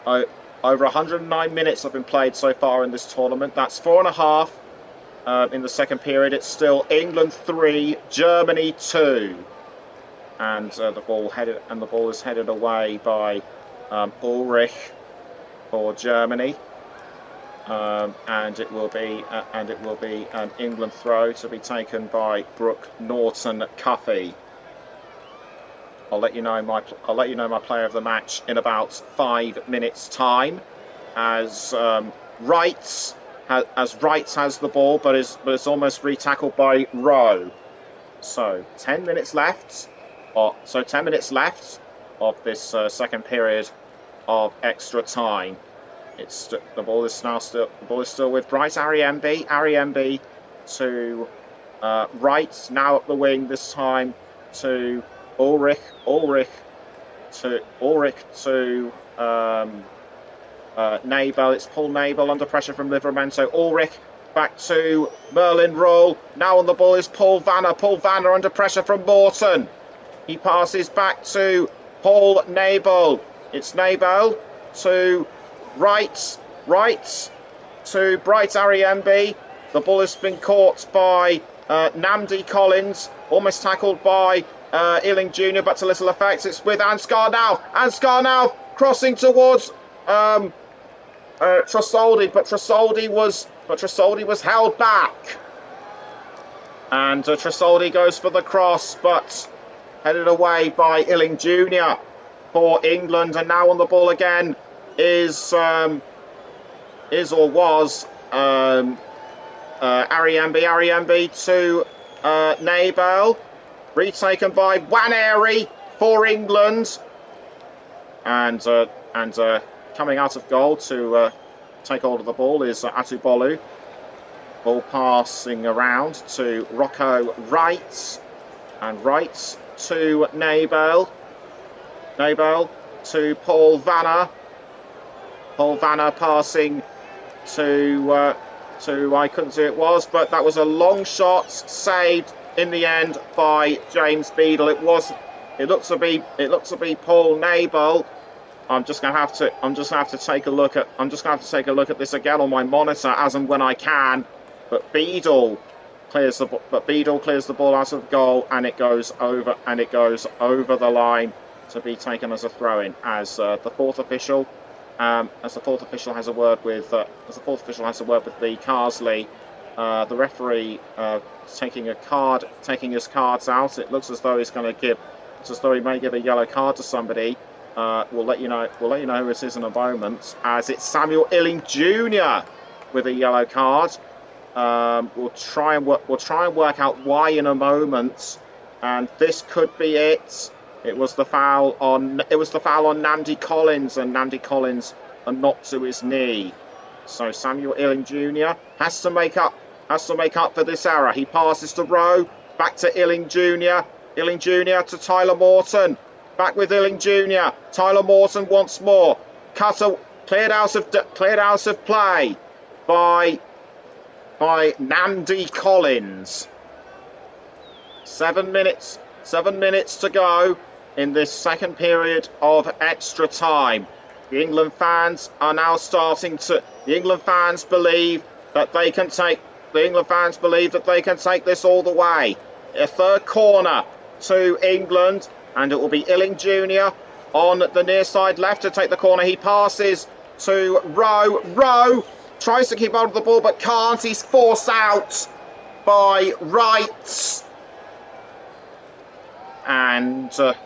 Over 109 minutes have been played so far in this tournament. That's 4.5. In the second period, it's still England 3, Germany 2, and the ball is headed away by Ulrich for Germany, and it will be an England throw to be taken by Brooke Norton Cuffy. I'll let you know my player of the match in about 5 minutes' time, as Wright has the ball, but it's almost retackled by Rowe. So 10 minutes left. 10 minutes left of this second period of extra time. The ball is still with Bright Ariembi to Wright, now up the wing, this time to Ulrich to Nabel. It's Paul Nabel under pressure from Livramento. Ulrich back to Merlin Roll. Now on the ball is Paul Vanner. Paul Vanner under pressure from Morton. He passes back to Paul Nabel. It's Nabel to Wright to Bright Ariembi. The ball has been caught by Namdi Collins, almost tackled by Ealing Jr., but to little effect. It's with Ansgar now. Ansgar now crossing towards Trasoldi, but Trasoldi was held back. And Trasoldi goes for the cross, but headed away by Ealing Jr. for England. And now on the ball again is Ariembi to Nabel, retaken by Waneri for England, and coming out of goal to take hold of the ball is Atubolu. Ball passing around to Rocco Wright, and Wright to Nabel to Paul Vanner. Paul Vanner passing to I couldn't see who it was, but that was a long shot saved in the end by James Beadle. It looked to be Paul Nabel. I'm just gonna have to take a look at this again on my monitor as and when I can. But Beadle clears the ball out of goal, and it goes over the line to be taken as a throw-in. As the fourth official has a word with Lee Carsley, the referee taking his cards out. It looks as though he may give a yellow card to somebody. We'll let you know who it is in a moment. As it's Samuel Illing Jr. with a yellow card. We'll try and work out why in a moment. And this could be it. It was the foul on Namdi Collins, and Namdi Collins a knock to his knee. So Samuel Illing Jr. has to make up for this error. He passes to Rowe, back to Illing Jr. Illing Jr. to Tyler Morton, back with Illing Jr. Tyler Morton once more. Cleared out of play by Namdi Collins. 7 minutes to go in this second period of extra time. The England fans are now starting to. The England fans believe that they can take this all the way. A third corner to England, and it will be Illing Jr. on the near side left to take the corner. He passes to Rowe. Rowe tries to keep hold of the ball but can't. He's forced out by Wright. And that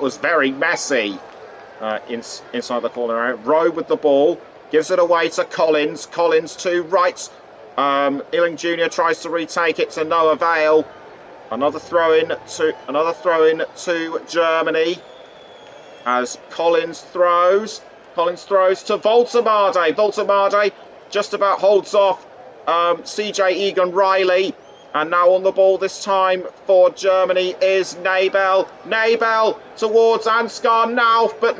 was very messy inside the corner area. Rowe with the ball, gives it away to Collins. Collins to Wright. Illing Jr. tries to retake it to no avail. Another throw in to Germany as Collins throws. Collins throws to Voltemade. Voltemade just about holds off CJ Egan Riley. And now on the ball this time for Germany is Nabel. Nabel towards Ansgar Nauf, but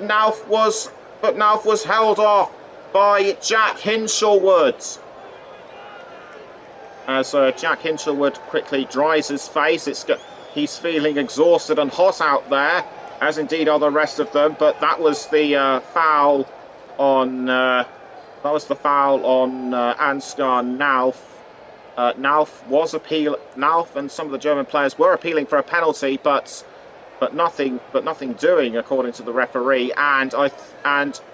Nauf was held off by Jack Hinshelwood. As Jack Hinshelwood quickly dries his face, he's feeling exhausted and hot out there, as indeed are the rest of them. But that was the foul on Ansgar Nauf. Nauf and some of the German players were appealing for a penalty, but nothing doing according to the referee. And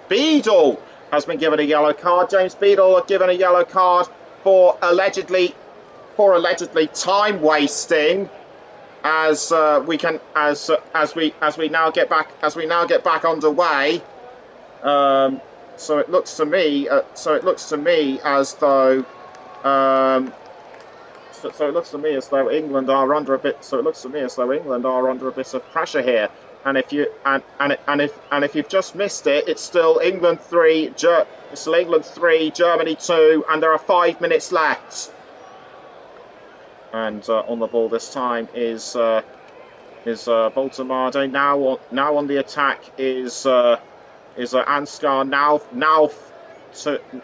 Beadle has been given a yellow card. James Beadle given a yellow card for allegedly time wasting, as we now get back underway. So it looks to me as though England are under a bit. So it looks to me as though England are under a bit of pressure here. And if you've just missed it, it's still England 3, Germany 2, and there are 5 minutes left. And on the ball this time is Baltamade. Now on the attack is Ansgar.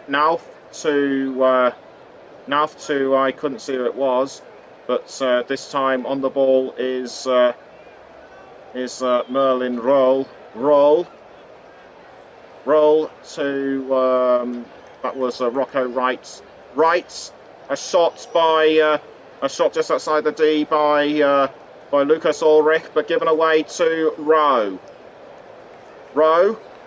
Now to I couldn't see who it was, but this time on the ball is Merlin Roll to that was Rocco Wright. A shot just outside the D by Lucas Ulrich, but given away to Rowe.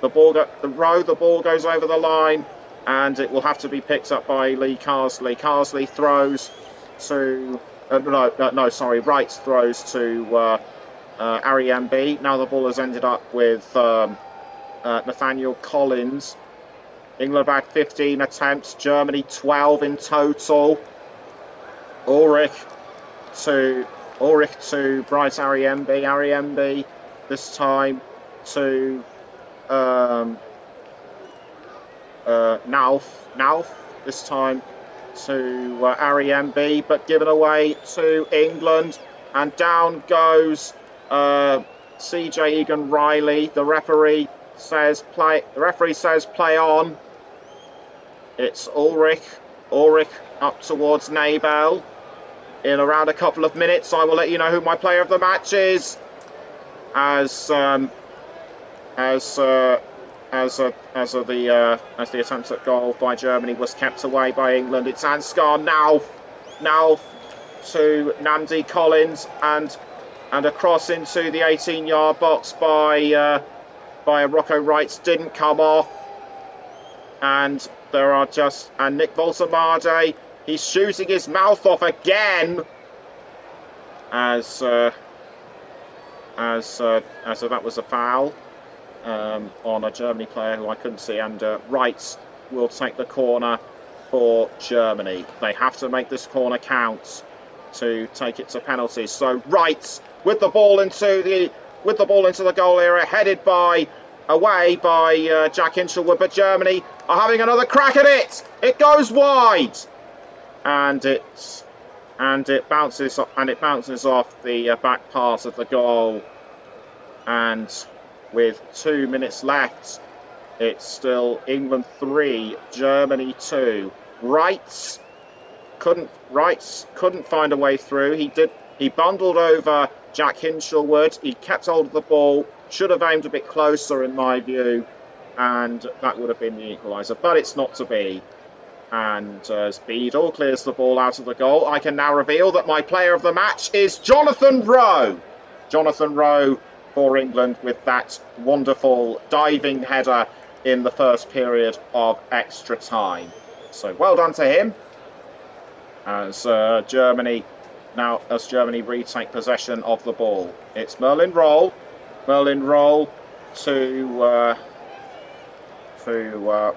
The ball goes over the line, and it will have to be picked up by Lee Carsley. Carsley throws to Wright throws to Ariembi. Now the ball has ended up with Nathaniel Collins. England had 15 attempts, Germany 12 in total. Ulrich to Bryce Ariembi. Ariembi this time to Nauf this time to Ariembi, but given away to England, and down goes CJ Egan Riley. The referee says play on. It's Ulrich up towards Nabel. In around a couple of minutes, I will let you know who my player of the match is. As the attempt at goal by Germany was kept away by England. It's Ansgar now to Namdi Collins, and a cross into the 18-yard box by Rocco Wright didn't come off. And Nick Baltamade, he's shooting his mouth off again as that was a foul on a Germany player who I couldn't see, and Wright will take the corner for Germany. They have to make this corner count to take it to penalties. So Wright with the ball into the goal area, headed away by Jack Hinchelwood, but Germany are having another crack at it. It goes wide, and it bounces off the back part of the goal. And with 2 minutes left, it's still England 3, Germany 2. Wright couldn't find a way through. He bundled over Jack Hinchelwood. He kept hold of the ball. Should have aimed a bit closer, in my view, and that would have been the equaliser. But it's not to be. And Speedle clears the ball out of the goal. I can now reveal that my player of the match is Jonathan Rowe. Jonathan Rowe for England with that wonderful diving header in the first period of extra time. So well done to him. As Germany retake possession of the ball. It's Merlin Roll to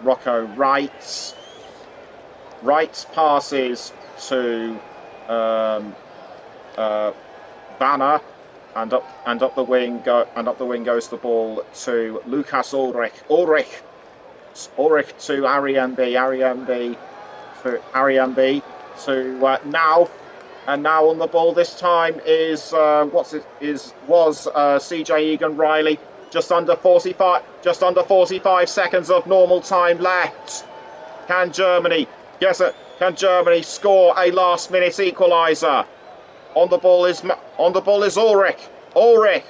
Rocco Wright. Wright passes to Banner, and up the wing goes the ball to Lucas Ulrich. Ulrich to Ariembi to now. And now on the ball this time was CJ Egan Riley. Just under 45 seconds of normal time left. Can Germany score a last-minute equaliser? On the ball is Ulrich. Ulrich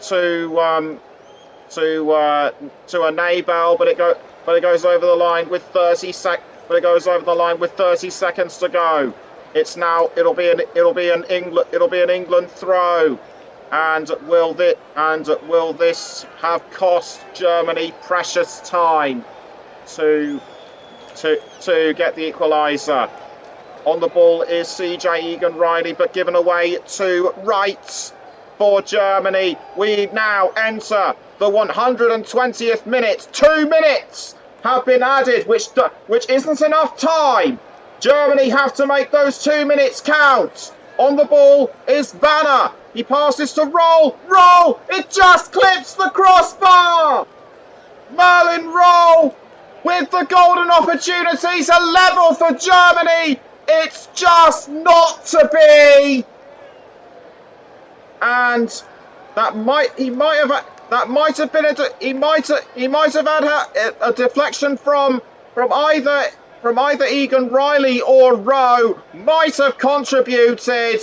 to a Nabel, but it goes over the line with 30 seconds to go. It'll be an England throw, and will this have cost Germany precious time to get the equaliser? On the ball is CJ Egan-Riley, but given away to Wright for Germany. We now enter the 120th minute. 2 minutes have been added, which isn't enough time. Germany have to make those 2 minutes count. On the ball is Vanna. He passes to Roll. Roll! It just clips the crossbar! Merlin Roll with the golden opportunities. A level for Germany. It's just not to be. And he might have had a deflection from either Egan-Riley or Rowe, might have contributed,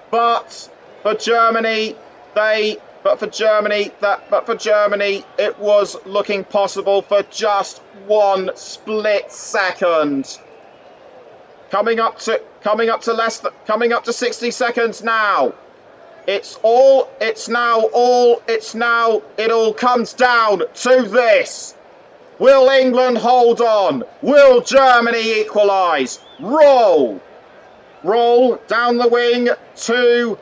but for Germany it was looking possible for just 1 split second. Coming up to 60 seconds now. It all comes down to this. Will England hold on? Will Germany equalise? Roll down the wing to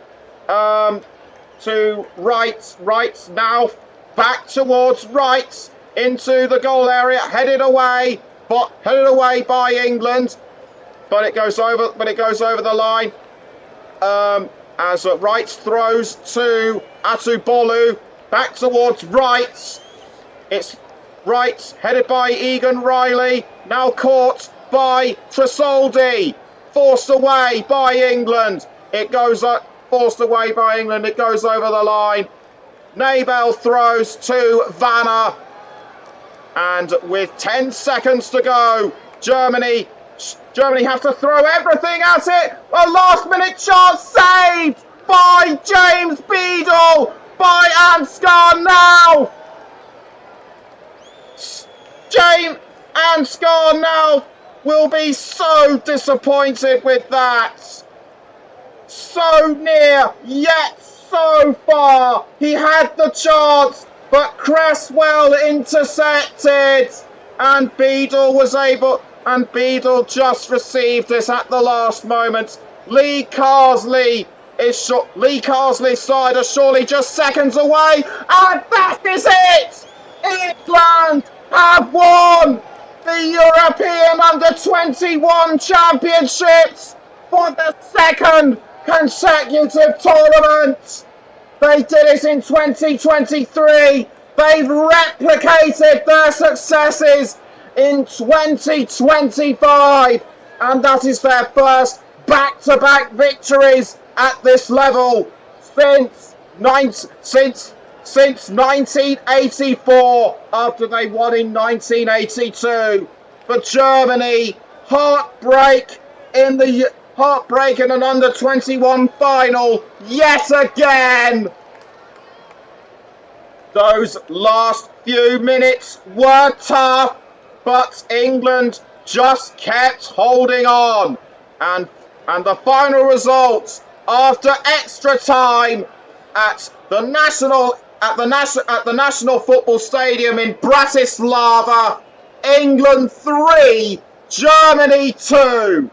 Wright. Wright now back towards Wright into the goal area, headed away by England, but it goes over the line. As Wright throws to Atubolu, back towards Wright. It's Wright, headed by Egan-Riley, now caught by Tresoldi, forced away by England. It goes over the line. Nabel throws to Vanna, and with 10 seconds to go, Germany have to throw everything at it. A last-minute chance saved by James Beadle by Ansgar now. James Ansgar now will be so disappointed with that. So near, yet so far. He had the chance, but Cresswell intercepted, and Beadle just received this at the last moment. Lee Carsley's side are surely just seconds away, and that is it. England have won the European Under-21 Championships for the second consecutive tournament. They did it in 2023. They've replicated their successes in 2025, and that is their first back-to-back victories at this level since 1984, after they won in 1982. For Germany, heartbreak in an under-21 final yet again. Those last few minutes were tough, but England just kept holding on, and the final result after extra time at the National Football Stadium in Bratislava, England 3, Germany 2.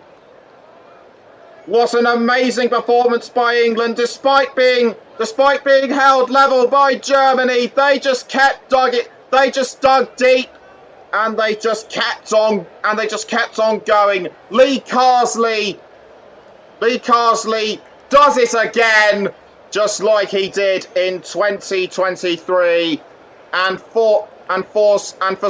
What an amazing performance by England, despite being held level by Germany. They just dug deep, and they just kept on going. Lee Carsley does it again, just like he did in 2023, and for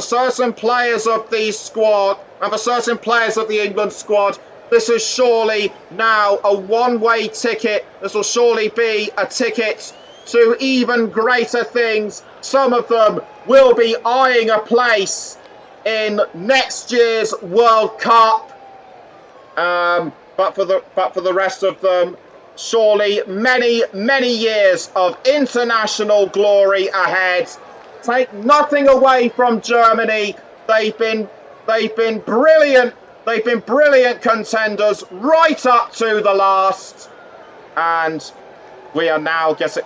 certain players of the squad, and for certain players of the England squad, this is surely now a one-way ticket. This will surely be a ticket to even greater things. Some of them will be eyeing a place in next year's World Cup. But for the rest of them, surely many years of international glory ahead. Take nothing away from Germany. They've been brilliant. They've been brilliant contenders right up to the last, and we are now getting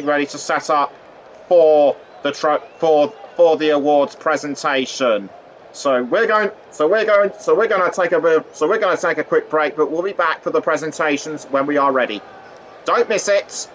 ready to set up for the awards presentation. So we're going to take a quick break, but we'll be back for the presentations when we are ready. Don't miss it.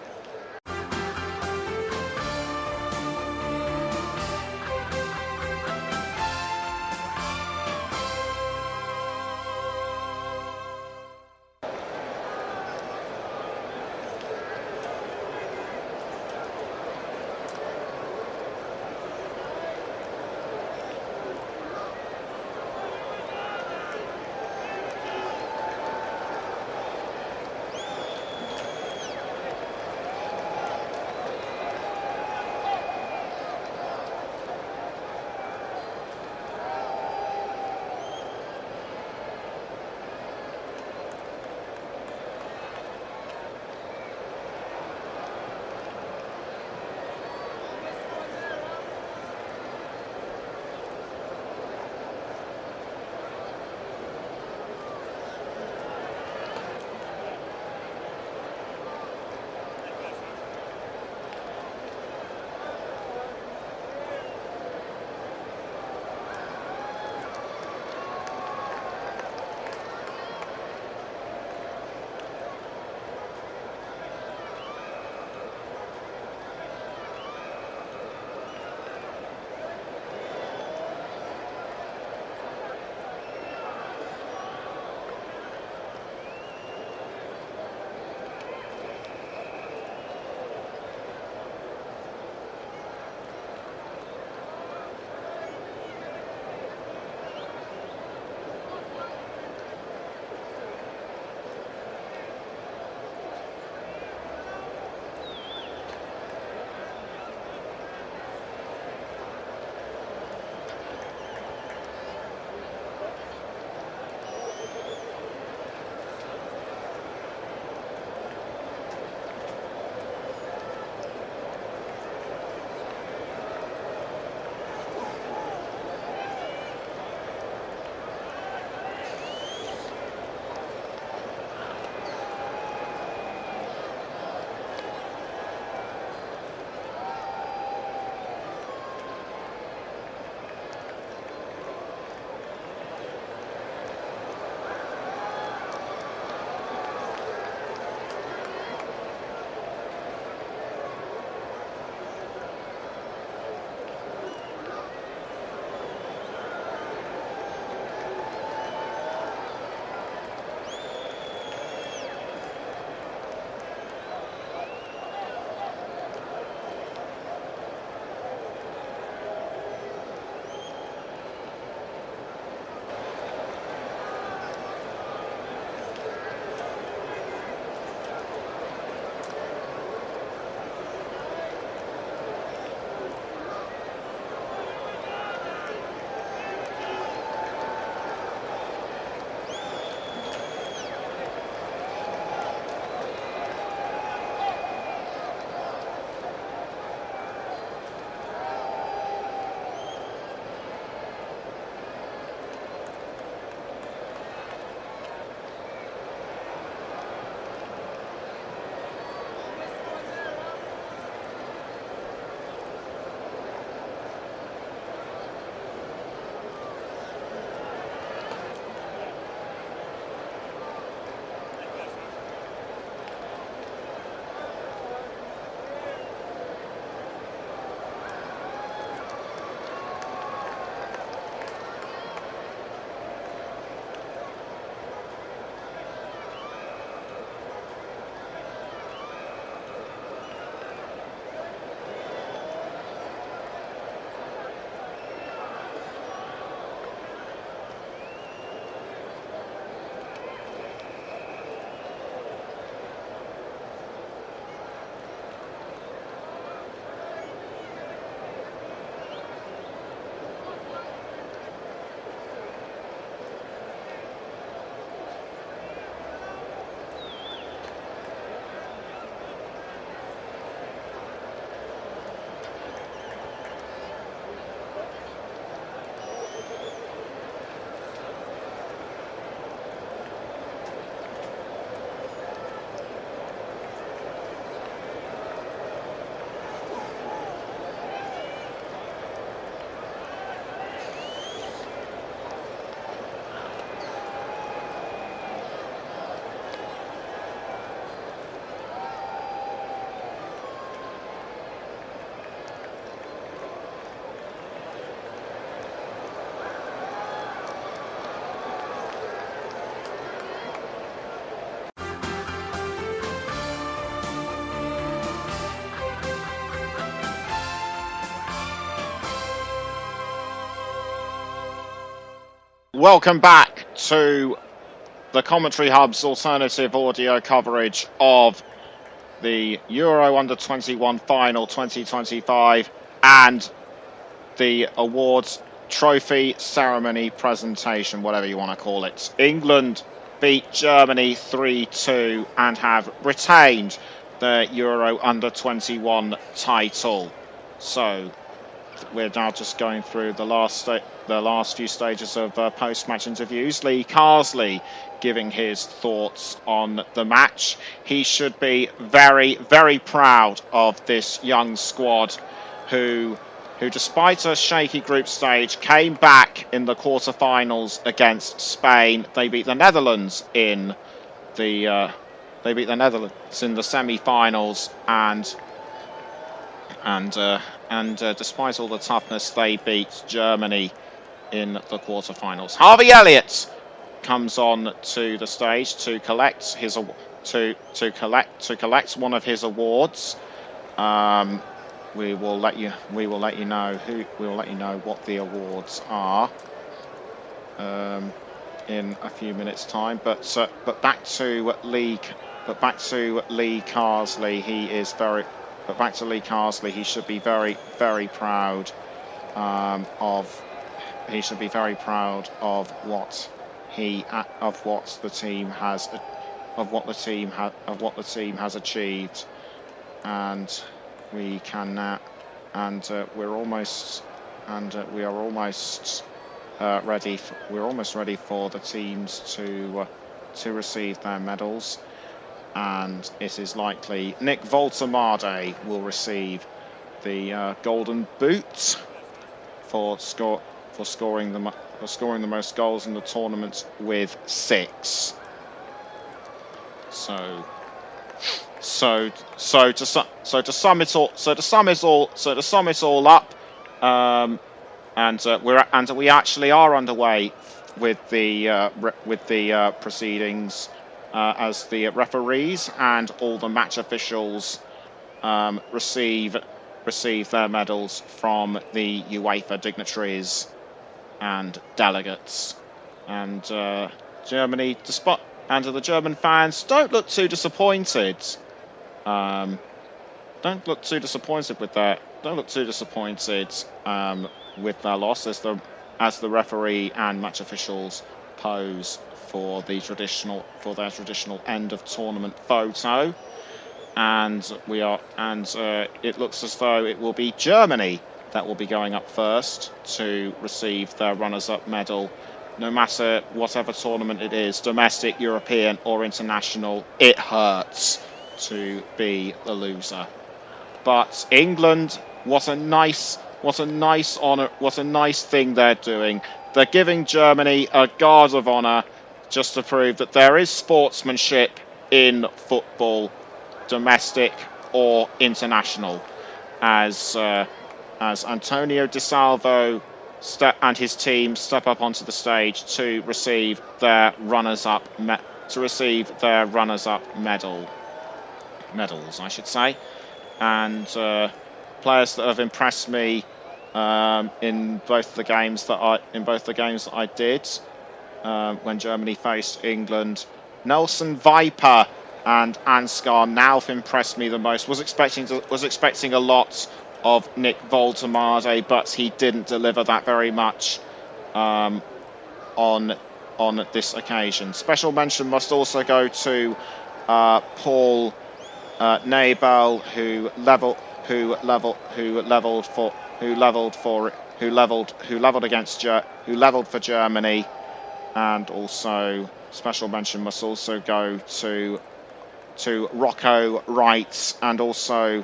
welcome back to the Commentary Hub's alternative audio coverage of the Euro Under-21 Final 2025 and the awards trophy ceremony presentation, whatever you want to call it. England beat Germany 3-2 and have retained the Euro Under-21 title. So we're now just going through the last few stages of post-match interviews. Lee Carsley giving his thoughts on the match. He should be very, very proud of this young squad who despite a shaky group stage came back in the quarterfinals against Spain. They beat the Netherlands in the semi-finals, and despite all the toughness, they beat Germany in the quarterfinals. Harvey Elliott comes on to the stage to collect one of his awards. We will let you know what the awards are in a few minutes' time. But back to Lee Carsley. He should be very, very proud of what the team has achieved, and we can now, we are almost ready for the teams to receive their medals. And it is likely Nick Voltemade will receive the Golden Boot for scoring the most goals in the tournament with 6. So to sum it all up, we actually are underway with the proceedings. As the referees and all the match officials receive their medals from the UEFA dignitaries and delegates, and Germany, and the German fans don't look too disappointed. Don't look too disappointed with their loss as the referee and match officials pose for their traditional end of tournament photo, and it looks as though it will be Germany that will be going up first to receive their runners-up medal. No matter whatever tournament it is, domestic, European or international, it hurts to be the loser. But England, what a nice honor, what a nice thing they're doing. They're giving Germany a guard of honor, just to prove that there is sportsmanship in football, domestic or international, as Antonio Di Salvo and his team step up onto the stage to receive their runners-up medals, I should say, and players that have impressed me in both the games that I did. When Germany faced England, Nelson Viper and Ansgar Nauf impressed me the most. Was expecting a lot of Nick Voltemade, but he didn't deliver that very much on this occasion. Special mention must also go to Paul Nabel, who levelled for Germany. And also, special mention must also go to Rocco Wright and also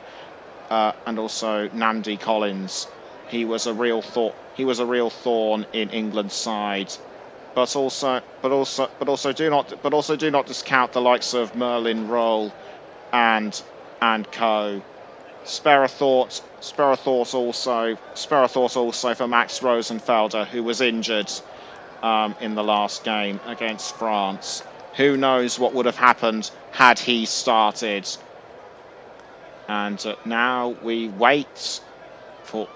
Namdi Collins. He was a real thorn in England's side. But also do not discount the likes of Merlin Roll and co. Spare a thought also for Max Rosenfelder, who was injured in the last game against France. Who knows what would have happened had he started? And now we wait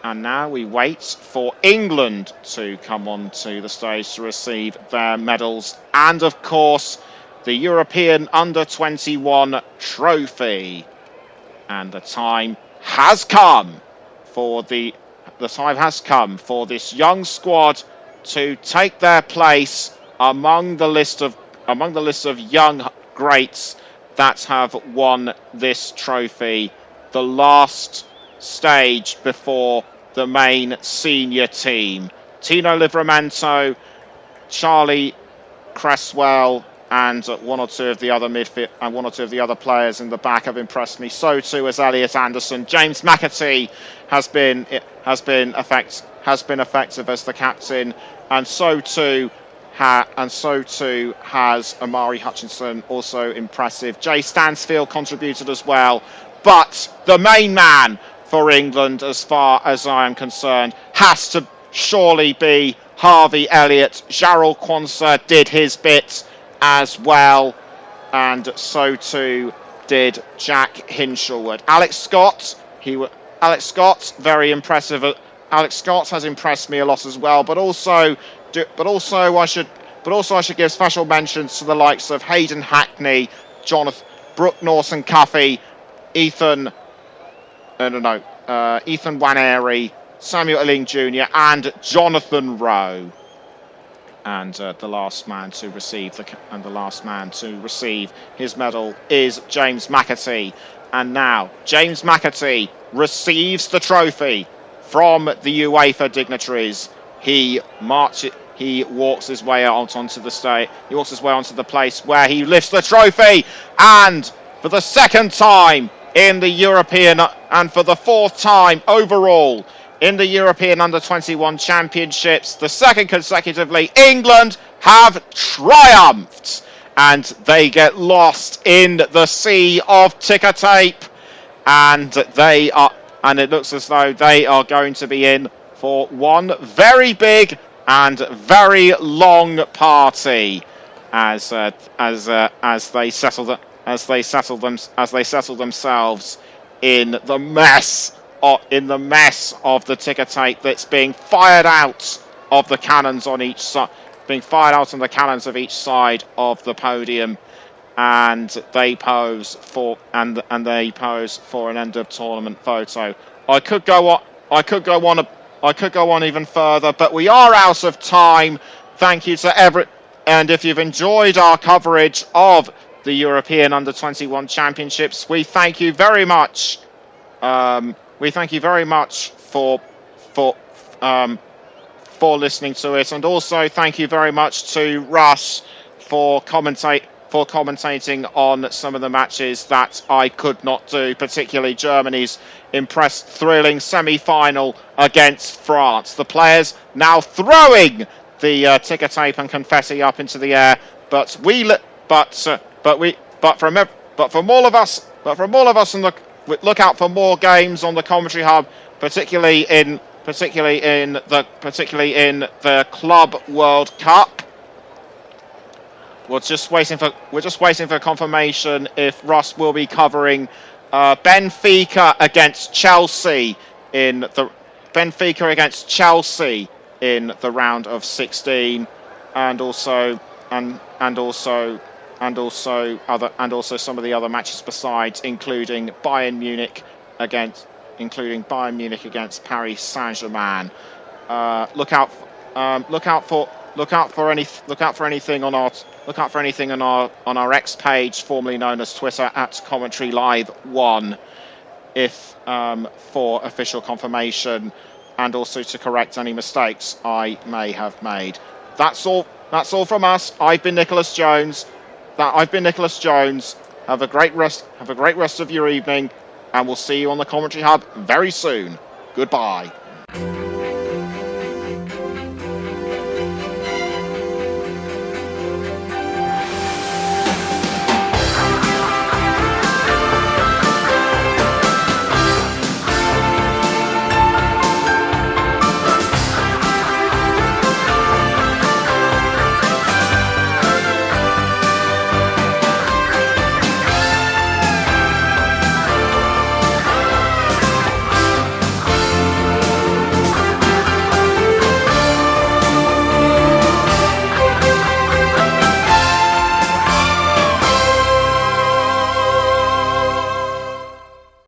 And now we wait for England to come onto the stage to receive their medals and, of course, the European Under-21 trophy. And the time has come for this young squad to take their place among the list of young greats that have won this trophy. The last stage before the main senior team. Tino Livramento, Charlie Cresswell, and one or two of the other players in the back have impressed me. So too has Elliot Anderson. James McAtee has been effective as the captain, and so too has Amari Hutchinson, also impressive. Jay Stansfield contributed as well, but the main man for England, as far as I am concerned, has to surely be Harvey Elliott. Jarrell Quansah did his bit as well, and so too did Jack Hinshelwood. Alex Scott, very impressive. Alex Scott has impressed me a lot as well, but also I should give special mentions to the likes of Hayden Hackney, Brooke Norton-Cuffey, Ethan Waneri, Samuel Illing Jr. and Jonathan Rowe. And the last man to receive his medal is James McAtee. And now James McAtee receives the trophy from the UEFA dignitaries. He walks his way out onto the stage. He walks his way onto the place where he lifts the trophy, and for the second time in the European, and for the fourth time overall in the European Under-21 Championships, the second consecutively, England have triumphed, and they get lost in the sea of ticker tape, and it looks as though they are going to be in for one very big and very long party as they settle themselves in the mess of the ticker tape that's being fired out of the cannons on each side, of each side of the podium, and they pose for an end of tournament photo. I could go on even further, but we are out of time. Thank you to and if you've enjoyed our coverage of the European Under-21 Championships, we thank you very much. For listening to it, and also thank you very much to Russ for commentating on some of the matches that I could not do, particularly Germany's thrilling semi-final against France. The players now throwing the ticker tape and confetti up into the air, but from all of us, look out for more games on the Commentary Hub, particularly in the Club World Cup. We're just waiting for confirmation if Russ will be covering Benfica against Chelsea in the round of 16, and also some of the other matches besides, including Bayern Munich against Paris Saint-Germain. Look out for anything on our X page, formerly known as Twitter, at Commentary Live 1, for official confirmation, and also to correct any mistakes I may have made. That's all from us. I've been Nicholas Jones. Have a great rest of your evening, and we'll see you on the Commentary Hub very soon. Goodbye.